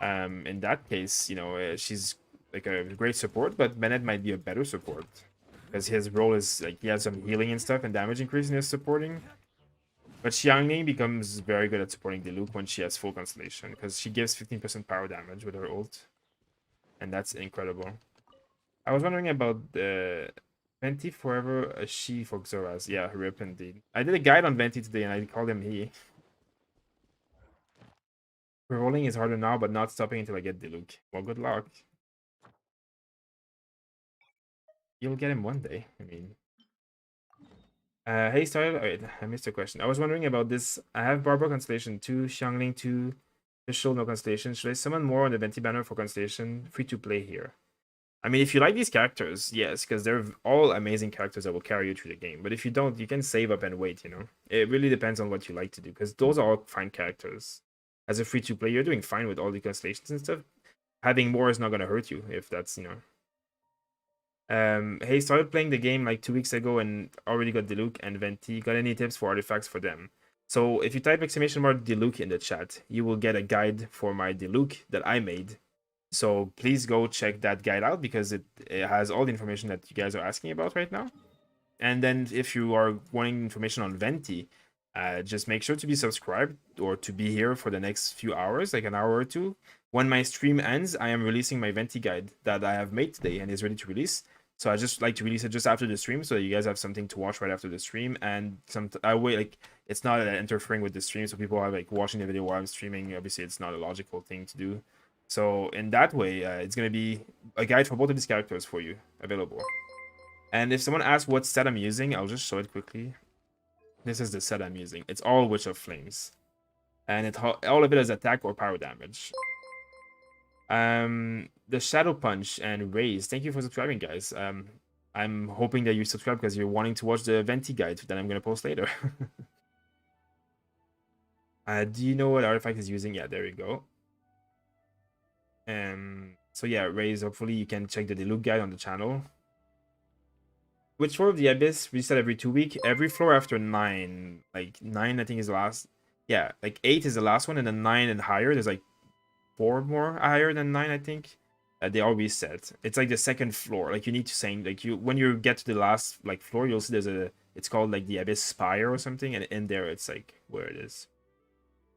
in that case, she's like a great support. But Bennett might be a better support because his role is like he has some healing and stuff and damage increase in his supporting. But Xiangling becomes very good at supporting Diluc when she has full constellation because she gives 15% power damage with her ult. And that's incredible. I was wondering about the Venti forever a she for Xoraz. Yeah, rip indeed. I did a guide on Venti today and I called him he. Rolling is harder now, but not stopping until I get Diluc. Well, good luck. You'll get him one day. I mean, hey, sorry, wait, I missed a question. I was wondering about this. I have Barbara Constellation 2, Xiangling 2, Official, no Constellation. Should I summon more on the Venti banner for Constellation? Free to play here. I mean, if you like these characters, yes, because they're all amazing characters that will carry you through the game. But if you don't, you can save up and wait, It really depends on what you like to do, because those are all fine characters. As a free-to-play, you're doing fine with all the constellations and stuff. Having more is not going to hurt you, if that's, Hey, started playing the game like 2 weeks ago and already got Diluc and Venti. Got any tips for artifacts for them? So if you type !Diluc in the chat, you will get a guide for my Diluc that I made. So please go check that guide out because it has all the information that you guys are asking about right now. And then if you are wanting information on Venti, just make sure to be subscribed or to be here for the next few hours, like an hour or two. When my stream ends, I am releasing my Venti guide that I have made today and is ready to release. So I just like to release it just after the stream so that you guys have something to watch right after the stream. And I wait, like it's not interfering with the stream, so people are like watching the video while I'm streaming. Obviously, it's not a logical thing to do. So in that way, it's gonna be a guide for both of these characters for you available. And if someone asks what set I'm using, I'll just show it quickly. This is the set I'm using. It's all Witch of Flames, and all of it is attack or power damage. The Shadow Punch and Raise. Thank you for subscribing, guys. I'm hoping that you subscribe because you're wanting to watch the Venti guide that I'm gonna post later. Do you know what artifact is using? Yeah, there you go. So yeah, Raise. Hopefully you can check the Diluc guide on the channel. Which floor of the Abyss reset every 2 weeks? Every floor after 9. Like 9, I think is the last. Yeah, like 8 is the last one, and then 9 and higher. There's like 4 more higher than 9, I think. They all reset. It's like the second floor. Like you need to say like when you get to the last like floor, you'll see there's it's called like the Abyss Spire or something, and in there it's like where it is.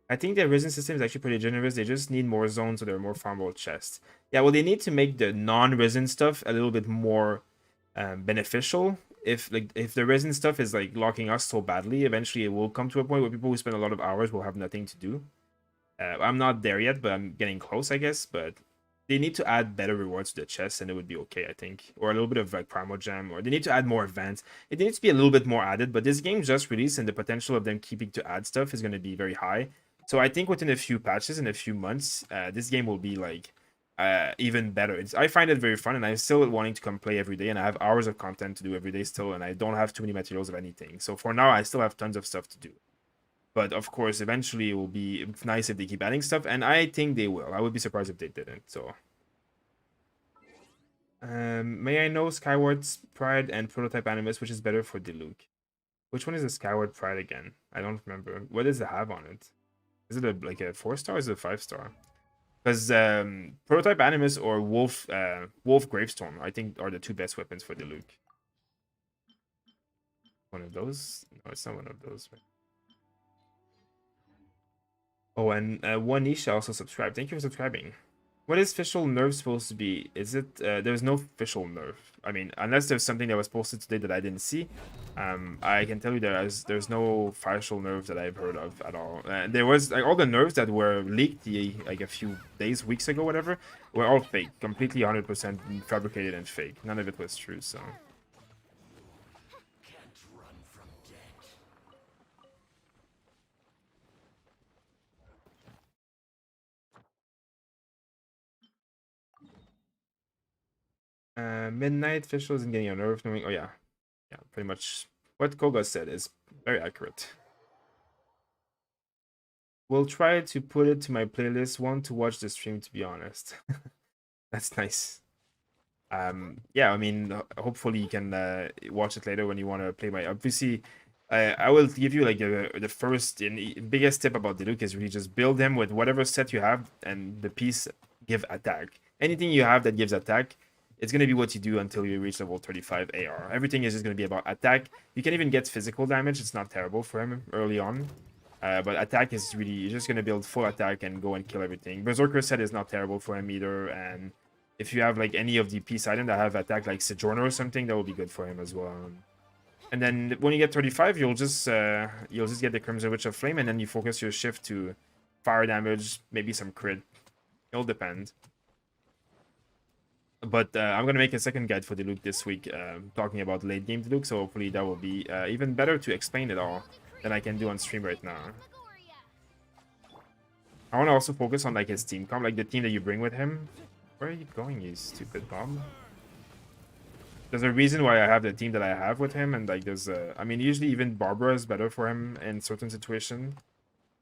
I think the resin system is actually pretty generous. They just need more zones so they're more farmable chests. Yeah, well they need to make the non-resin stuff a little bit more beneficial. If the resin stuff is like locking us so badly, eventually it will come to a point where people who spend a lot of hours will have nothing to do. I'm not there yet, but I'm getting close, I guess. But they need to add better rewards to the chest, and it would be okay, I think, or a little bit of like Primal Gem, or they need to add more events. It needs to be a little bit more added. But this game just released, and the potential of them keeping to add stuff is going to be very high. So I think within a few patches in a few months, this game will be like even better. I find it very fun, and I'm still wanting to come play every day, and I have hours of content to do every day still, and I don't have too many materials of anything. So for now, I still have tons of stuff to do. But of course, eventually it will be nice if they keep adding stuff, and I think they will. I would be surprised if they didn't. So, may I know Skyward's Pride and Prototype Animus, which is better for Diluc? Which one is the Skyward Pride again? I don't remember. What does it have on it? Is it like a 4-star? Or is it a 5-star? Because Prototype Animus or Wolf Gravestorm, I think, are the two best weapons for Diluc. One of those? No, it's not one of those. Oh, and one Nisha also subscribed. Thank you for subscribing. What is official nerf supposed to be? Is it there's no official nerf. I mean, unless there's something that was posted today that I didn't see. I can tell you there's no official nerf that I've heard of at all. There was like all the nerfs that were leaked like a few days, weeks ago, whatever, were all fake, completely 100% fabricated and fake. None of it was true. So. Midnight official isn't getting a nerf knowing. Oh yeah, pretty much what Koga said is very accurate. We'll try to put it to my playlist. Want to watch the stream, to be honest. That's nice. Yeah, I mean, hopefully you can watch it later when you want to play my. Obviously, I will give you like the first and biggest tip about Diluc is really just build him with whatever set you have, and the piece give attack. Anything you have that gives attack, it's going to be what you do until you reach level 35 AR. Everything is just going to be about attack. You can even get physical damage. It's not terrible for him early on. But attack is really, you're just going to build full attack and go and kill everything. Berserker set is not terrible for him either. And if you have like any of the peace items that have attack like Sojourner or something, that will be good for him as well. And then when you get 35, you'll just get the Crimson Witch of Flame, and then you focus your shift to fire damage, maybe some crit. It'll depend. But I'm going to make a second guide for Diluc this week, talking about late game Diluc, so hopefully that will be even better to explain it all than I can do on stream right now. I want to also focus on like his team comp, like the team that you bring with him. Where are you going, you stupid bomb? There's a reason why I have the team that I have with him, and like there's I mean, usually even Barbara is better for him in certain situations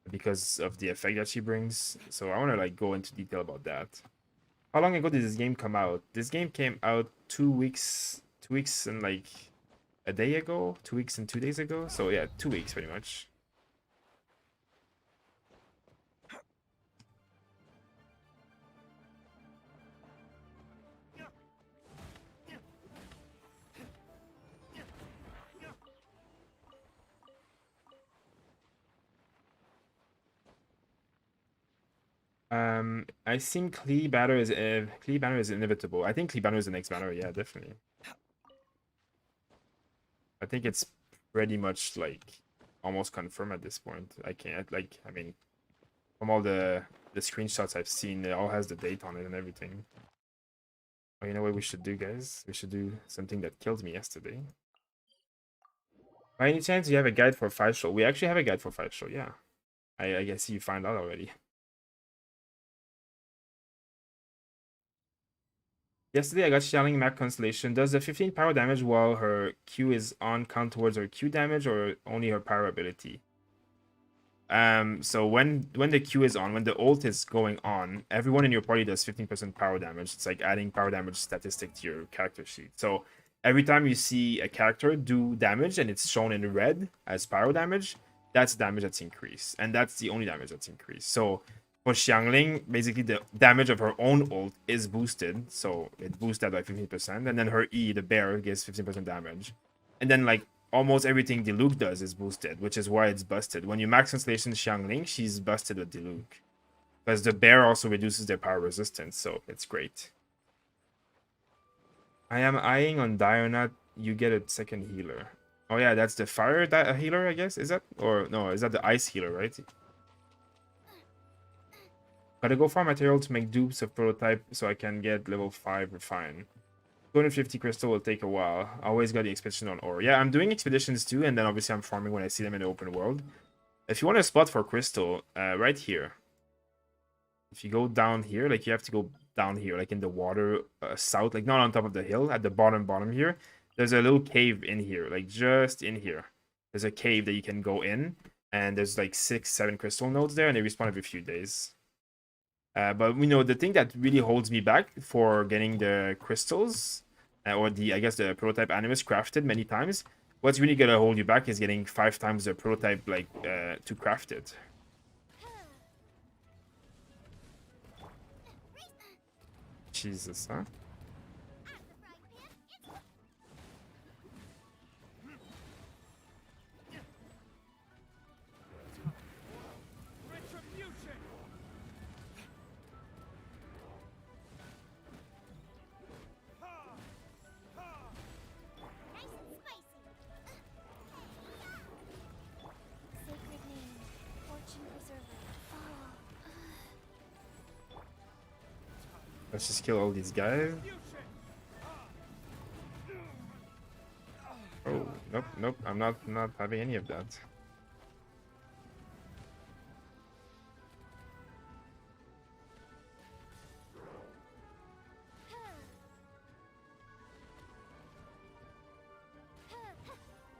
because of the effect that she brings. So I want to like go into detail about that. How long ago did this game come out? This game came out 2 weeks and like a day ago, 2 weeks and 2 days ago. So yeah, 2 weeks pretty much. I think Klee banner is inevitable. I think Klee banner is the next banner. Yeah, definitely. I think it's pretty much like almost confirmed at this point. I can't like. I mean, from all the screenshots I've seen, it all has the date on it and everything. Oh, you know what we should do, guys? We should do something that killed me yesterday. By any chance, you have a guide for 5 show? We actually have a guide for 5 show. Yeah, I guess you found out already. Yesterday I got Xiaoling Mac Constellation. Does the 15 power damage while her Q is on count towards her Q damage or only her power ability? So when the Q is on, when the ult is going on, everyone in your party does 15% power damage. It's like adding power damage statistic to your character sheet. So every time you see a character do damage and it's shown in red as power damage, that's damage that's increased. And that's the only damage that's increased. So for Xiangling, basically the damage of her own ult is boosted, so it boosts that by 15%, and then her E, the bear, gives 15% damage. And then like almost everything Diluc does is boosted, which is why it's busted. When you max Constellation Xiangling, she's busted with Diluc. Because the bear also reduces their power resistance, so it's great. I am eyeing on Dionyat, you get a second healer. Oh yeah, that's the fire healer, I guess, is that? Or no, is that the ice healer, right? Gotta go farm material to make dupes of prototype so I can get level 5 refine. 250 crystal will take a while. Always got the expedition on ore. Yeah, I'm doing expeditions too, and then obviously I'm farming when I see them in the open world. If you want a spot for crystal, right here. If you go down here, like you have to go down here, like in the water south, like not on top of the hill, at the bottom here. There's a little cave in here, like just in here. There's a cave that you can go in, and there's like 6, 7 crystal nodes there, and they respawn every few days. But you know, the thing that really holds me back for getting the crystals, or the I guess the prototype animus crafted many times, what's really gonna hold you back is getting 5 times the prototype like to craft it. Jesus, huh? Retribution! Ha! Ha! Nice and spicy. Sacred name, fortune preserver. Oh. Let's just kill all these guys. Oh, nope, nope. I'm not having any of that.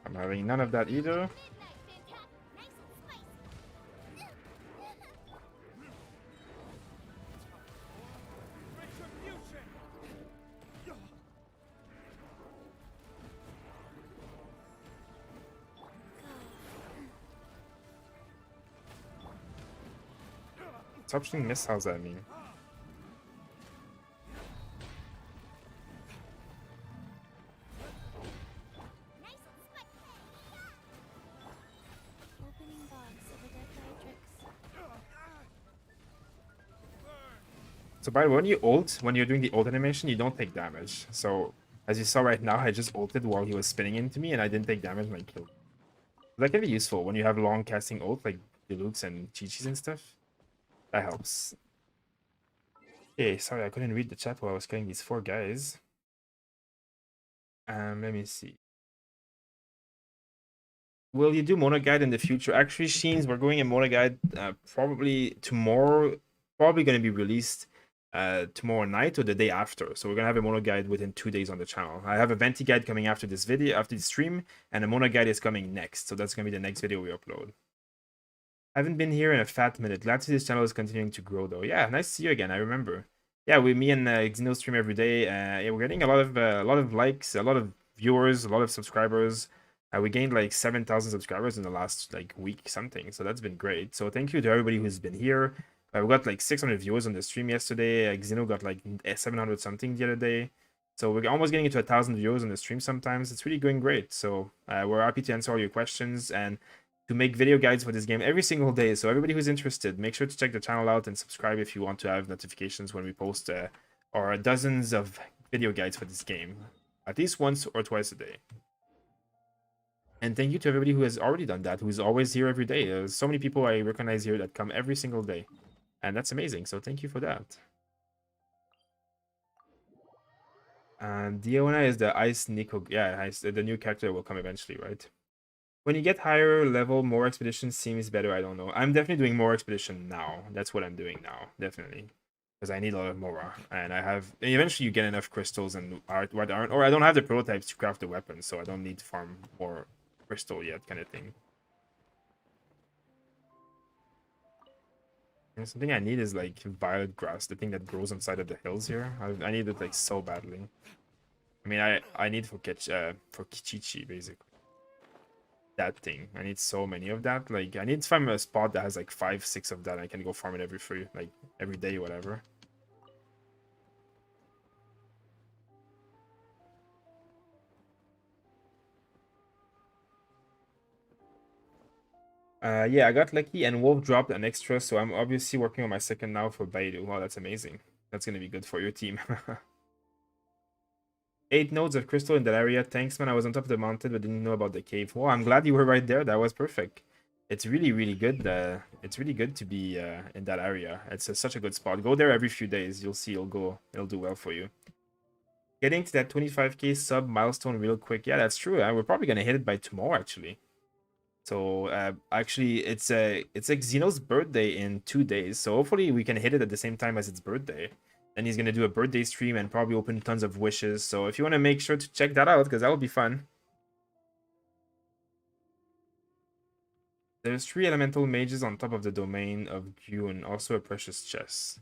I'm having none of that either. Stop shooting missiles at me. Opening box of a dead Diluc. So by the way, when you're doing the ult animation, you don't take damage. So as you saw right now, I just ulted while he was spinning into me, and I didn't take damage and I killed. That can be useful when you have long casting ult like Dilucs and Chi-Chis and stuff. That helps. Okay, sorry I couldn't read the chat while I was killing these 4 guys. Let me see. Will you do mono guide in the future? Actually, Sheens, we're going in mono guide probably tomorrow. Probably going to be released tomorrow night or the day after. So we're going to have a mono guide within 2 days on the channel. I have a venti guide coming after this video, after the stream, and a mono guide is coming next. So that's going to be the next video we upload. I haven't been here in a fat minute. Glad to see this channel is continuing to grow though. Yeah, nice to see you again. I remember. Yeah, me and Xeno stream every day. Yeah, we're getting a lot of likes, a lot of viewers, a lot of subscribers. We gained like 7,000 subscribers in the last like week something, so that's been great. So thank you to everybody who's been here. We got like 600 viewers on the stream yesterday. Xeno got like 700 something the other day. So we're almost getting into 1,000 viewers on the stream sometimes. It's really going great. So we're happy to answer all your questions and to make video guides for this game every single day. So everybody who's interested, make sure to check the channel out and subscribe if you want to have notifications when we post or dozens of video guides for this game, at least once or twice a day. And thank you to everybody who has already done that, who's always here every day. There's so many people I recognize here that come every single day. And that's amazing, so thank you for that. And Diona is the Ice Nico. Yeah, the new character will come eventually, right? When you get higher level, more expedition seems better. I don't know. I'm definitely doing more expedition now. That's what I'm doing now, definitely. Because I need a lot of Mora. And eventually you get enough crystals and art, or I don't have the prototypes to craft the weapons, so I don't need to farm more crystal yet, kind of thing. And something I need is like violet grass, the thing that grows on side of the hills here. I need it like so badly. I mean, I need for Kichichi basically. That thing. I need so many of that. Like I need to find a spot that has like 5, 6 of that. I can go farm it every day, whatever. Yeah, I got lucky and Wolf dropped an extra, so I'm obviously working on my second now for Baidu. Wow, that's amazing. That's gonna be good for your team. 8 nodes of crystal in that area. Thanks, man. I was on top of the mountain but didn't know about the cave. Well, I'm glad you were right there. That was perfect. it's really good. It's really good to be in that area. It's such a good spot. Go there every few days. You'll see. It'll do well for you. Getting to that 25k sub milestone real quick. Yeah, that's true. We're probably gonna hit it by tomorrow, actually. So actually, it's like Xeno's birthday in 2 days. So hopefully we can hit it at the same time as its birthday. Then he's gonna do a birthday stream and probably open tons of wishes. So if you want to make sure to check that out, because that will be fun. There's 3 elemental mages on top of the domain of Gyun, also a precious chest.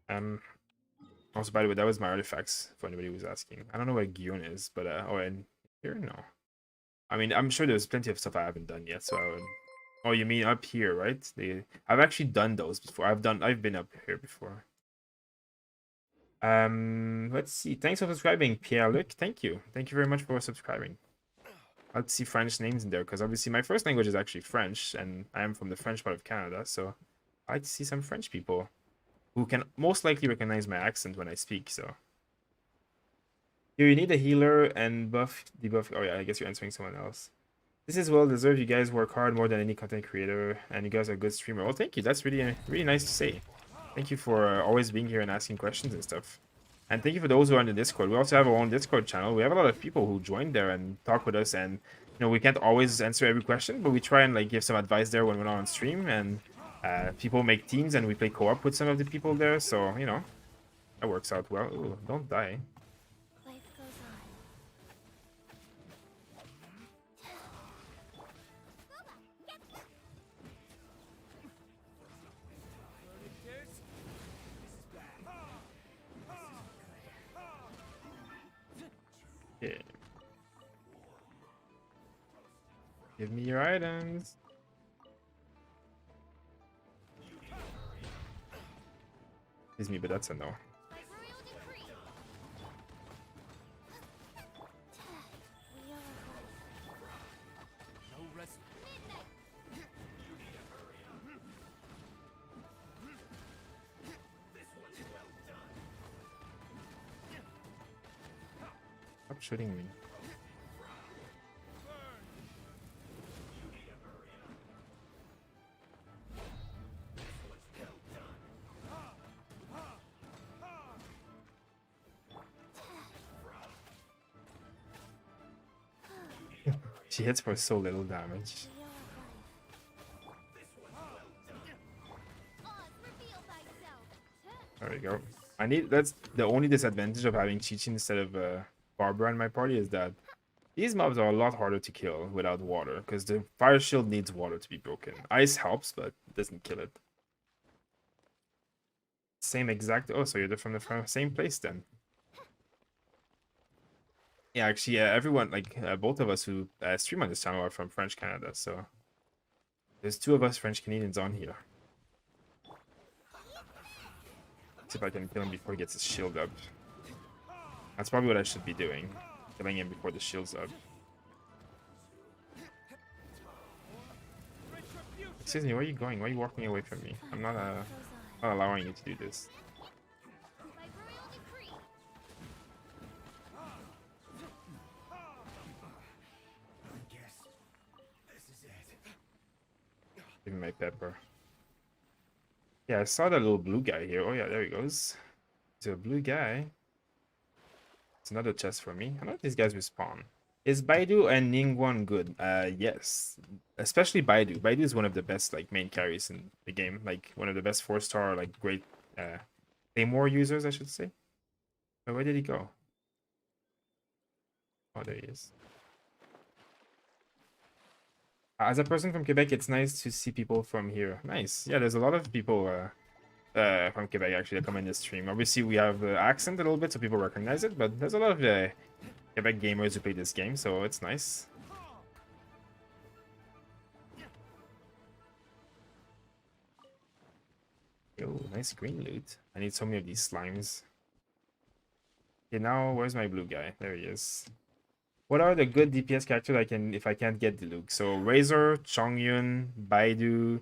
Also, by the way, that was my artifacts for anybody who's asking. I don't know what Gyun is, but oh, and here no. I mean, I'm sure there's plenty of stuff I haven't done yet, so I would... Oh, you mean up here, right? I've actually done those before. I've been up here before. Let's see. Thanks for subscribing, Pierre-Luc. Thank you. Thank you very much for subscribing. Let's see French names in there, because obviously my first language is actually French, and I am from the French part of Canada, so I like to see some French people who can most likely recognize my accent when I speak, so... Here, you need a healer and debuff. Oh yeah, I guess you're answering someone else. This is well deserved. You guys work hard more than any content creator, and you guys are a good streamer. Well, thank you. That's really nice to say. Thank you for always being here and asking questions and stuff. And thank you for those who are in the Discord. We also have our own Discord channel. We have a lot of people who join there and talk with us. And you know, we can't always answer every question, but we try and like give some advice there when we're not on stream. And people make teams, and we play co-op with some of the people there. So you know, that works out well. Ooh, don't die. Life goes on. Yeah. Give me your items. Excuse me, but that's a no. By royal decree. We are No rest. midnight. Stop shooting me. She hits for so little damage. Oz, reveal thyself. There we go. That's the only disadvantage of having Chi-Chi instead of Barbara in my party, is that these mobs are a lot harder to kill without water, because the fire shield needs water to be broken. Ice helps, but it doesn't kill it. Same exact... Oh, so you're from the same place then. Yeah, actually, everyone, like, both of us who stream on this channel are from French Canada, so... There's 2 of us French Canadians on here. See if I can kill him before he gets his shield up. That's probably what I should be doing. Killing him before the shield's up. Excuse me, where are you going? Why are you walking away from me? I'm not allowing you to do this. By royal decree. Give me my pepper. Yeah, I saw that little blue guy here. Oh yeah, there he goes. There's a blue guy. It's another chest for me. I know these guys respawn. Is Baidu and Ningguang good? Yes. Especially Baidu. Baidu is one of the best like main carries in the game. Like one of the best 4-star like great Claymore users, I should say. But where did he go? Oh, there he is. As a person from Quebec, it's nice to see people from here. Nice. Yeah, there's a lot of people from Quebec actually that come in this stream. Obviously, we have the accent a little bit, so people recognize it, but there's a lot of Quebec gamers who play this game, so it's nice. Oh, nice green loot. I need so many of these slimes. Okay, now where's my blue guy? There he is. What are the good DPS characters I can if I can't get Diluc? So Razor, Chongyun, Baidu,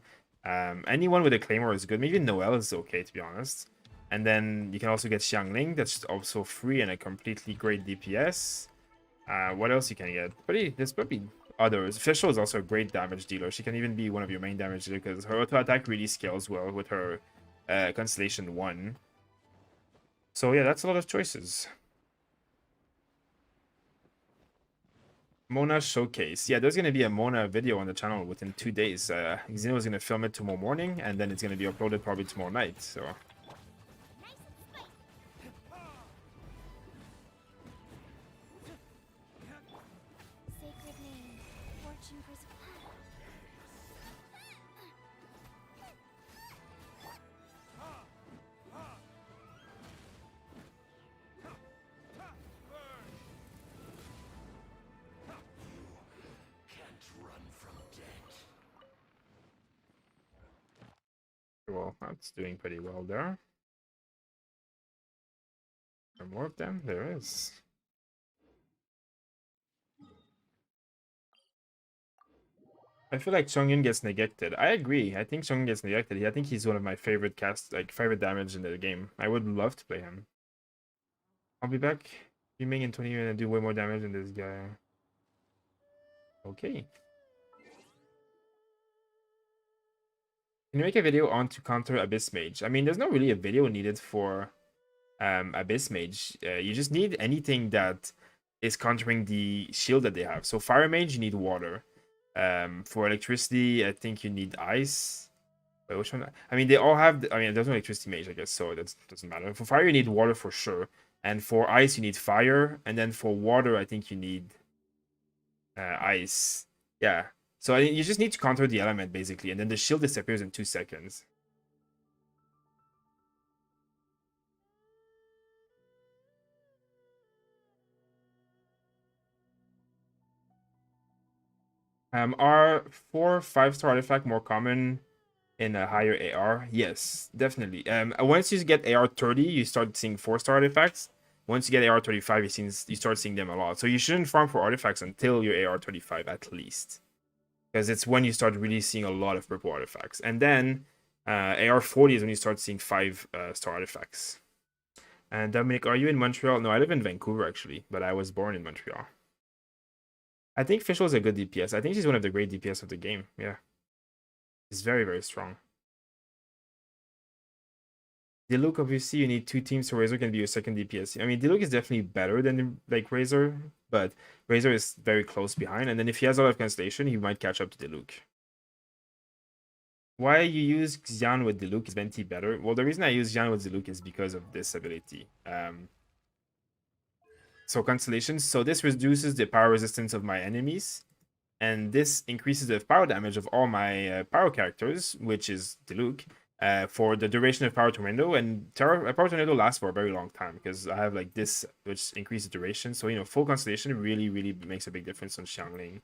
anyone with a Claymore is good. Maybe Noelle is okay, to be honest. And then you can also get Xiangling, that's also free and a completely great DPS. What else you can get? There's probably others. Fischl is also a great damage dealer. She can even be one of your main damage dealer because her auto attack really scales well with her Constellation 1. So yeah, that's a lot of choices. Mona Showcase. Yeah, there's going to be a Mona video on the channel within 2 days. Xeno is going to film it tomorrow morning, and then it's going to be uploaded probably tomorrow night. So Sacred name, fortune preserve. well, that's doing pretty well there. Are more of them? There is. I feel like Chongyun gets neglected. I agree. I think Chongyun gets neglected. I think he's one of my favorite favorite damage in the game. I would love to play him. I'll be back streaming in 20 minutes and do way more damage than this guy. Okay. Can you make a video on to counter Abyss Mage? I mean, there's not really a video needed for Abyss Mage. You just need anything that is countering the shield that they have. So Fire Mage, you need water. For electricity, I think you need ice. Wait, which one? I mean, they all have. I mean, there's no electricity mage, I guess, so that doesn't matter. For fire, you need water for sure, and for ice, you need fire, and then for water, I think you need ice. Yeah. So you just need to counter the element basically, and then the shield disappears in 2 seconds. Are 4 5-star artifact more common in a higher AR? Yes, definitely. Once you get AR 30, you start seeing 4-star artifacts. Once you get AR 35, you start seeing them a lot. So you shouldn't farm for artifacts until you're AR 35 at least, because it's when you start really seeing a lot of purple artifacts. And then AR 40 is when you start seeing 5-star artifacts. And Dominic, are you in Montreal? No, I live in Vancouver actually, but I was born in Montreal. I think Fischl is a good DPS. I think she's one of the great DPS of the game. Yeah. She's very, very strong. Diluc, obviously, you need 2 teams, so Razor can be your second DPS. I mean, Diluc is definitely better than like Razor, but Razor is very close behind. And then if he has a lot of Constellation, he might catch up to Diluc. Why you use Xian with Diluc is Venti better? Well, the reason I use Xian with Diluc is because of this ability. So Constellations. So this reduces the power resistance of my enemies, and this increases the power damage of all my power characters, which is Diluc, for the duration of Power Tornado. And Power Tornado lasts for a very long time because I have like this, which increases duration. So, you know, full Constellation really, really makes a big difference on Xiangling.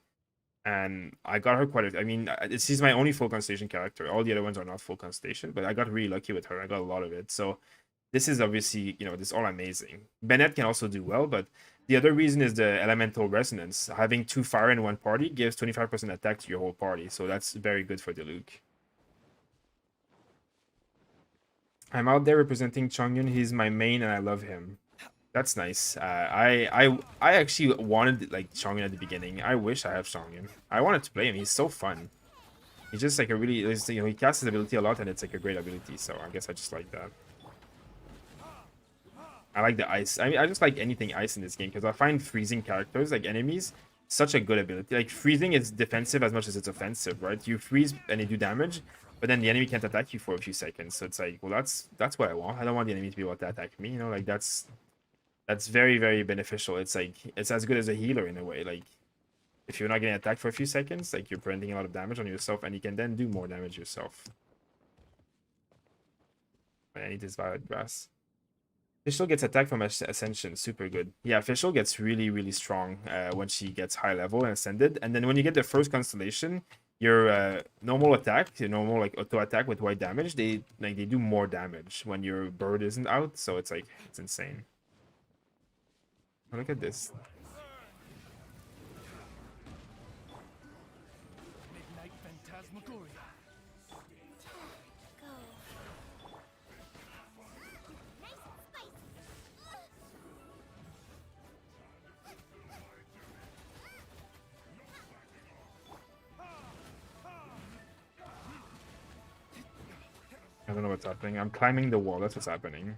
And I got her quite a... I mean, she's my only full Constellation character. All the other ones are not full Constellation, but I got really lucky with her. I got a lot of it. So this is obviously, you know, this is all amazing. Bennett can also do well, but the other reason is the elemental resonance. Having 2 fire in one party gives 25% attack to your whole party, so that's very good for Diluc. I'm out there representing Chongyun. He's my main, and I love him. That's nice. I actually wanted like Chongyun at the beginning. I wish I have Chongyun. I wanted to play him. He's so fun. He's just like a really, you know, he casts his ability a lot, and it's like a great ability. So I guess I just like that. I like the ice. I mean, I just like anything ice in this game because I find freezing characters, like enemies, such a good ability. Like, freezing is defensive as much as it's offensive, right? You freeze and you do damage, but then the enemy can't attack you for a few seconds. So it's like, well, that's what I want. I don't want the enemy to be able to attack me, you know? Like, that's very, very beneficial. It's like, it's as good as a healer in a way. Like, if you're not getting attacked for a few seconds, like, you're preventing a lot of damage on yourself, and you can then do more damage yourself. I need this Violet Grass. Fischl gets attacked from Ascension. Super good. Yeah, Fischl gets really, really strong when she gets high level and ascended. And then when you get the first constellation, your normal attack, your normal like auto attack with white damage, they do more damage when your bird isn't out. So it's like, it's insane. Oh, look at this. Midnight Phantasmagoria. Go. Nice and spicy. don't know what's happening. I'm climbing the wall. That's what's happening.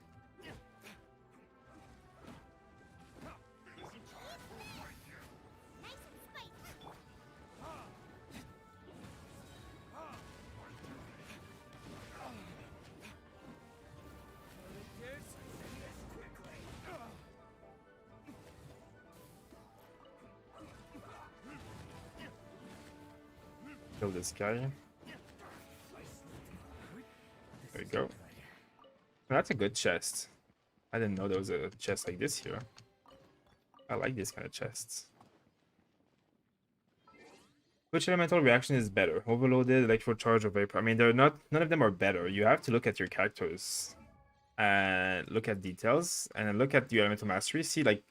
Nice and spicy. Kill this guy. There we go. That's a good chest. I didn't know there was a chest like this here. I like these kind of chests. Which elemental reaction is better? Overloaded, electro charge, or vapor? I mean, they're not. None of them are better. You have to look at your characters and look at details and then look at your elemental mastery. See like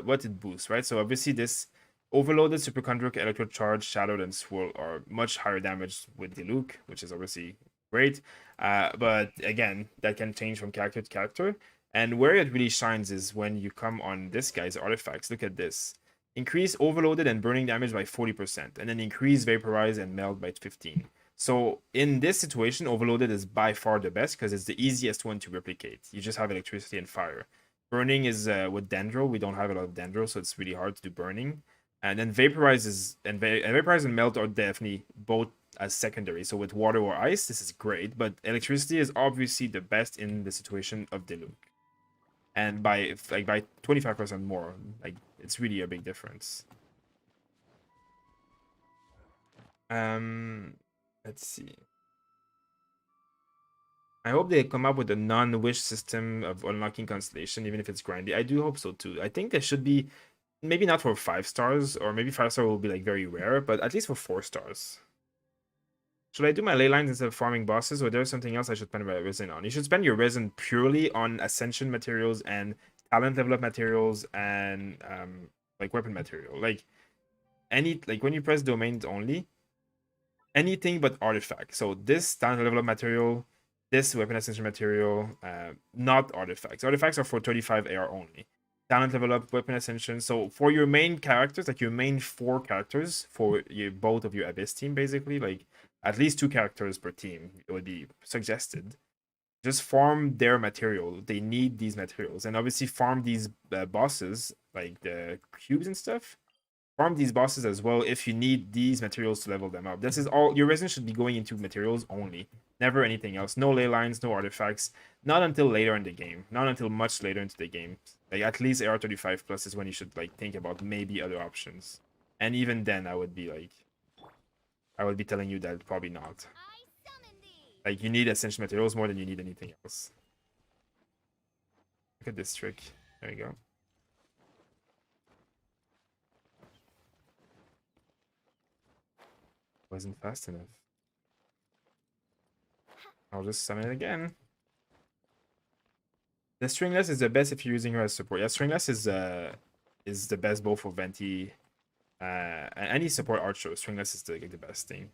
what it boosts, right? So obviously this overloaded, superconductor, electro charge, shadowed, and swirl are much higher damage with Diluc, which is obviously great. But again, that can change from character to character. And where it really shines is when you come on this guy's artifacts. Look at this. Increase overloaded and burning damage by 40%, and then increase vaporize and melt by 15. So in this situation, overloaded is by far the best because it's the easiest one to replicate. You just have electricity and fire. Burning is with dendro. We don't have a lot of dendro, so it's really hard to do burning. And then vaporize is vaporize and melt are definitely both as secondary. So with water or ice, this is great, but electricity is obviously the best in the situation of Diluc. And by 25% more, like it's really a big difference. Let's see. I hope they come up with a non-wish system of unlocking constellation, even if it's grindy. I do hope so too. I think there should be, maybe not for 5 stars, or maybe 5-star will be like very rare, but at least for 4 stars. Should I do my ley lines instead of farming bosses, or there's something else I should spend my resin on? You should spend your resin purely on ascension materials and talent level up materials and like weapon material. Like when you press domains only, anything but artifact. So this talent level up material, this weapon ascension material, not artifacts. Artifacts are for 35 AR only. Talent level up, weapon ascension. So for your main characters, like your main 4 characters for both of your Abyss team, basically, like at least 2 characters per team, it would be suggested. Just farm their material. They need these materials, and obviously farm these bosses, like the cubes and stuff. Farm these bosses as well if you need these materials to level them up. This is all your resin should be going into materials only, never anything else. No ley lines, no artifacts. Not until later in the game. Not until much later into the game. Like at least AR35 plus is when you should like think about maybe other options. And even then, I would be telling you that probably not. Like you need essential materials more than you need anything else. Look at this trick. There you go. Wasn't fast enough. I'll just summon it again. The stringless is the best if you're using her as support. Yeah, stringless is the best both for Venti and any support archer. Stringless is the best thing.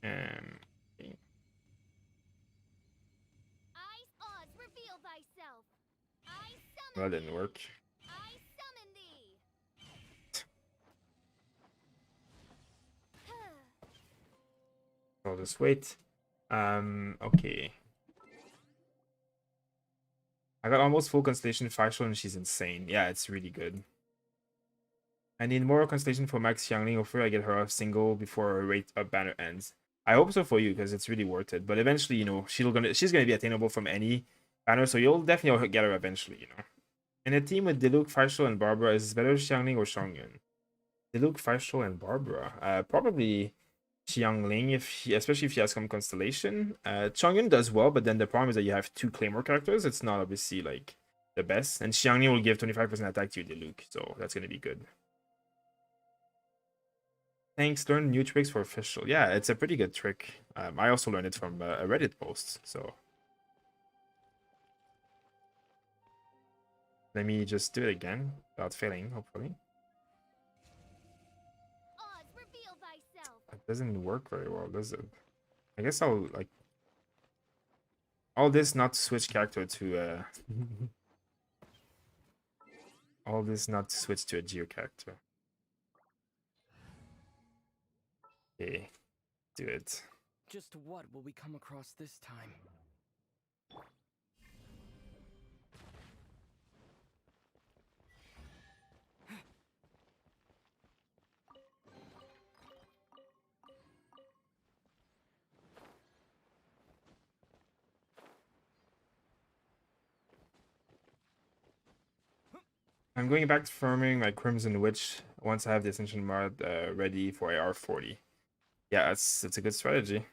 Okay. Well, that didn't work. I'll just wait. Okay. I got almost full constellation facial and she's insane. Yeah, it's really good. I need more constellation for Max Xiangling. Hopefully I get her off single before her rate up banner ends. I hope so for you because it's really worth it. But eventually, you know, she's gonna be attainable from any banner, so you'll definitely get her eventually, you know. In a team with Diluc, Faisal, and Barbara, is it better Xiangling or Shongyun? Diluc, Faisal, and Barbara. Probably Xiangling, especially if she has some constellation. Chongyun does well, but then the problem is that you have 2 Claymore characters. It's not obviously like the best. And Xiangling will give 25% attack to Diluc, so that's gonna be good. Thanks, learn new tricks for official. Yeah, it's a pretty good trick. I also learned it from a Reddit post, so. Let me just do it again without failing, hopefully. It doesn't work very well, does it? I guess I'll like all this not to switch character to all this not to switch to a geo character. Okay. do it. Just what will we come across this time? I'm going back to farming my Crimson Witch once I have the Ascension mod ready for AR40. Yeah, it's a good strategy.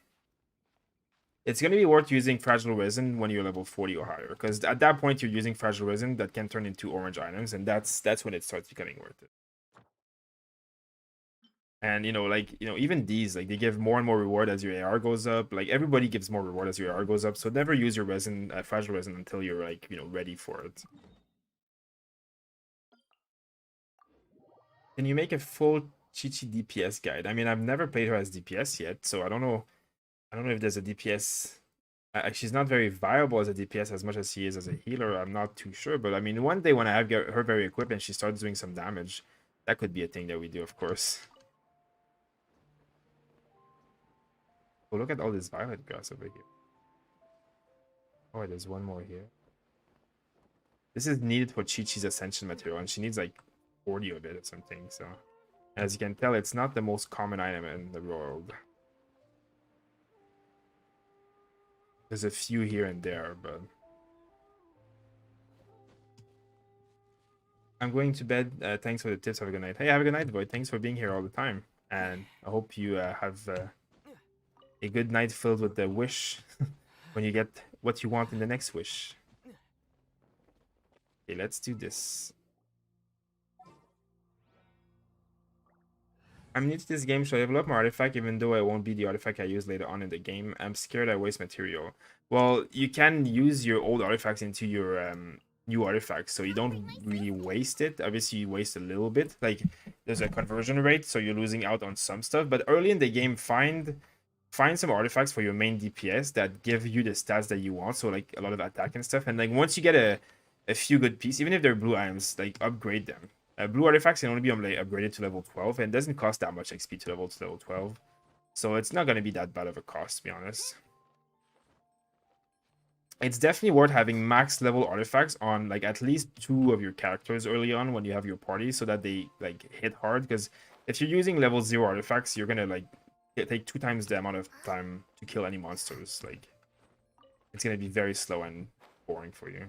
It's going to be worth using Fragile Resin when you're level 40 or higher, because at that point you're using Fragile Resin that can turn into orange items, and that's when it starts becoming worth it. And even these, like, they give more and more reward as your AR goes up. Like, everybody gives more reward as your AR goes up, so never use your resin, Fragile Resin, until you're like, ready for it. Can you make a full Chi-Chi DPS guide? I mean, I've never played her as DPS yet, so I don't know. I don't know if there's a DPS. She's not very viable as a DPS as much as she is as a healer. I'm not too sure, but I mean, one day when I have her very equipped and she starts doing some damage, that could be a thing that we do, of course. Oh, look at all this violet grass over here. Oh, there's one more here. This is needed for Chi-Chi's ascension material, and she needs like 40 of it or something. So, as you can tell, it's not the most common item in the world. There's a few here and there, but I'm going to bed. Thanks for the tips. Have a good night. Hey, have a good night, boy. Thanks for being here all the time, and I hope you have a good night filled with the wish when you get what you want in the next wish. Okay, let's do this. I'm new to this game, so I level up my artifact even though I won't be the artifact I use later on in the game. I'm scared I waste material. Well, you can use your old artifacts into your new artifacts, so you don't really waste it. Obviously, you waste a little bit. Like, there's a conversion rate, so you're losing out on some stuff. But early in the game, find some artifacts for your main DPS that give you the stats that you want, so like a lot of attack and stuff. And like once you get a few good pieces, even if they're blue items, like upgrade them. Blue artifacts can only be upgraded to level 12, and it doesn't cost that much XP to level 12. So it's not going to be that bad of a cost, to be honest. It's definitely worth having max level artifacts on like at least 2 of your characters early on when you have your party, so that they like hit hard. Because if you're using level 0 artifacts, you're going to like take 2 times the amount of time to kill any monsters. Like, it's going to be very slow and boring for you.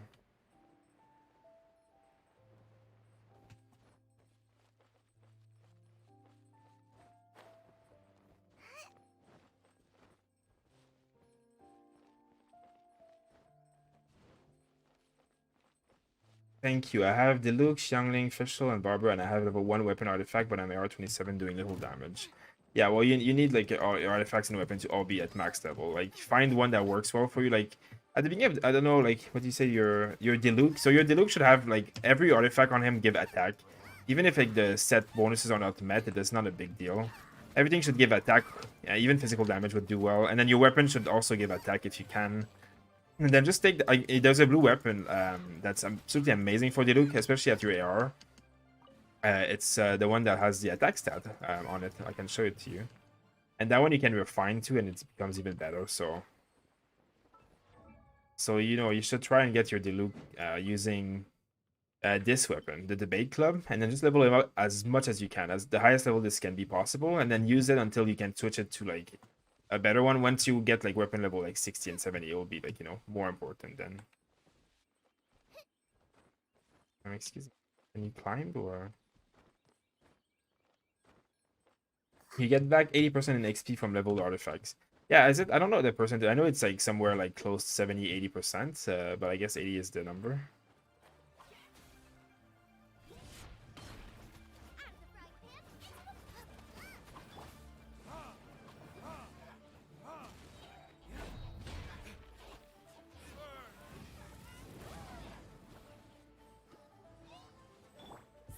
Thank you. I have Diluc, Xiangling, Fischl, and Barber, and I have level 1 weapon artifact, but I'm AR27 doing little damage. Yeah, well, you need like your artifacts and weapons to all be at max level. Like, find one that works well for you. Like, at the beginning of, I don't know, like, what do you say, your Diluc? So your Diluc should have, like, every artifact on him give attack. Even if, like, the set bonuses are not met, that's not a big deal. Everything should give attack. Yeah, even physical damage would do well. And then your weapon should also give attack if you can. And then just take there's a blue weapon that's absolutely amazing for Diluc, especially at your AR. It's the one that has the attack stat on it. I can show it to you. And that one you can refine to, and it becomes even better. So you should try and get your Diluc using this weapon, the Debate Club, and then just level it up as much as you can, as the highest level this can be possible, and then use it until you can switch it to like a better one. Once you get like weapon level like 60 and 70, it will be like, more important then. Excuse me. Can you climb, or you get back 80% in XP from leveled artifacts? Yeah, is it? I don't know the percentage. I know it's like somewhere like close to 70-80%, but I guess 80 is the number.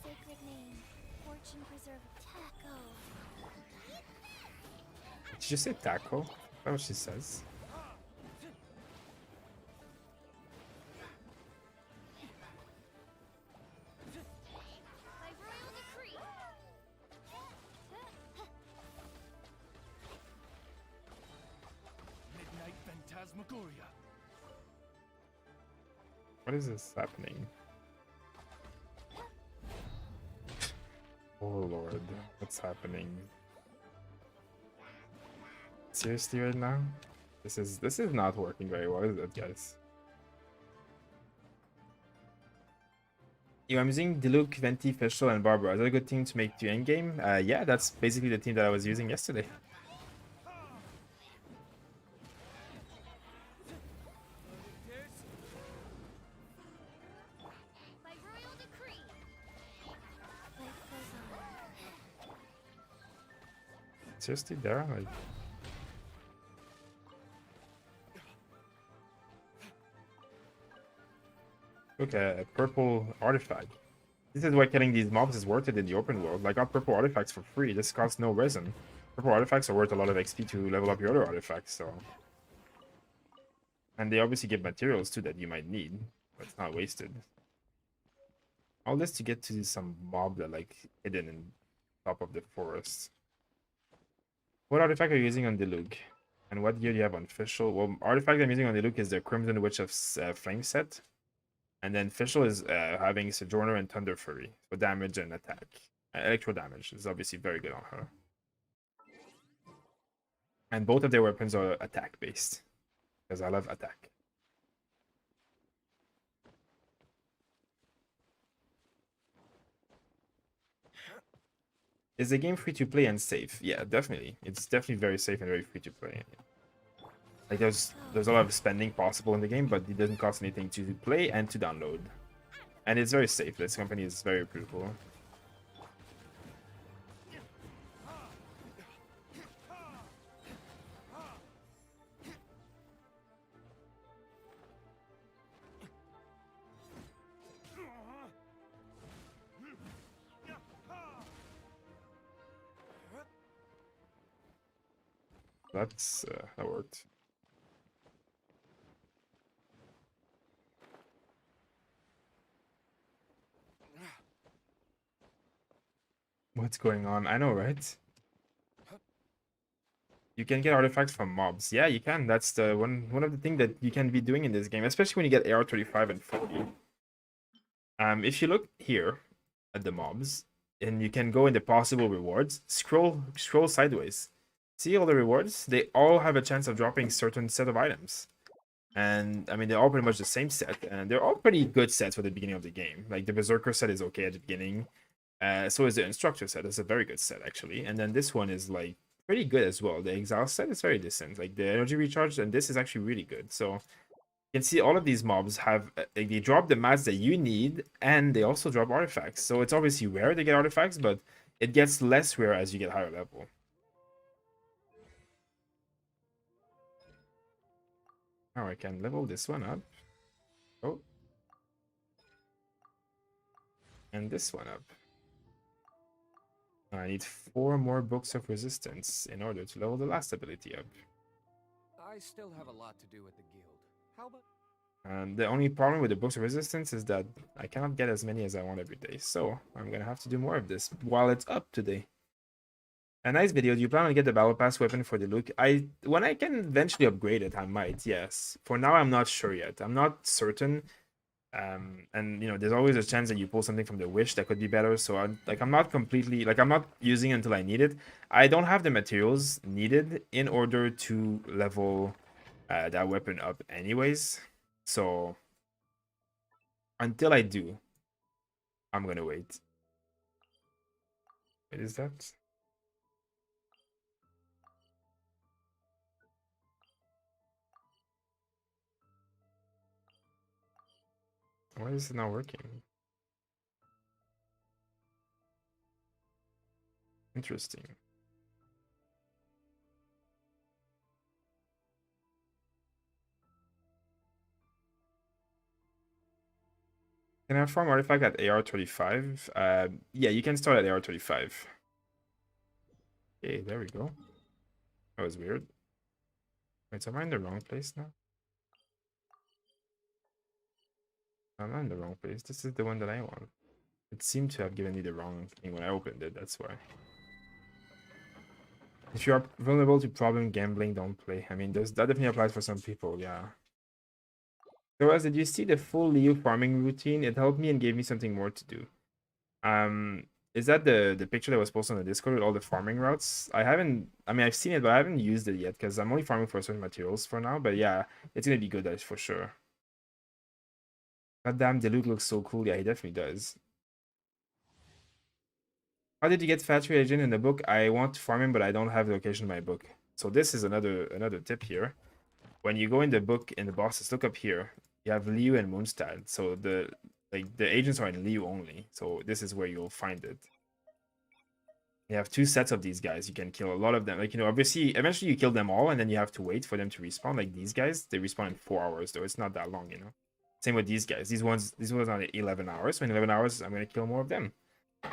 Sacred name, fortune preserve taco. Did you just say taco? That's what she says. By royal decree. Phantasmagoria. What is this happening? Oh lord, what's happening? Seriously right now? This is not working very well, is it, guys? I'm using Diluc, Venti, Fischl, and Barbara. Is that a good team to make to endgame? Yeah, that's basically the team that I was using yesterday. By royal decree. Life goes on. Seriously, there? Like... Look, a purple artifact. This is why killing these mobs is worth it in the open world. I got purple artifacts for free. This costs no resin. Purple artifacts are worth a lot of XP to level up your other artifacts, so... And they obviously give materials too that you might need, but it's not wasted. All this to get to some mob that like hidden in top of the forest. What artifact are you using on Diluc? And what gear do you have on Fischl? Well, artifact I'm using on Diluc is the Crimson Witch of Flame set. And then Fischl is having Sojourner and Thunder Fury for damage and attack. Electro damage is obviously very good on her. And both of their weapons are attack based. Because I love attack. Is the game free to play and safe? Yeah, definitely. It's definitely very safe and very free to play. Like there's a lot of spending possible in the game, but it doesn't cost anything to play and to download. And it's very safe. This company is very reputable. That worked. What's going on? I know, right? You can get artifacts from mobs. Yeah, you can. That's the one of the things that you can be doing in this game, especially when you get AR-35 and 40. If you look here at the mobs, and you can go into possible rewards, scroll sideways. See all the rewards? They all have a chance of dropping certain set of items. And I mean, they're all pretty much the same set, and they're all pretty good sets for the beginning of the game. Like the Berserker set is okay at the beginning. So is the Instructor set. It's a very good set actually. And then this one is like pretty good as well. The Exile set is very decent. Like the Energy Recharge, and this is actually really good. So you can see all of these mobs have they drop the mats that you need, and they also drop artifacts. So it's obviously rare to get artifacts, but it gets less rare as you get higher level. Now I can level this one up. Oh. And this one up. I need 4 more books of resistance in order to level the last ability up. I still have a lot to do with the guild. How about... And the only problem with the books of resistance is that I cannot get as many as I want every day. So I'm gonna have to do more of this while it's up today. A nice video. Do you plan on get the battle pass weapon for Diluc? When I can eventually upgrade it, I might, yes. For now, I'm not sure yet. I'm not certain. And you know, there's always a chance that you pull something from the wish that could be better. So I'm not completely I'm not using it until I need it. I don't have the materials needed in order to level that weapon up anyways. So until I do, I'm gonna wait. What is that? Why is it not working? Interesting. Can I farm artifact at AR-35? Yeah, you can start at AR-35. Okay, there we go. That was weird. Wait, so am I in the wrong place now? I'm not in the wrong place. This is the one that I want. It seemed to have given me the wrong thing when I opened it, that's why. If you are vulnerable to problem gambling, don't play. I mean, that definitely applies for some people, yeah. So, as did you see the full Leo farming routine? It helped me and gave me something more to do. Um, is that the picture that was posted on the Discord with all the farming routes? I haven't. I mean, I've seen it, but I haven't used it yet because I'm only farming for certain materials for now. But yeah, it's gonna be good, that's for sure. God damn, Diluc looks so cool. Yeah, he definitely does. How did you get factory agent in the book? I want to farm him, but I don't have the location in my book. So this is another tip here. When you go in the book in the bosses, look up here. You have Liu and Moonstad. So the agents are in Liu only. So this is where you'll find it. You have two sets of these guys. You can kill a lot of them. Like, obviously, eventually you kill them all, and then you have to wait for them to respawn. Like these guys, they respawn in 4 hours, though. It's not that long. Same with these guys. These ones are 11 hours. So in 11 hours, I'm gonna kill more of them.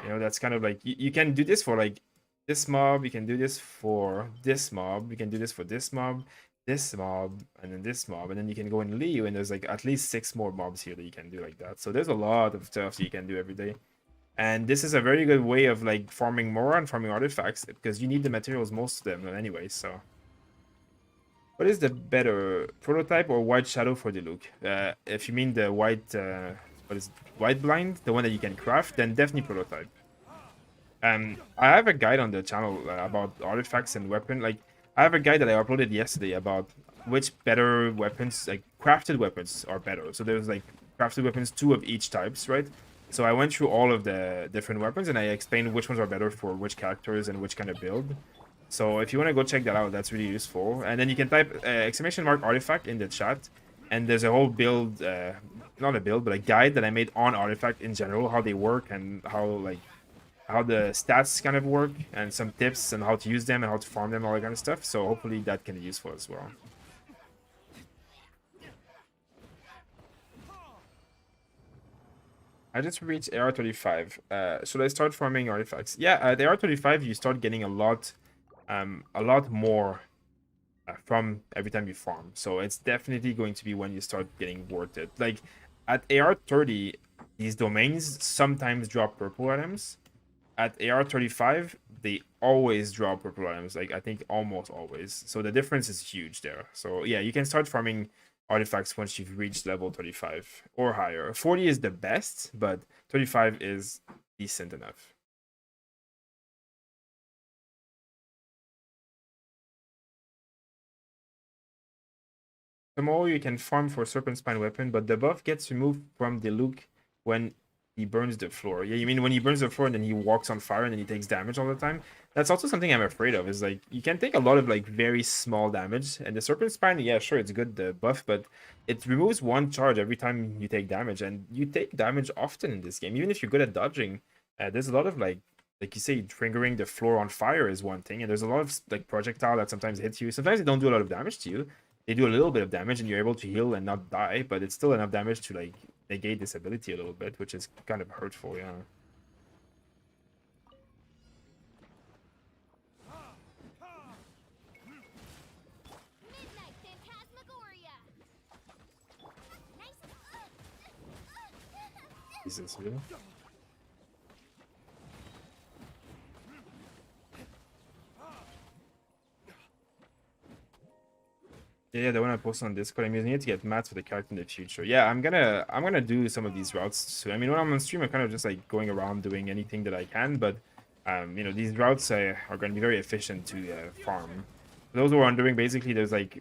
That's kind of like you can do this for like this mob. You can do this for this mob. You can do this for this mob, and then this mob, and then you can go in Liu, and there's like at least 6 more mobs here that you can do like that. So there's a lot of stuff that you can do every day. And this is a very good way of like farming more and farming artifacts because you need the materials, most of them anyway. So, what is the better prototype or white shadow for Diluc? If you mean the white, what is it? White blind, the one that you can craft, then definitely prototype. I have a guide on the channel about artifacts and weapon. Like, I have a guide that I uploaded yesterday about which better weapons, like crafted weapons, are better. So there's like crafted weapons, 2 of each types, right? So I went through all of the different weapons and I explained which ones are better for which characters and which kind of build. So if you want to go check that out, that's really useful. And then you can type ! Artifact in the chat, and there's a whole build, not a build, but a guide that I made on artifact in general, how they work and how the stats kind of work, and some tips and how to use them and how to farm them, all that kind of stuff. So hopefully that can be useful as well. I just reached AR35. Should I start farming artifacts? Yeah, at AR35 you start getting a lot more from every time you farm. So it's definitely going to be when you start getting worth it. Like at AR30, these domains sometimes drop purple items. At AR35, they always drop purple items. Like I think almost always. So the difference is huge there. So yeah, you can start farming artifacts once you've reached level 35 or higher. 40 is the best, but 35 is decent enough. Tomorrow you can farm for Serpent Spine weapon, but the buff gets removed from Diluc when he burns the floor. Yeah, you mean when he burns the floor and then he walks on fire and then he takes damage all the time? That's also something I'm afraid of, is like you can take a lot of like very small damage. And the Serpent Spine, yeah, sure, it's good, the buff, but it removes 1 charge every time you take damage. And you take damage often in this game, even if you're good at dodging. There's a lot of like you say, triggering the floor on fire is one thing, and there's a lot of like projectile that sometimes hits you. Sometimes they don't do a lot of damage to you, they do a little bit of damage and you're able to heal and not die, but it's still enough damage to like negate this ability a little bit, which is kind of hurtful, yeah. Midnight Phantasmagoria. Nice. Jesus, really? Yeah, the one I posted on Discord. I'm using it to get mats for the character in the future. Yeah, I'm gonna do some of these routes soon. I mean, when I'm on stream, I'm kind of just like going around doing anything that I can, but these routes are going to be very efficient to farm. For those who are wondering, basically, there's like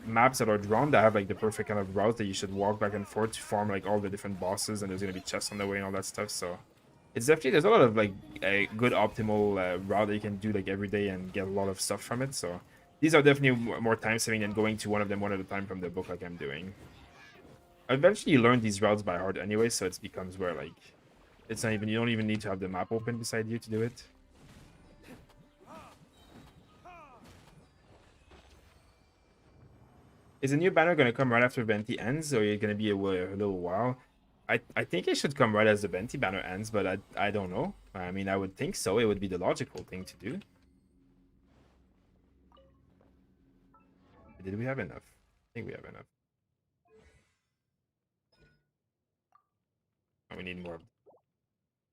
maps that are drawn that have like the perfect kind of route that you should walk back and forth to farm like all the different bosses, and there's gonna be chests on the way and all that stuff. So it's definitely, there's a lot of like a good optimal route that you can do like every day and get a lot of stuff from it. So these are definitely more time saving than going to one of them one at a time from the book like I'm doing. Eventually you learn these routes by heart anyway, so it becomes where like it's not even, you don't even need to have the map open beside you to do it. Is a new banner going to come right after Venti ends, or are you going to be a little while? I think it should come right as the Venti banner ends, but I don't know. I mean, I would think so. It would be the logical thing to do. Did we have enough? I think we have enough. Oh, we need more.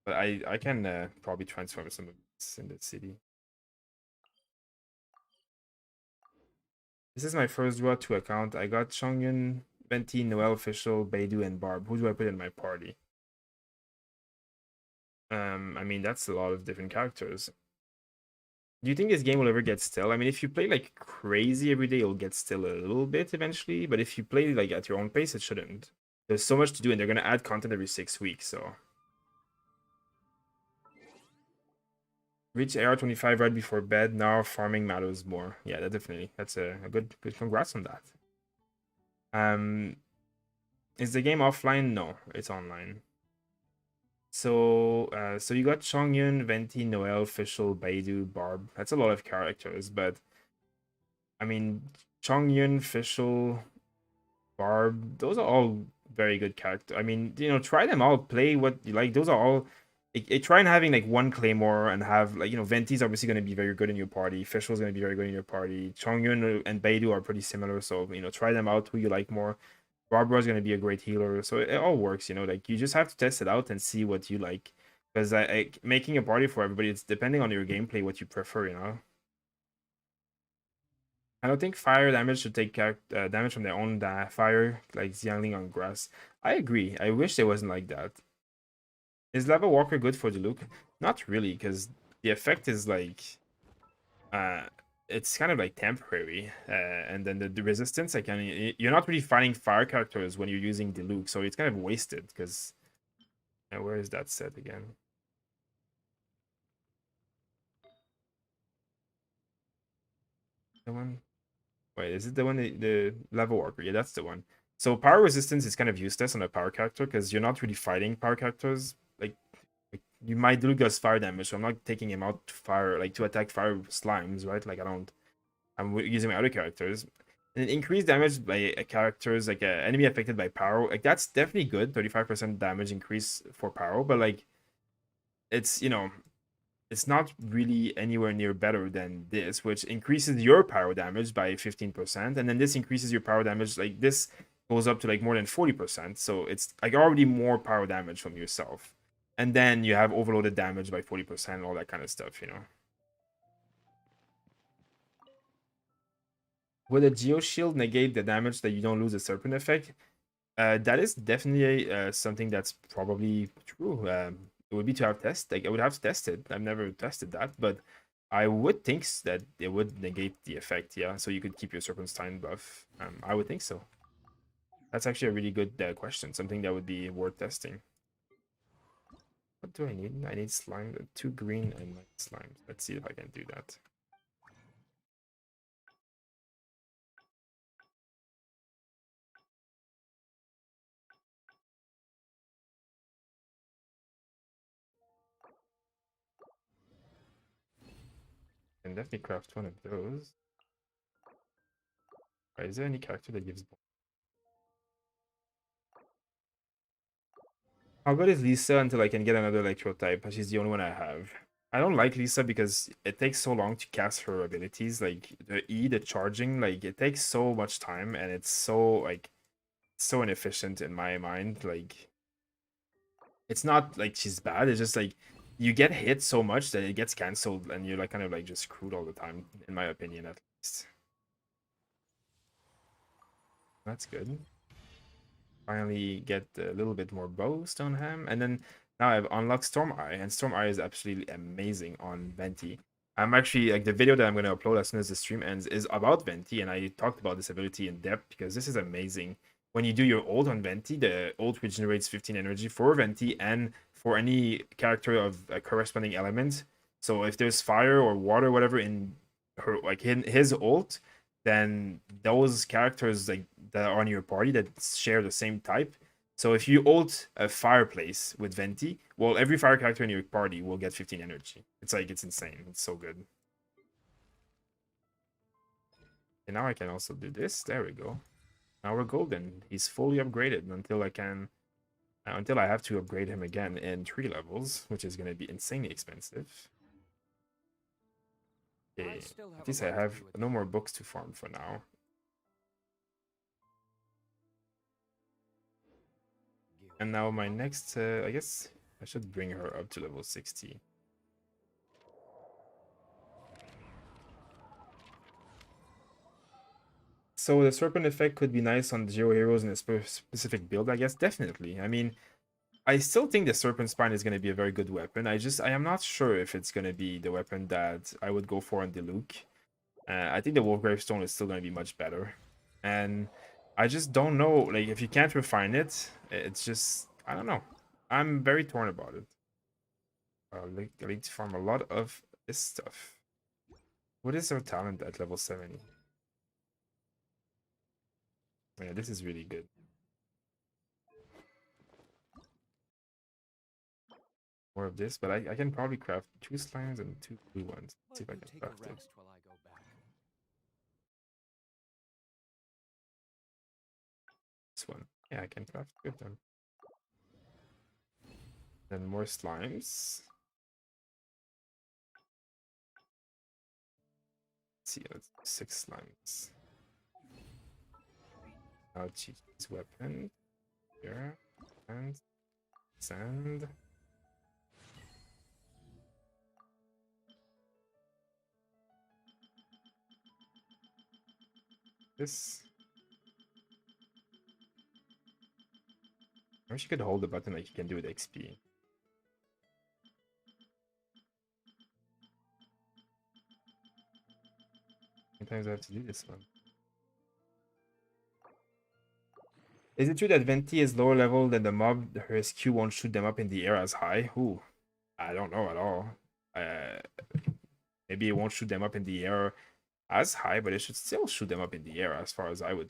But I can probably transform some of this in the city. This is my first draw 2 account. I got Chongyun, Venti, Noel, Official, Beidou, and Barb. Who do I put in my party? I mean, that's a lot of different characters. Do you think this game will ever get still? I mean, if you play like crazy every day, it'll get still a little bit eventually. But if you play like at your own pace, it shouldn't. There's so much to do, and they're gonna add content every 6 weeks. So reach AR25 right before bed. Now farming matters more. Yeah, that definitely. That's a good congrats on that. Is the game offline? No, it's online. So you got Chongyun, Venti, Noel, Official, Beidou, Barb. That's a lot of characters, but I mean, Chongyun, Official, Barb, those are all very good characters. I mean, try them all, play what you like. Those are all. Try and having like one Claymore and have like Venti's obviously going to be very good in your party. Official's going to be very good in your party. Chongyun and Beidou are pretty similar, so try them out who you like more. Barbara is going to be a great healer, so it all works. Like you just have to test it out and see what you like. Because making a party for everybody, it's depending on your gameplay, what you prefer. I don't think fire damage should take damage from their own fire, like Xiangling on grass. I agree. I wish it wasn't like that. Is Lava Walker good for Diluc? Not really, because the effect is like, it's kind of like temporary, and then the resistance, like, I mean, you're not really fighting fire characters when you're using Diluc, so it's kind of wasted. Because where is that set again? The one. Wait, is it the one the Lava Walker? Yeah, that's the one. So power resistance is kind of useless on a power character because you're not really fighting power characters. Like you might do does fire damage, so I'm not taking him out to fire to attack fire slimes, right? Like I'm using my other characters. And increased damage by characters like enemy affected by power, like that's definitely good. 35% damage increase for power, but like it's it's not really anywhere near better than this, which increases your power damage by 15%, and then this increases your power damage, like this goes up to like more than 40%, so it's like already more power damage from yourself. And then you have overloaded damage by 40% and all that kind of stuff. Would a Geo Shield negate the damage that you don't lose a Serpent effect? That is definitely something that's probably true. It would be to have test. Like I would have to test it. I've never tested that, but I would think that it would negate the effect. Yeah, so you could keep your Serpentine buff. I would think so. That's actually a really good question. Something that would be worth testing. What do I need? I need slime. 2 green and slime. Let's see if I can do that. I can definitely craft one of those. Right, is there any character that gives? How good is Lisa until I can get another Electro type? She's the only one I have. I don't like Lisa because it takes so long to cast her abilities. Like the E, the charging, like it takes so much time and it's so inefficient in my mind. Like it's not like she's bad, it's just like you get hit so much that it gets cancelled and you're like kind of like just screwed all the time, in my opinion at least. That's good. Finally get a little bit more boast on him, and then now I've unlocked Storm Eye, and Storm Eye is absolutely amazing on Venti. I'm actually like the video that I'm going to upload as soon as the stream ends is about Venti, and I talked about this ability in depth because this is amazing. When you do your ult on Venti, the ult regenerates 15 energy for Venti and for any character of a corresponding element. So if there's fire or water, whatever in her like in his ult, then those characters like that are on your party that share the same type. So if you ult a fireplace with Venti, well, every fire character in your party will get 15 energy. It's insane. It's so good. And now I can also do this. There we go. Now we're golden. He's fully upgraded until I have to upgrade him again in 3 levels, which is going to be insanely expensive. Okay, at least I have no more books to farm for now. And now my next, I guess I should bring her up to level 60. so the serpent effect could be nice on 0 heroes in a specific build, I guess. Definitely. I mean, I still think the serpent spine is going to be a very good weapon. I am not sure if it's going to be the weapon that I would go for on Diluc. I think the wolf gravestone is still going to be much better, and I just don't know. Like, if you can't refine it, it's just, I don't know. I'm very torn about it. I need to farm a lot of this stuff. What is our talent at level 70? Yeah, this is really good. More of this, but I can probably craft 2 slimes and 2 blue ones. Let's see if I can take craft a it. rest while I go back. This one. Yeah, I can craft 2 of them. Then more slimes. Let's see, let's do 6 slimes. Now Chichi's weapon. Here. And sand. This. I wish you could hold the button like you can do with XP. Sometimes I have to do this one. Is it true that Venti is lower level than the mob? Her SQ won't shoot them up in the air as high? Ooh, I don't know at all. Uh, maybe it won't shoot them up in the air as high, but it should still shoot them up in the air as far as I would.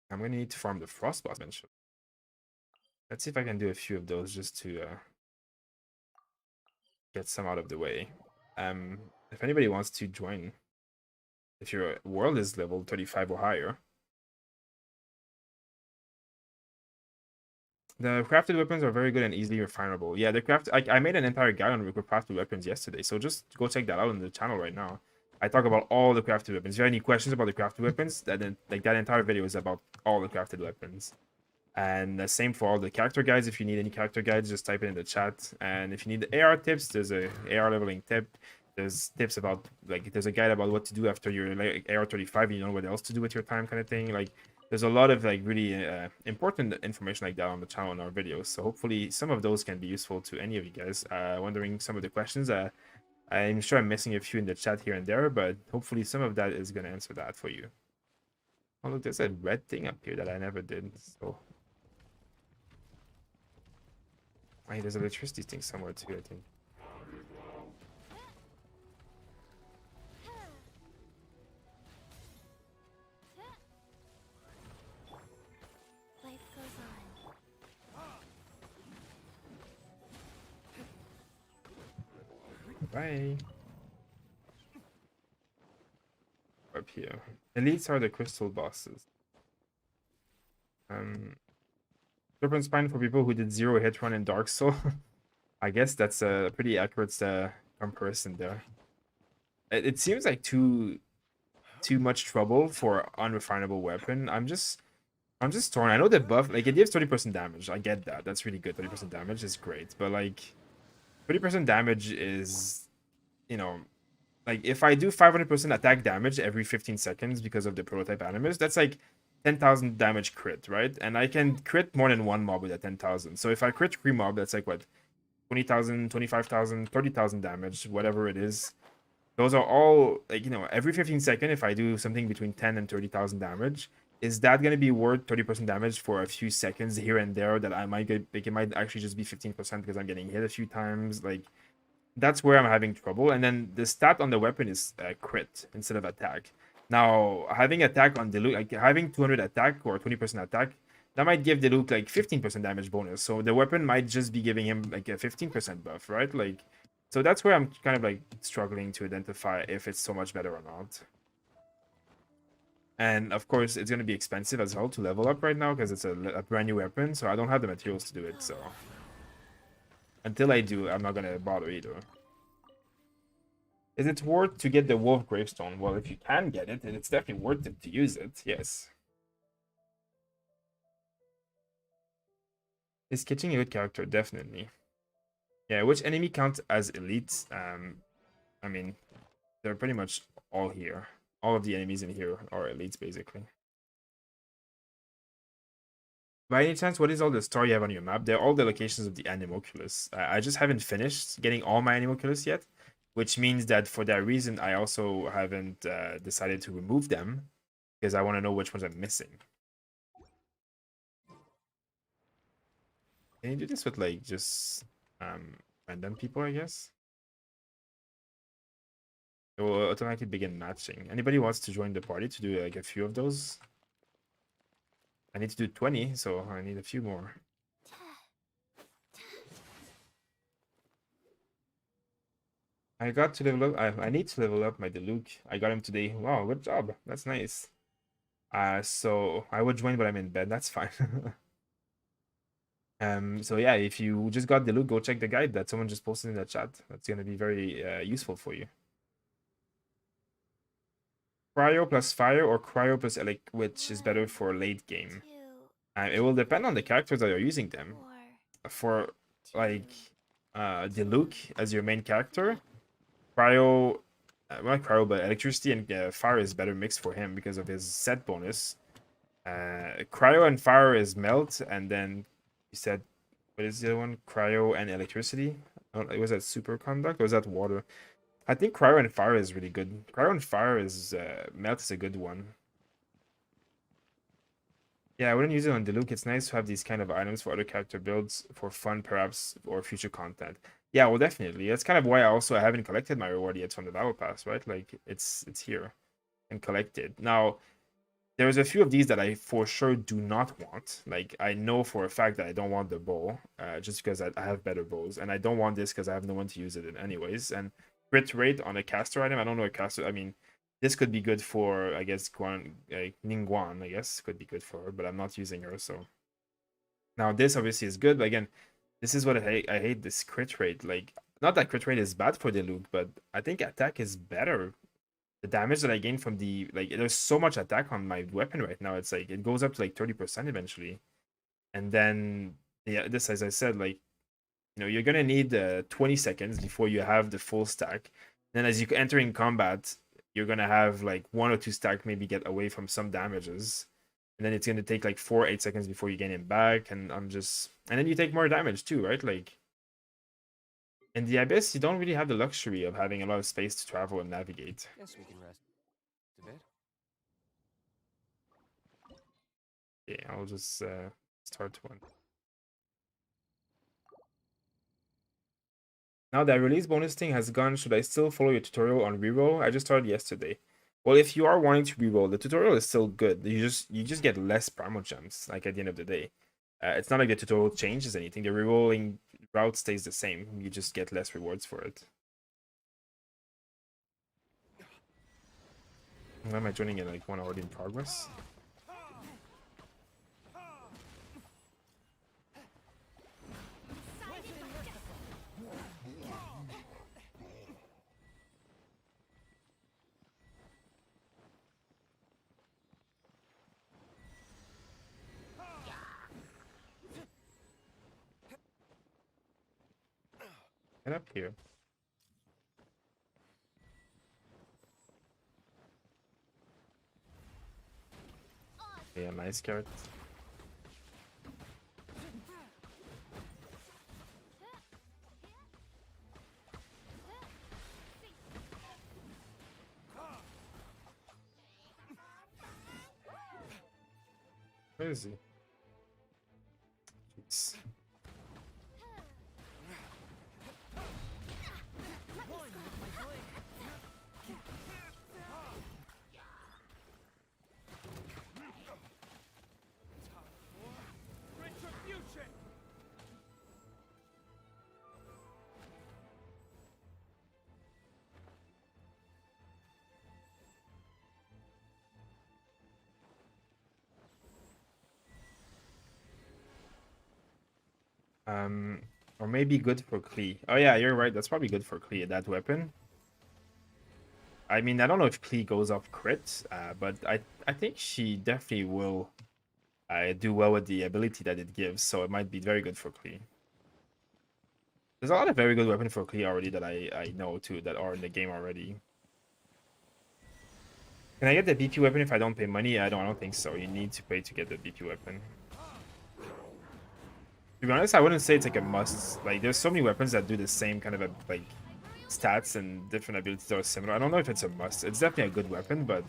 I'm gonna need to farm the frostboss eventually. Let's see if I can do a few of those just to get some out of the way. If anybody wants to join, if your world is level 35 or higher, the crafted weapons are very good and easily refinable. Yeah, the craft. I made an entire guide on crafted weapons yesterday, so just go check that out on the channel right now. I talk about all the crafted weapons. If you have any questions about the crafted weapons, that entire video is about all the crafted weapons. And the same for all the character guides. If you need any character guides, just type it in the chat. And if you need the AR tips, there's a AR leveling tip. There's tips about, like, there's a guide about what to do after you're like AR 35 and you know what else to do with your time, kind of thing. Like, there's a lot of like really important information like that on the channel in our videos. So hopefully some of those can be useful to any of you guys wondering some of the questions. I'm sure I'm missing a few in the chat here and there, but hopefully some of that is going to answer that for you. Oh, look, there's a red thing up here that I never did. So, wait, there's an electricity thing somewhere too, I think. Life goes on. Bye. Up here. Elites are the crystal bosses. Serpent Spine for people who did 0 hit run in Dark Soul. I guess that's a pretty accurate comparison there. It seems like too much trouble for unrefinable weapon. I'm just torn. I know the buff, like, it gives 30% damage. I get that. That's really good. 30% damage is great. But like 30% damage is, you know, like, if I do 500% attack damage every 15 seconds because of the prototype animus, that's like 10,000 damage crit, right? And I can crit more than one mob with a 10,000. So if I crit 3 mob, that's like what? 20,000, 25,000, 30,000 damage, whatever it is. Those are all, like, you know, every 15 seconds, if I do something between 10 and 30,000 damage, is that going to be worth 30% damage for a few seconds here and there that I might get? Like, it might actually just be 15% because I'm getting hit a few times. Like, that's where I'm having trouble. And then the stat on the weapon is crit instead of attack. Now, having attack on Diluc, like having 200 attack or 20% attack, that might give Diluc like 15% damage bonus. So the weapon might just be giving him like a 15% buff, right? Like, so that's where I'm kind of like struggling to identify if it's so much better or not. And of course, it's going to be expensive as well to level up right now because it's a brand new weapon. So I don't have the materials to do it. So until I do, I'm not going to bother either. Is it worth to get the wolf gravestone? Well, if you can get it, then it's definitely worth it to use it. Yes. Is Kitching a good character? Definitely. Yeah, which enemy counts as elite? I mean, they're pretty much all here. All of the enemies in here are elites, basically. By any chance, what is all the star you have on your map? They're all the locations of the Animoculus. I just haven't finished getting all my Animoculus yet, which means that for that reason, I also haven't decided to remove them because I want to know which ones I'm missing. Can you do this with like just random people, I guess? It will automatically begin matching. Anybody wants to join the party to do like a few of those? I need to do 20, so I need a few more. I got to level up. I need to level up my Diluc. I got him today. Wow, good job. That's nice. So I would join, but I'm in bed. That's fine. So yeah, if you just got Diluc, go check the guide that someone just posted in the chat. That's gonna be very useful for you. Cryo plus fire or cryo plus elec, which is better for late game. It will depend on the characters that you're using them. For like Diluc as your main character, cryo, not cryo, but electricity and fire is better mixed for him because of his set bonus. Cryo and fire is melt, and then you said, what is the other one? Cryo and electricity. Was that superconduct or was that water? I think cryo and fire is really good. Cryo and fire is melt is a good one. Yeah, I wouldn't use it on Diluc. It's nice to have these kind of items for other character builds for fun, perhaps, or future content. Yeah, well, definitely. That's kind of why I haven't collected my reward yet from the battle pass, right? Like it's here and collected. Now, there's a few of these that I for sure do not want. Like I know for a fact that I don't want the bow, just because I have better bows, and I don't want this because I have no one to use it in anyways. And crit rate on a caster item, I don't know a caster. I mean, this could be good for, I guess, Ningguang, I guess, could be good for her, but I'm not using her, so. Now, this obviously is good, but again, this is what I hate this crit rate. Like, not that crit rate is bad for Diluc, but I think attack is better. The damage that I gain from the, like, there's so much attack on my weapon right now. It's like, it goes up to like 30% eventually. And then, yeah, this, as I said, like, you're gonna need 20 seconds before you have the full stack. Then as you enter in combat, you're gonna have like 1 or 2 stack maybe get away from some damages, and then it's gonna take like 8 seconds before you gain it back. And then you take more damage too, right? Like in the abyss, you don't really have the luxury of having a lot of space to travel and navigate. Guess we can rest a bit. Yeah, I'll just start one. Now that release bonus thing has gone, should I still follow your tutorial on reroll? I just started yesterday. Well, if you are wanting to reroll, the tutorial is still good. You just get less Primogems, like at the end of the day. It's not like the tutorial changes anything. The rerolling route stays the same. You just get less rewards for it. Why am I joining in like one already in progress? Get up here. Yeah, nice carrot. Where is he? Jeez. Or maybe good for Klee. Oh yeah, you're right. That's probably good for Klee, that weapon. I mean, I don't know if Klee goes off crit, but I think she definitely will do well with the ability that it gives, so it might be very good for Klee. There's a lot of very good weapons for Klee already that I know too that are in the game already. Can I get the BP weapon if I don't pay money? I don't think so. You need to pay to get the BP weapon. To be honest, I wouldn't say it's like a must. Like, there's so many weapons that do the same kind of a, like, stats and different abilities that are similar. I don't know if it's a must. It's definitely a good weapon, but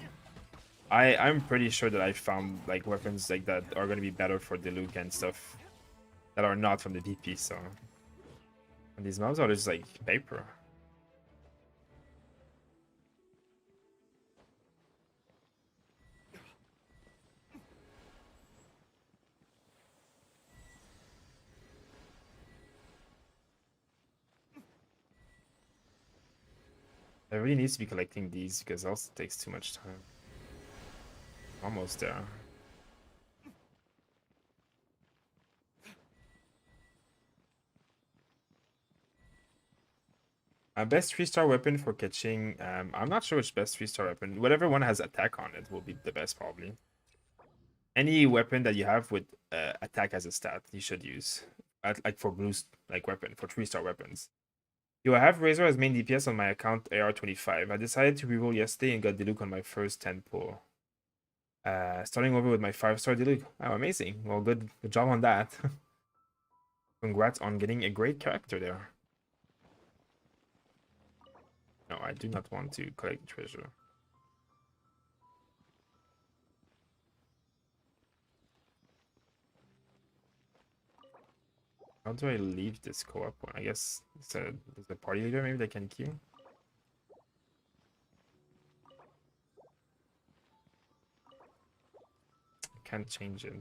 I'm pretty sure that I found like weapons like that are going to be better for Diluc and stuff that are not from the BP. So, and these mobs are just like paper. I really needs to be collecting these because else it takes too much time. Almost there. Best 3-star weapon for catching. I'm not sure which best 3-star weapon. Whatever one has attack on it will be the best probably. Any weapon that you have with attack as a stat, you should use. Like for boost, like weapon for 3-star weapons. You have Razor as main DPS on my account AR25. I decided to reroll yesterday and got Diluc on my first 10 pull. Starting over with my 5-star Diluc. Oh, amazing. Well, good job on that. Congrats on getting a great character there. No, I do not want to collect the treasure. How do I leave this co-op one? I guess there's a party leader maybe that can queue. Can't change it.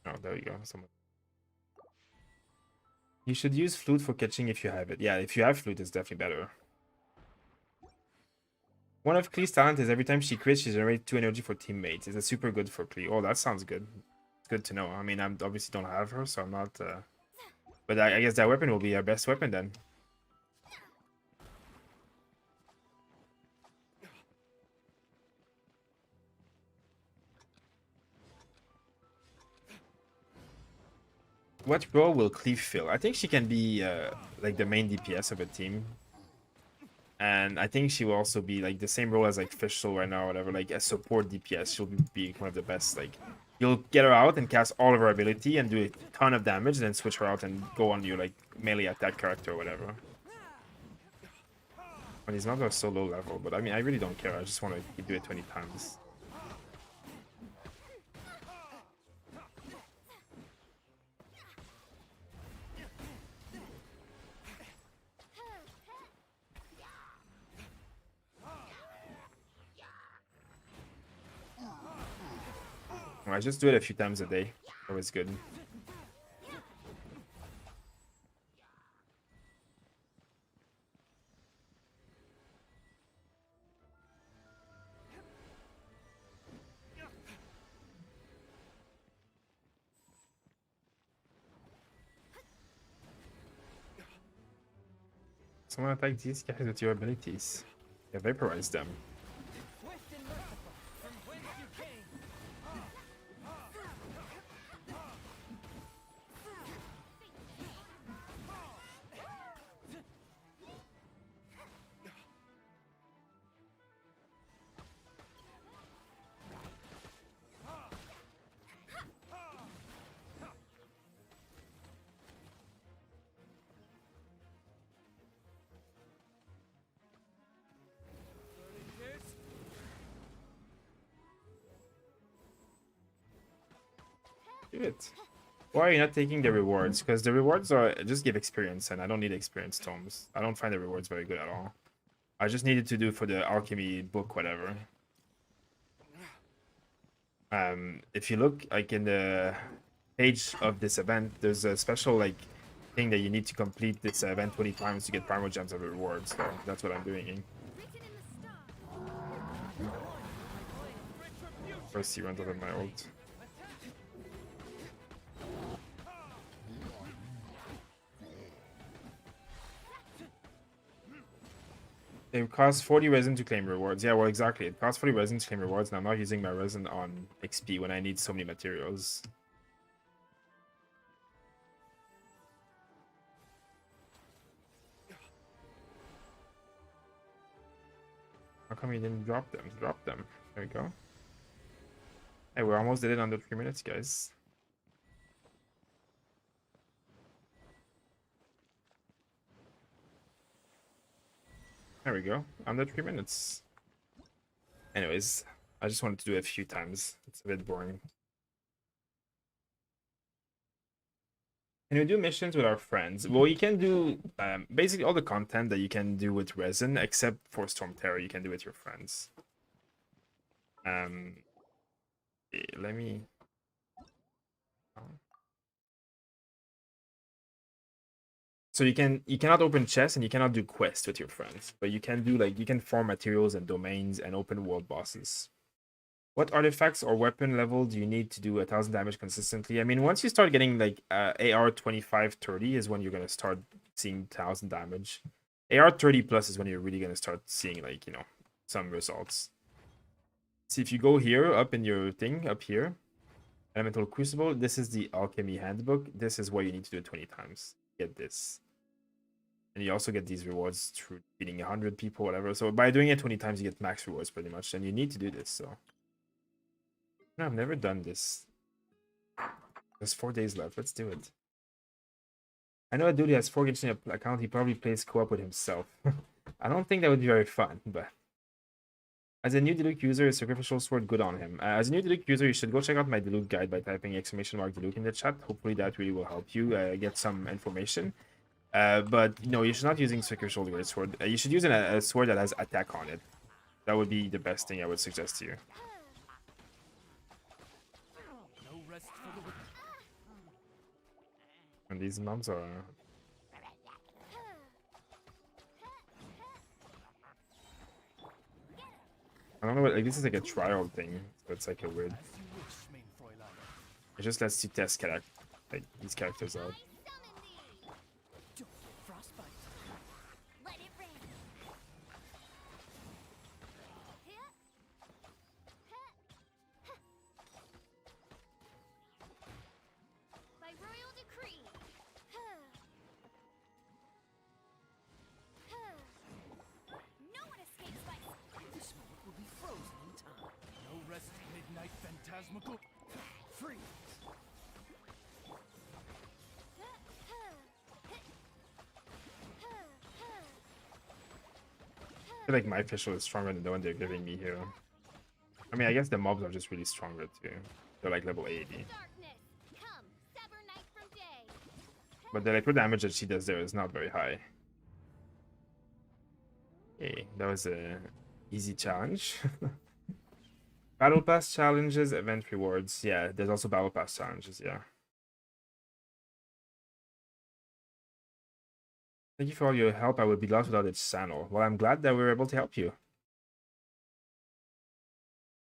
Oh, there you go. Someone. You should use flute for catching if you have it. Yeah, if you have flute, it's definitely better. One of Klee's talent is every time she crits, she generates 2 energy for teammates. Is it super good for Klee? Oh, that sounds good. It's good to know. I mean, I obviously don't have her, so I'm not... But I guess that weapon will be our best weapon then. What role will Cleve fill? I think she can be like the main DPS of a team. And I think she will also be like the same role as like Fischl right now or whatever, like a support DPS. She'll be one of the best. Like, you'll get her out and cast all of her ability and do a ton of damage, and then switch her out and go on your like melee attack character or whatever. And these mobs are so low level, but I mean, I really don't care. I just want to do it 20 times. I just do it a few times a day. Always good. Someone attack these guys with your abilities. Yeah, vaporize them. Do it. Why are you not taking the rewards? Because the rewards are just give experience, and I don't need experience tomes. I don't find the rewards very good at all. I just needed to do for the alchemy book, whatever. If you look like in the page of this event, there's a special like thing that you need to complete this event 20 times to get primal gems as a reward. So that's what I'm doing. First, he runs out of my ult. It costs 40 resin to claim rewards. Yeah, well, exactly. It costs 40 resin to claim rewards, and I'm not using my resin on XP when I need so many materials. How come you didn't drop them? Drop them. There we go. Hey, we're almost did it under 3 minutes, guys. There we go. Under 3 minutes. Anyways, I just wanted to do it a few times. It's a bit boring. Can we do missions with our friends? Well, you can do basically all the content that you can do with Resin, except for Storm Terror, you can do with your friends. Let me. So you cannot open chests and you cannot do quests with your friends, but you can do like you can farm materials and domains and open world bosses. What artifacts or weapon level do you need to do 1,000 damage consistently? I mean, once you start getting like AR 25-30 is when you're gonna start seeing 1,000 damage. AR 30 plus is when you're really gonna start seeing like, you know, some results. See, if you go here up in your thing up here, Elemental Crucible, this is the Alchemy Handbook. This is what you need to do it 20 times. Get this. And you also get these rewards through beating 100 people, whatever. So by doing it 20 times, you get max rewards pretty much. And you need to do this, so. No, I've never done this. There's 4 days left. Let's do it. I know a dude who has 4 Genshin account. He probably plays co-op with himself. I don't think that would be very fun, but... As a new Diluc user, is Sacrificial Sword good on him? As a new Diluc user, you should go check out my Diluc guide by typing !Diluc in the chat. Hopefully that really will help you get some information. But, you know, you should not using Sacrificial Sword. You should use a sword that has attack on it. That would be the best thing I would suggest to you. And these mobs are... I don't know what, like, this is like a trial thing, so it's like a weird... It just lets you test like these characters out. I feel like my official is stronger than the one they're giving me here. I mean, I guess the mobs are just really stronger too. They're like level 80. But the electro damage that she does there is not very high. Okay, that was a easy challenge. Battle Pass challenges, event rewards. Yeah, there's also Battle Pass challenges, yeah. Thank you for all your help. I would be lost without its channel. Well, I'm glad that we were able to help you.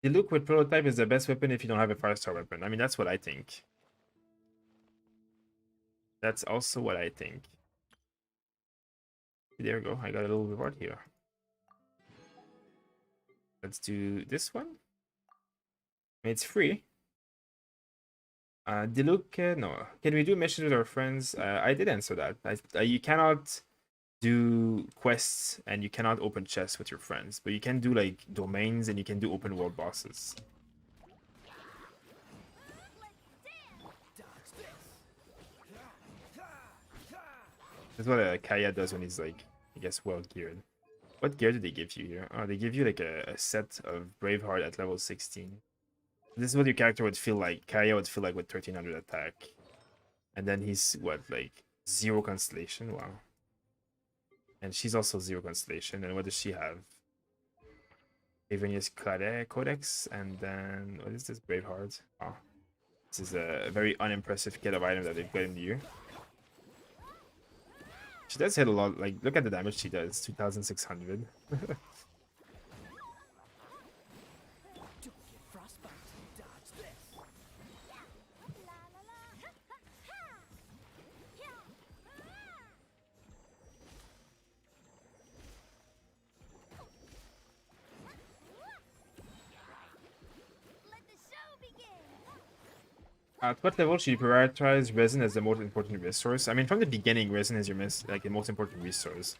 The Diluc with prototype is the best weapon if you don't have a 5-star weapon. I mean, that's what I think. That's also what I think. There we go. I got a little reward here. Let's do this one. It's free. Diluc, no. Can we do missions with our friends? I did answer that. You cannot do quests and you cannot open chests with your friends, but you can do like domains and you can do open world bosses. That's what Kaya does when he's like, I guess, well geared. What gear did they give you here? Oh, they give you like a set of Braveheart at level 16. This is what your character would feel like. Kaya would feel like with 1300 attack. And then he's, what, like 0 Constellation? Wow. And she's also 0 Constellation. And what does she have? Avenius Codex. And then, what is this? Braveheart. Oh. This is a very unimpressive kit of items that they've got in you. She does hit a lot. Like, look at the damage she does. 2,600. At what level should you prioritize resin as the most important resource? I mean, from the beginning, resin is your most important resource.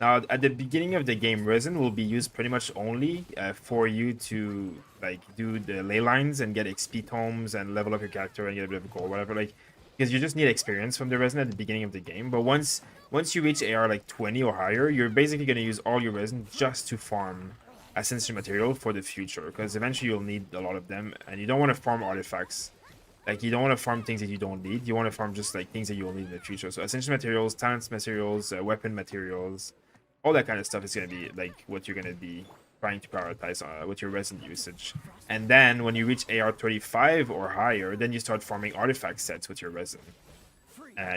Now, at the beginning of the game, resin will be used pretty much only for you to like do the ley lines and get XP tomes and level up your character and get a bit of gold, whatever. Like, because you just need experience from the resin at the beginning of the game. But once you reach AR like 20 or higher, you're basically gonna use all your resin just to farm essential material for the future. Because eventually you'll need a lot of them, and you don't want to farm artifacts. Like, you don't want to farm things that you don't need. You want to farm just like things that you'll need in the future. So essential materials, talents materials, weapon materials, all that kind of stuff is going to be like what you're going to be trying to prioritize with your resin usage. And then when you reach AR 35 or higher, then you start farming artifact sets with your resin.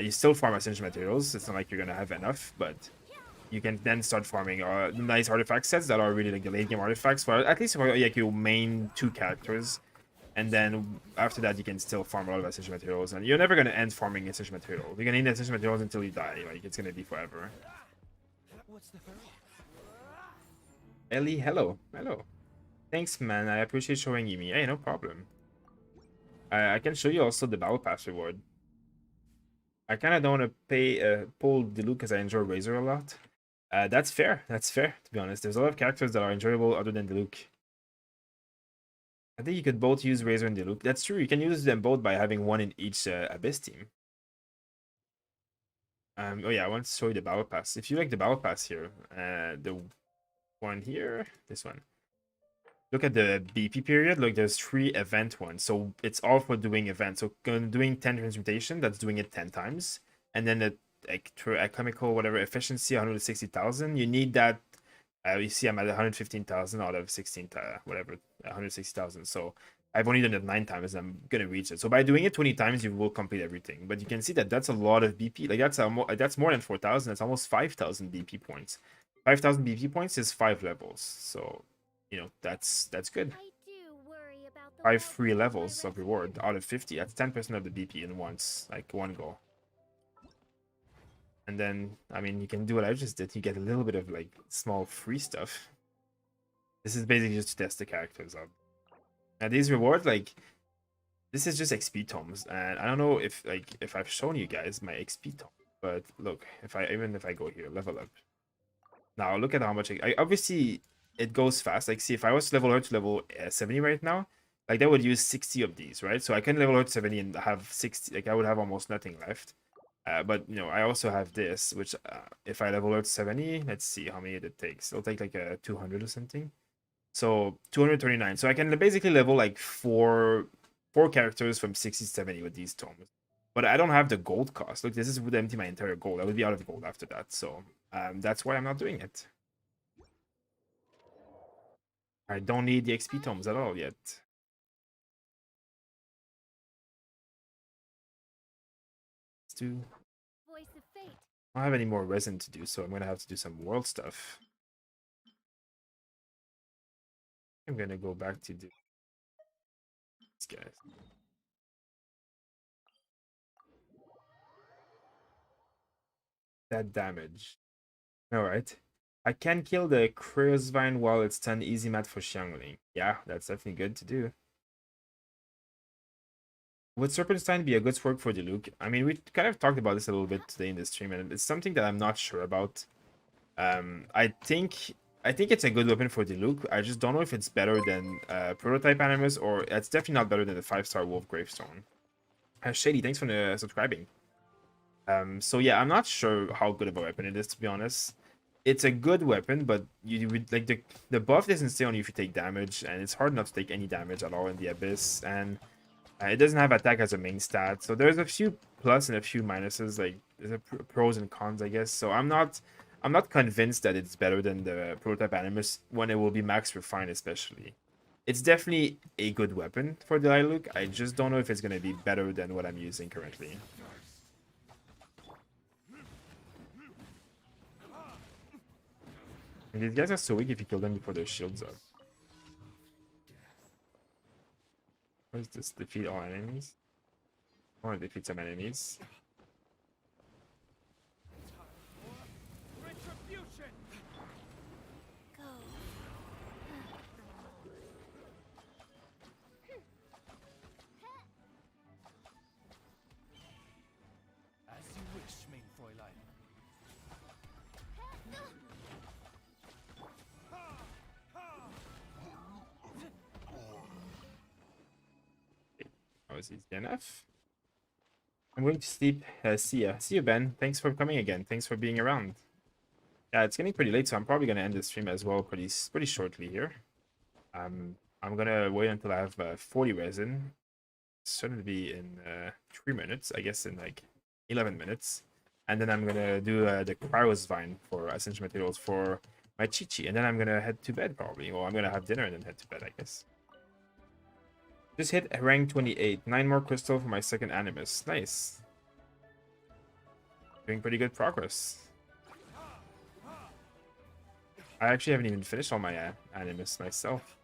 You still farm essential materials. It's not like you're going to have enough, but you can then start farming nice artifact sets that are really like the late game artifacts for at least for like your main 2 characters. And then after that, you can still farm a lot of essential materials, and you're never going to end farming essential materials. You're going to need essential materials until you die. Like, it's going to be forever. What's the hurry? Ellie, hello. Hello. Thanks, man. I appreciate showing you me. Hey, no problem. I can show you also the Battle Pass reward. I kind of don't want to pay pull Diluc because I enjoy Razor a lot. That's fair. That's fair, to be honest. There's a lot of characters that are enjoyable other than Diluc. I think you could both use Razor and Diluc. That's true. You can use them both by having one in each Abyss team. Oh yeah, I want to show you the Battle Pass. If you like the Battle Pass here, the one here, this one. Look at the BP period. Look, there's 3 event ones. So it's all for doing events. So doing 10 transmutation, that's doing it 10 times. And then the chemical, whatever, efficiency, 160,000. You need that. You see I'm at 115,000 out of 16, whatever, 160,000. So I've only done it 9 times and I'm going to reach it. So by doing it 20 times, you will complete everything. But you can see that that's a lot of BP. Like, that's more than 4,000. That's almost 5,000 BP points. 5,000 BP points is 5 levels. So, you know, that's good. I do worry about the 5 free well-being of my levels of reward out of 50. That's 10% of the BP in once, like one go. And then, I mean, you can do what I just did. You get a little bit of like small free stuff. This is basically just to test the characters out. Now these rewards, like, this is just XP tomes, and I don't know if I've shown you guys my XP tome, but look, even if I go here, level up. Now look at how much I obviously it goes fast. Like, see, if I was to level her to level 70 right now, like that would use 60 of these, right? So I can level her to 70 and have 60. Like, I would have almost nothing left. But you know, I also have this, which if I level her to 70, let's see how many it takes. It'll take like a 200 or something. So 239. So I can basically level like four characters from 60 to 70 with these tomes. But I don't have the gold cost. Look, this would empty my entire gold. I would be out of gold after that. So that's why I'm not doing it. I don't need the XP tomes at all yet. Let's do. voice of fate. I don't have any more resin to do, so I'm gonna have to do some world stuff. I'm gonna go back to do these guys. That damage. Alright. I can kill the Cryosvine while it's 10 easy mat for Xiangling. Yeah, that's definitely good to do. Would Serpenstein be a good work for Diluc? I mean, we kind of talked about this a little bit today in the stream, and it's something that I'm not sure about. I think it's a good weapon for Diluc. I just don't know if it's better than Prototype Animus, or it's definitely not better than the 5-star Wolf Gravestone. Shady, thanks for subscribing. So yeah, I'm not sure how good of a weapon it is, to be honest. It's a good weapon, but you would like the buff doesn't stay on you if you take damage, and it's hard not to take any damage at all in the Abyss, and it doesn't have attack as a main stat. So there's a few plus and a few minuses. Like, there's a pros and cons, I guess. So I'm not convinced that it's better than the Prototype Animus when it will be max refined, especially. It's definitely a good weapon for the Diluc. I just don't know if it's gonna be better than what I'm using currently. And these guys are so weak if you kill them before their shields up. What is this? Defeat all enemies? I want to defeat some enemies. Retribution! Go. As you wish, mein Fräulein. was easy enough. I'm going to sleep. See ya. See you, Ben. Thanks for coming again. Thanks for being around. Yeah, it's getting pretty late, so I'm probably gonna end the stream as well pretty shortly here. I'm gonna wait until I have 40 resin. Shouldn't be in 3 minutes, I guess in like 11 minutes. And then I'm gonna do the Cryos Vine for essential materials for my Chi-Chi. And then I'm gonna head to bed probably. Or I'm gonna have dinner and then head to bed, I guess. Just hit rank 28. 9 more crystal for my second Animus. Nice. Doing pretty good progress. I actually haven't even finished all my Animus myself.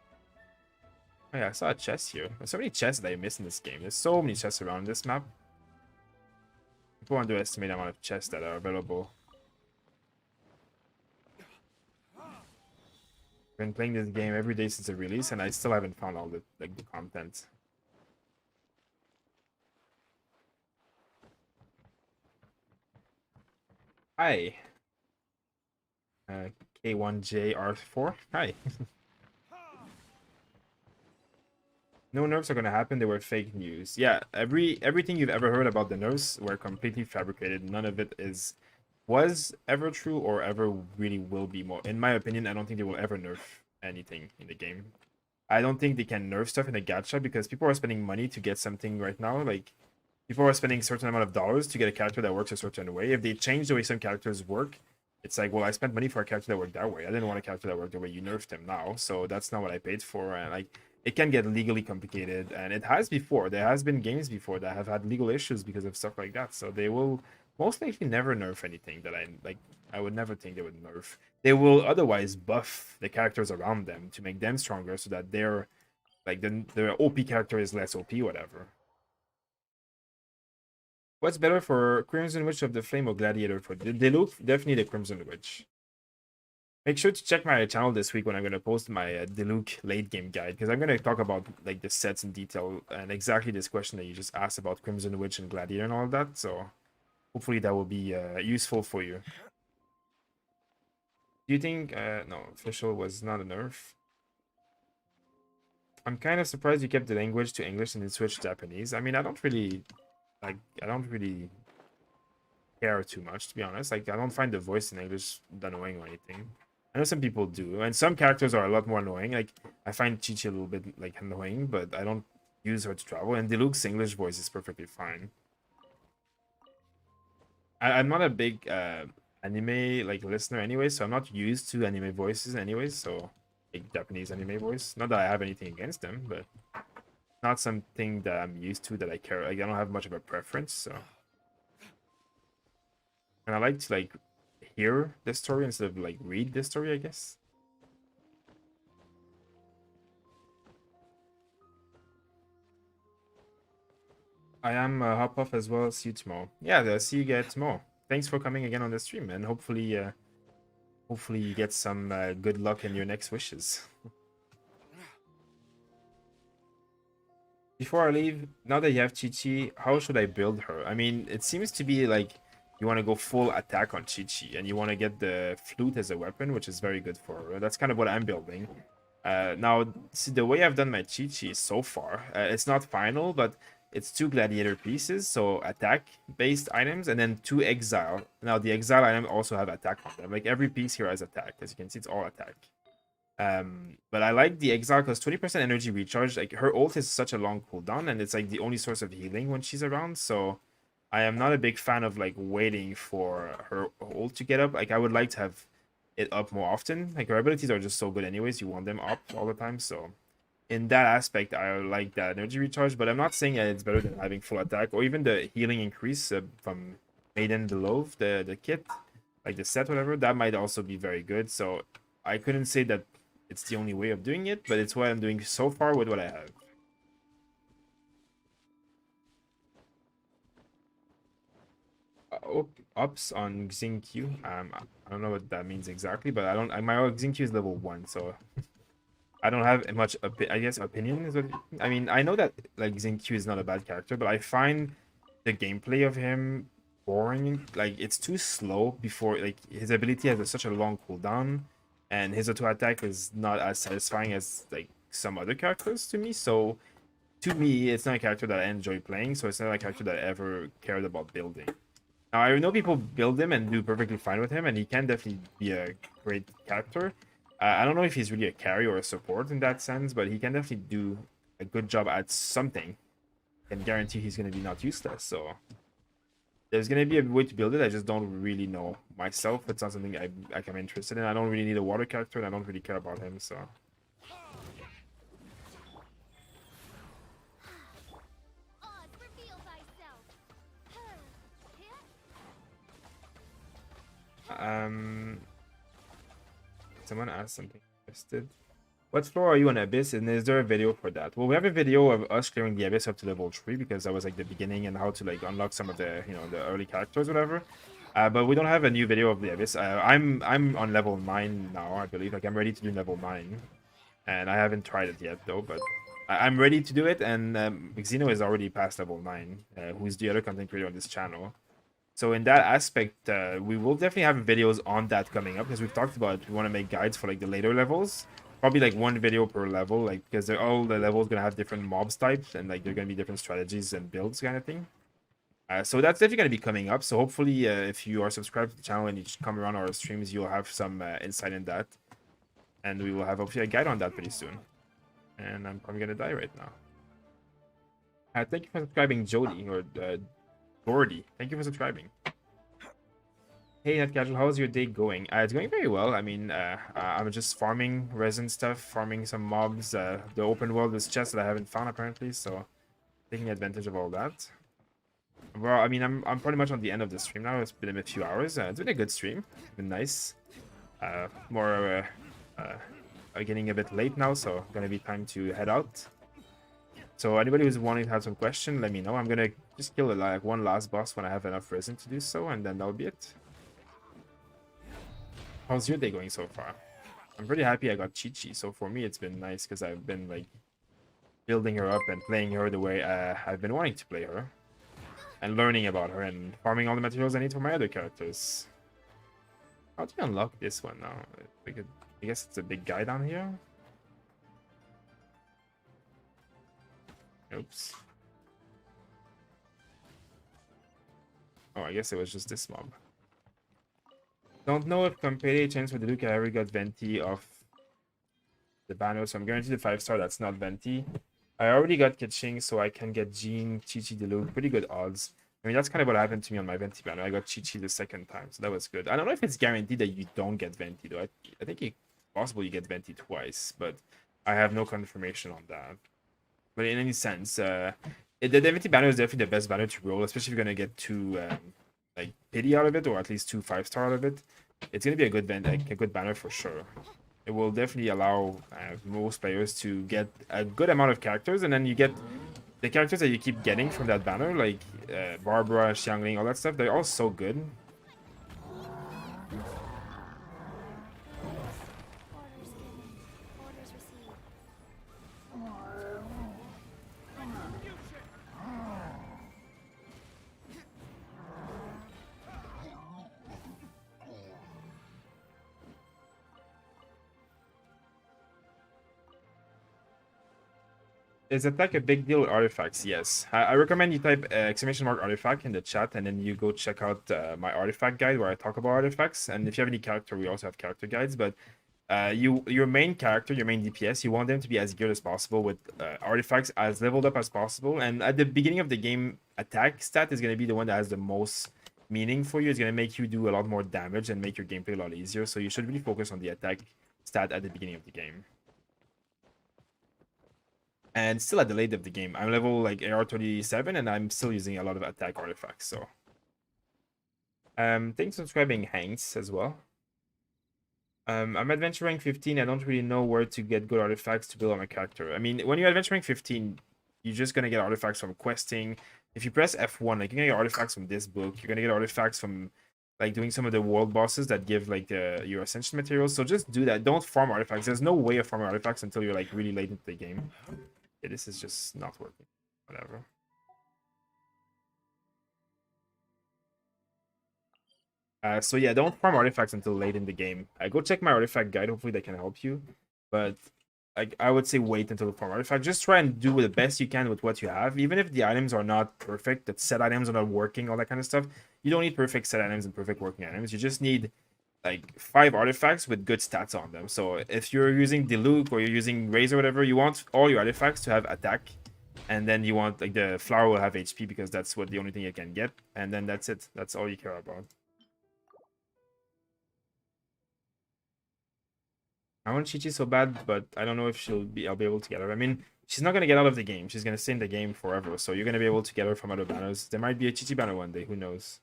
Oh yeah, I saw a chest here. There's so many chests that I miss in this game. There's so many chests around this map. People underestimate the amount of chests that are available. I've been playing this game every day since the release, and I still haven't found all the the content. Hi. K1JR4. Hi. No nerfs are gonna happen. They were fake news. Yeah, everything you've ever heard about the nerfs were completely fabricated. None of it was ever true or ever really will be more. In my opinion, I don't think they will ever nerf anything in the game. I don't think they can nerf stuff in a gacha because people are spending money to get something right now. Like, people are spending a certain amount of dollars to get a character that works a certain way. If they change the way some characters work, it's like, well, I spent money for a character that worked that way. I didn't want a character that worked the way you nerfed him now, so that's not what I paid for. And like, it can get legally complicated, and it has before. There has been games before that have had legal issues because of stuff like that. So they will most likely never nerf anything that I like. I would never think they would nerf. They will otherwise buff the characters around them to make them stronger, so that they're like the OP character is less OP, whatever. What's better for Crimson Witch of the Flame or Gladiator? For Diluc, definitely the Crimson Witch. Make sure to check my channel this week when I'm going to post my Diluc late game guide, because I'm going to talk about like the sets in detail and exactly this question that you just asked about Crimson Witch and Gladiator and all of that. So hopefully that will be useful for you. Do you think no, official was not a nerf? I'm kind of surprised you kept the language to English and then switched to Japanese. I mean, I don't really care too much, to be honest. Like, I don't find the voice in English annoying or anything. I know some people do, and some characters are a lot more annoying. Like, I find Chi-Chi a little bit like annoying, but I don't use her to travel. And Diluc's English voice is perfectly fine. I'm not a big anime like listener anyway, so I'm not used to anime voices anyways. So, like Japanese anime voice. Not that I have anything against them, but not something that I'm used to that I care. Like, I don't have much of a preference. So, and I like to like hear the story instead of like read the story, I guess. I am hop off as well. See you tomorrow. Yeah, see you guys tomorrow. Thanks for coming again on the stream, and hopefully you get some good luck in your next wishes. Before I leave, now that you have Chi-Chi, how should I build her? I mean, it seems to be like you want to go full attack on Chi-Chi, and you want to get the flute as a weapon, which is very good for her. That's kind of what I'm building. Now, see, the way I've done my Chi-Chi so far, it's not final, but it's 2 gladiator pieces, so attack-based items, and then 2 exile. Now, the exile item also have attack on them. Like, every piece here has attack. As you can see, it's all attack. But I like the exile because 20% energy recharge. Like, her ult is such a long cooldown, and it's like the only source of healing when she's around. So I am not a big fan of like waiting for her ult to get up. Like, I would like to have it up more often. Like, her abilities are just so good anyways. You want them up all the time. So in that aspect, I like that energy recharge. But I'm not saying that it's better than having full attack or even the healing increase from Maiden the Loaf, the kit, like the set, whatever. That might also be very good. So I couldn't say that it's the only way of doing it, but it's what I'm doing so far with what I have. Ups on Xingqiu. I don't know what that means exactly, but I don't. My Xingqiu is level 1, so I don't have much. I guess opinion is what. I mean, I know that like Xingqiu is not a bad character, but I find the gameplay of him boring. Like, it's too slow before. Like, his ability has such a long cooldown, and his auto attack is not as satisfying as like some other characters to me. So to me, it's not a character that I enjoy playing, so it's not a character that I ever cared about building. Now, I know people build him and do perfectly fine with him, and he can definitely be a great character. I don't know if he's really a carry or a support in that sense, but he can definitely do a good job at something. Can guarantee he's going to be not useless, so there's going to be a way to build it. I just don't really know myself. It's not something I'm interested in. I don't really need a water character, and I don't really care about him, so... Oz, reveal thyself. Someone asked something interested. What floor are you on Abyss, and is there a video for that? Well, we have a video of us clearing the Abyss up to level 3, because that was like the beginning and how to like unlock some of the, you know, the early characters, whatever. But we don't have a new video of the Abyss. I'm on level 9 now, I believe. Like, I'm ready to do level 9. And I haven't tried it yet, though, but I'm ready to do it, and Xeno is already past level 9, who's the other content creator on this channel. So in that aspect, we will definitely have videos on that coming up, because we've talked about we want to make guides for like the later levels. Probably like one video per level, like because all the levels gonna have different mobs types, and like they're gonna be different strategies and builds kind of thing. So that's definitely gonna be coming up. So hopefully, if you are subscribed to the channel and you just come around our streams, you'll have some insight in that, and we will have hopefully a guide on that pretty soon. And I'm probably gonna die right now. Thank you for subscribing, Jody or Gordy. Thank you for subscribing. Hey, Net Casual, how's your day going? It's going very well. I mean, I'm just farming resin stuff, farming some mobs. The open world is chests that I haven't found apparently, so taking advantage of all that. Well, I mean, I'm pretty much on the end of the stream now. It's been a few hours. It's been a good stream. It's been nice. Getting a bit late now, so gonna be time to head out. So anybody who's wanting to have some question, let me know. I'm gonna just kill like one last boss when I have enough resin to do so, and then that'll be it. How's your day going so far? I'm pretty happy I got Chi-Chi, so for me it's been nice because I've been like building her up and playing her the way I've been wanting to play her, and learning about her and farming all the materials I need for my other characters. How do you unlock this one now? I guess it's a big guy down here. Oops. Oh, I guess it was just this mob. Don't know if Compare chance for Diluc I ever got Venti off the banner, so I'm guaranteed a 5-star. That's not Venti. I already got Kitching, so I can get Jean, Chi-Chi, Diluc. Pretty good odds. I mean, that's kind of what happened to me on my Venti banner. I got Chi-Chi the second time, so that was good. I don't know if it's guaranteed that you don't get Venti, though. I think it's possible you get Venti twice, but I have no confirmation on that. But in any sense, the Venti banner is definitely the best banner to roll, especially if you're going to get 2 like pity out of it, or at least 2 5-star out of it. It's gonna be a good banner for sure. It will definitely allow most players to get a good amount of characters, and then you get the characters that you keep getting from that banner, like Barbara, Xiangling, all that stuff. They're all so good. Orders given. Orders received. Is attack a big deal with artifacts? Yes. I recommend you type !! artifact in the chat, and then you go check out my artifact guide where I talk about artifacts. And if you have any character, we also have character guides. But your main character, your main DPS, you want them to be as good as possible with artifacts as leveled up as possible. And at the beginning of the game, attack stat is going to be the one that has the most meaning for you. It's going to make you do a lot more damage and make your gameplay a lot easier. So you should really focus on the attack stat at the beginning of the game. And still at the late of the game, I'm level like AR 37, and I'm still using a lot of attack artifacts. So, thanks for subscribing, Hanks, as well. I'm adventure rank 15. I don't really know where to get good artifacts to build on my character. I mean, when you're adventure rank 15, you're just gonna get artifacts from questing. If you press F1, like you're gonna get artifacts from this book. You're gonna get artifacts from like doing some of the world bosses that give like your ascension materials. So just do that. Don't farm artifacts. There's no way of farming artifacts until you're like really late into the game. Yeah, this is just not working. Whatever. So yeah, don't farm artifacts until late in the game. Go check my artifact guide. Hopefully that can help you. But like I would say wait until the farm artifact. Just try and do the best you can with what you have, even if the items are not perfect, that set items are not working, all that kind of stuff. You don't need perfect set items and perfect working items. You just need like 5 artifacts with good stats on them. So if you're using Diluc or you're using Raise or whatever, you want all your artifacts to have attack, and then you want like the flower will have HP because that's what the only thing you can get, and then that's it. That's all you care about. I want Chi-Chi so bad, but I don't know if I'll be able to get her. I mean, she's not gonna get out of the game. She's gonna stay in the game forever. So you're gonna be able to get her from other banners. There might be a Chi-Chi banner one day. Who knows?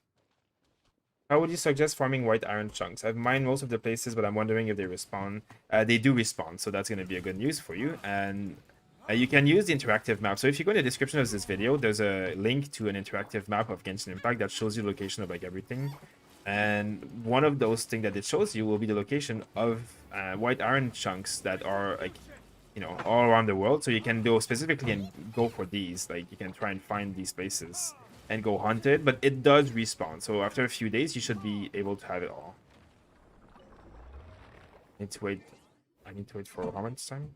How would you suggest farming white iron chunks? I've mined most of the places, but I'm wondering if they respawn. They do respawn, so that's gonna be a good news for you. And you can use the interactive map. So if you go in the description of this video, there's a link to an interactive map of Genshin Impact that shows you the location of like everything. And one of those things that it shows you will be the location of white iron chunks that are like, you know, all around the world. So you can go specifically and go for these. Like you can try and find these places and go hunt it, but it does respawn. So after a few days, you should be able to have it all. I need to wait for how much time?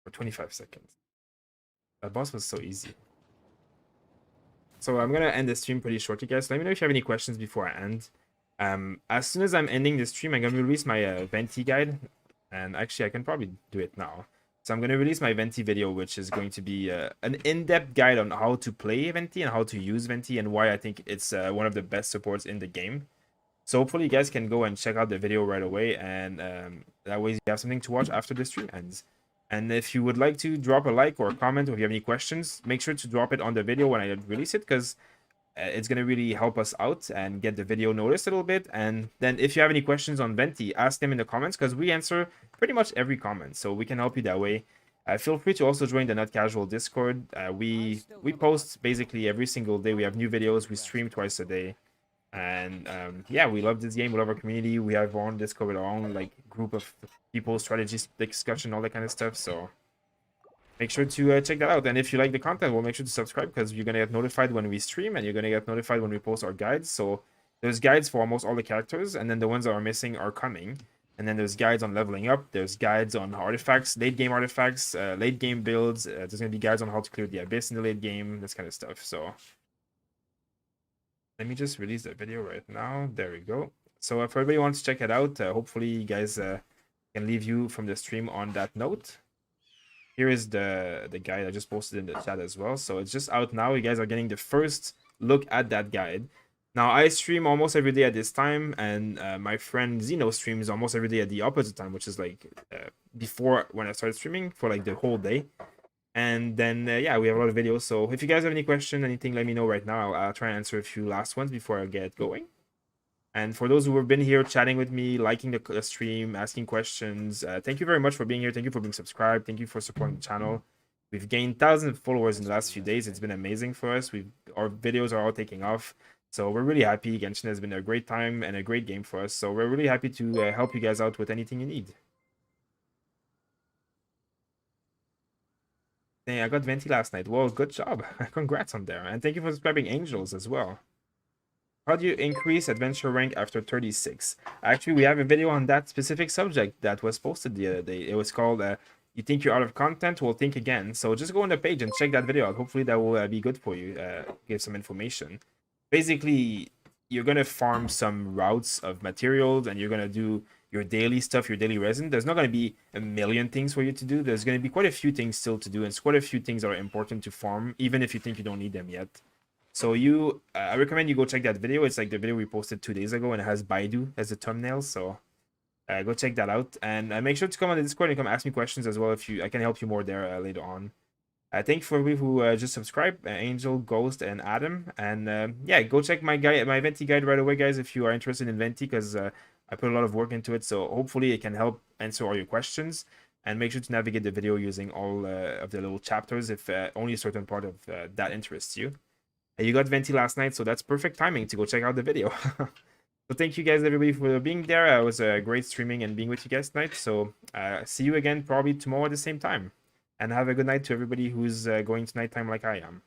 For 25 seconds. That boss was so easy. So I'm gonna end the stream pretty shortly, guys. Let me know if you have any questions before I end. As soon as I'm ending the stream, I'm gonna release my Venti guide, and actually I can probably do it now. So I'm gonna release my Venti video, which is going to be an in-depth guide on how to play Venti and how to use Venti and why I think it's one of the best supports in the game. So hopefully you guys can go and check out the video right away, and that way you have something to watch after the stream ends. And if you would like to drop a like or a comment, or if you have any questions, make sure to drop it on the video when I release it, because it's going to really help us out and get the video noticed a little bit. And then if you have any questions on Venti, ask them in the comments, because we answer pretty much every comment, so we can help you that way. Feel free to also join the Not Casual Discord. We post basically every single day. We have new videos. We stream twice a day. And yeah, we love this game. We love our community. We have our own Discord with our own like group of people, strategies, discussion, all that kind of stuff. So make sure to check that out. And if you like the content, well, make sure to subscribe, because you're gonna get notified when we stream, and you're gonna get notified when we post our guides. So there's guides for almost all the characters, and then the ones that are missing are coming. And then there's guides on leveling up. There's guides on artifacts, late game artifacts, late game builds. There's gonna be guides on how to clear the abyss in the late game, this kind of stuff. So let me just release the video right now. There we go. So if everybody wants to check it out, hopefully you guys can leave you from the stream on that note. Here is the guide I just posted in the chat as well. So it's just out now. You guys are getting the first look at that guide. Now I stream almost every day at this time, and my friend Zeno streams almost every day at the opposite time, which is like before when I started streaming for like the whole day. And then yeah, we have a lot of videos. So if you guys have any question, anything, let me know right now. I'll try and answer a few last ones before I get going. And for those who have been here chatting with me, liking the stream, asking questions, thank you very much for being here. Thank you for being subscribed. Thank you for supporting the channel. We've gained thousands of followers in the last few days. It's been amazing for us. Our videos are all taking off. So we're really happy. Genshin has been a great time and a great game for us. So we're really happy to help you guys out with anything you need. Hey, I got Venti last night. Well, good job. Congrats on there. And thank you for subscribing, Angels, as well. How do you increase adventure rank after 36? Actually, we have a video on that specific subject that was posted the other day. It was called You Think You're Out of Content? Well, think again. So just go on the page and check that video out. Hopefully that will be good for you. Give some information. Basically, you're going to farm some routes of materials, and you're going to do your daily stuff, your daily resin. There's not going to be a million things for you to do. There's going to be quite a few things still to do, and quite a few things that are important to farm, even if you think you don't need them yet. So I recommend you go check that video. It's like the video we posted 2 days ago, and it has Baidu as a thumbnail. So go check that out, and make sure to come on the Discord and come ask me questions as well. I can help you more there later on. Thank you for everybody who just subscribed, Angel, Ghost, and Adam. And yeah, go check my Venti guide right away, guys, if you are interested in Venti, because I put a lot of work into it. So hopefully it can help answer all your questions. And make sure to navigate the video using all of the little chapters if only a certain part of that interests you. You got Venti last night, so that's perfect timing to go check out the video. So thank you guys, everybody, for being there. It was great streaming and being with you guys tonight. So see you again probably tomorrow at the same time. And have a good night to everybody who's going to nighttime like I am.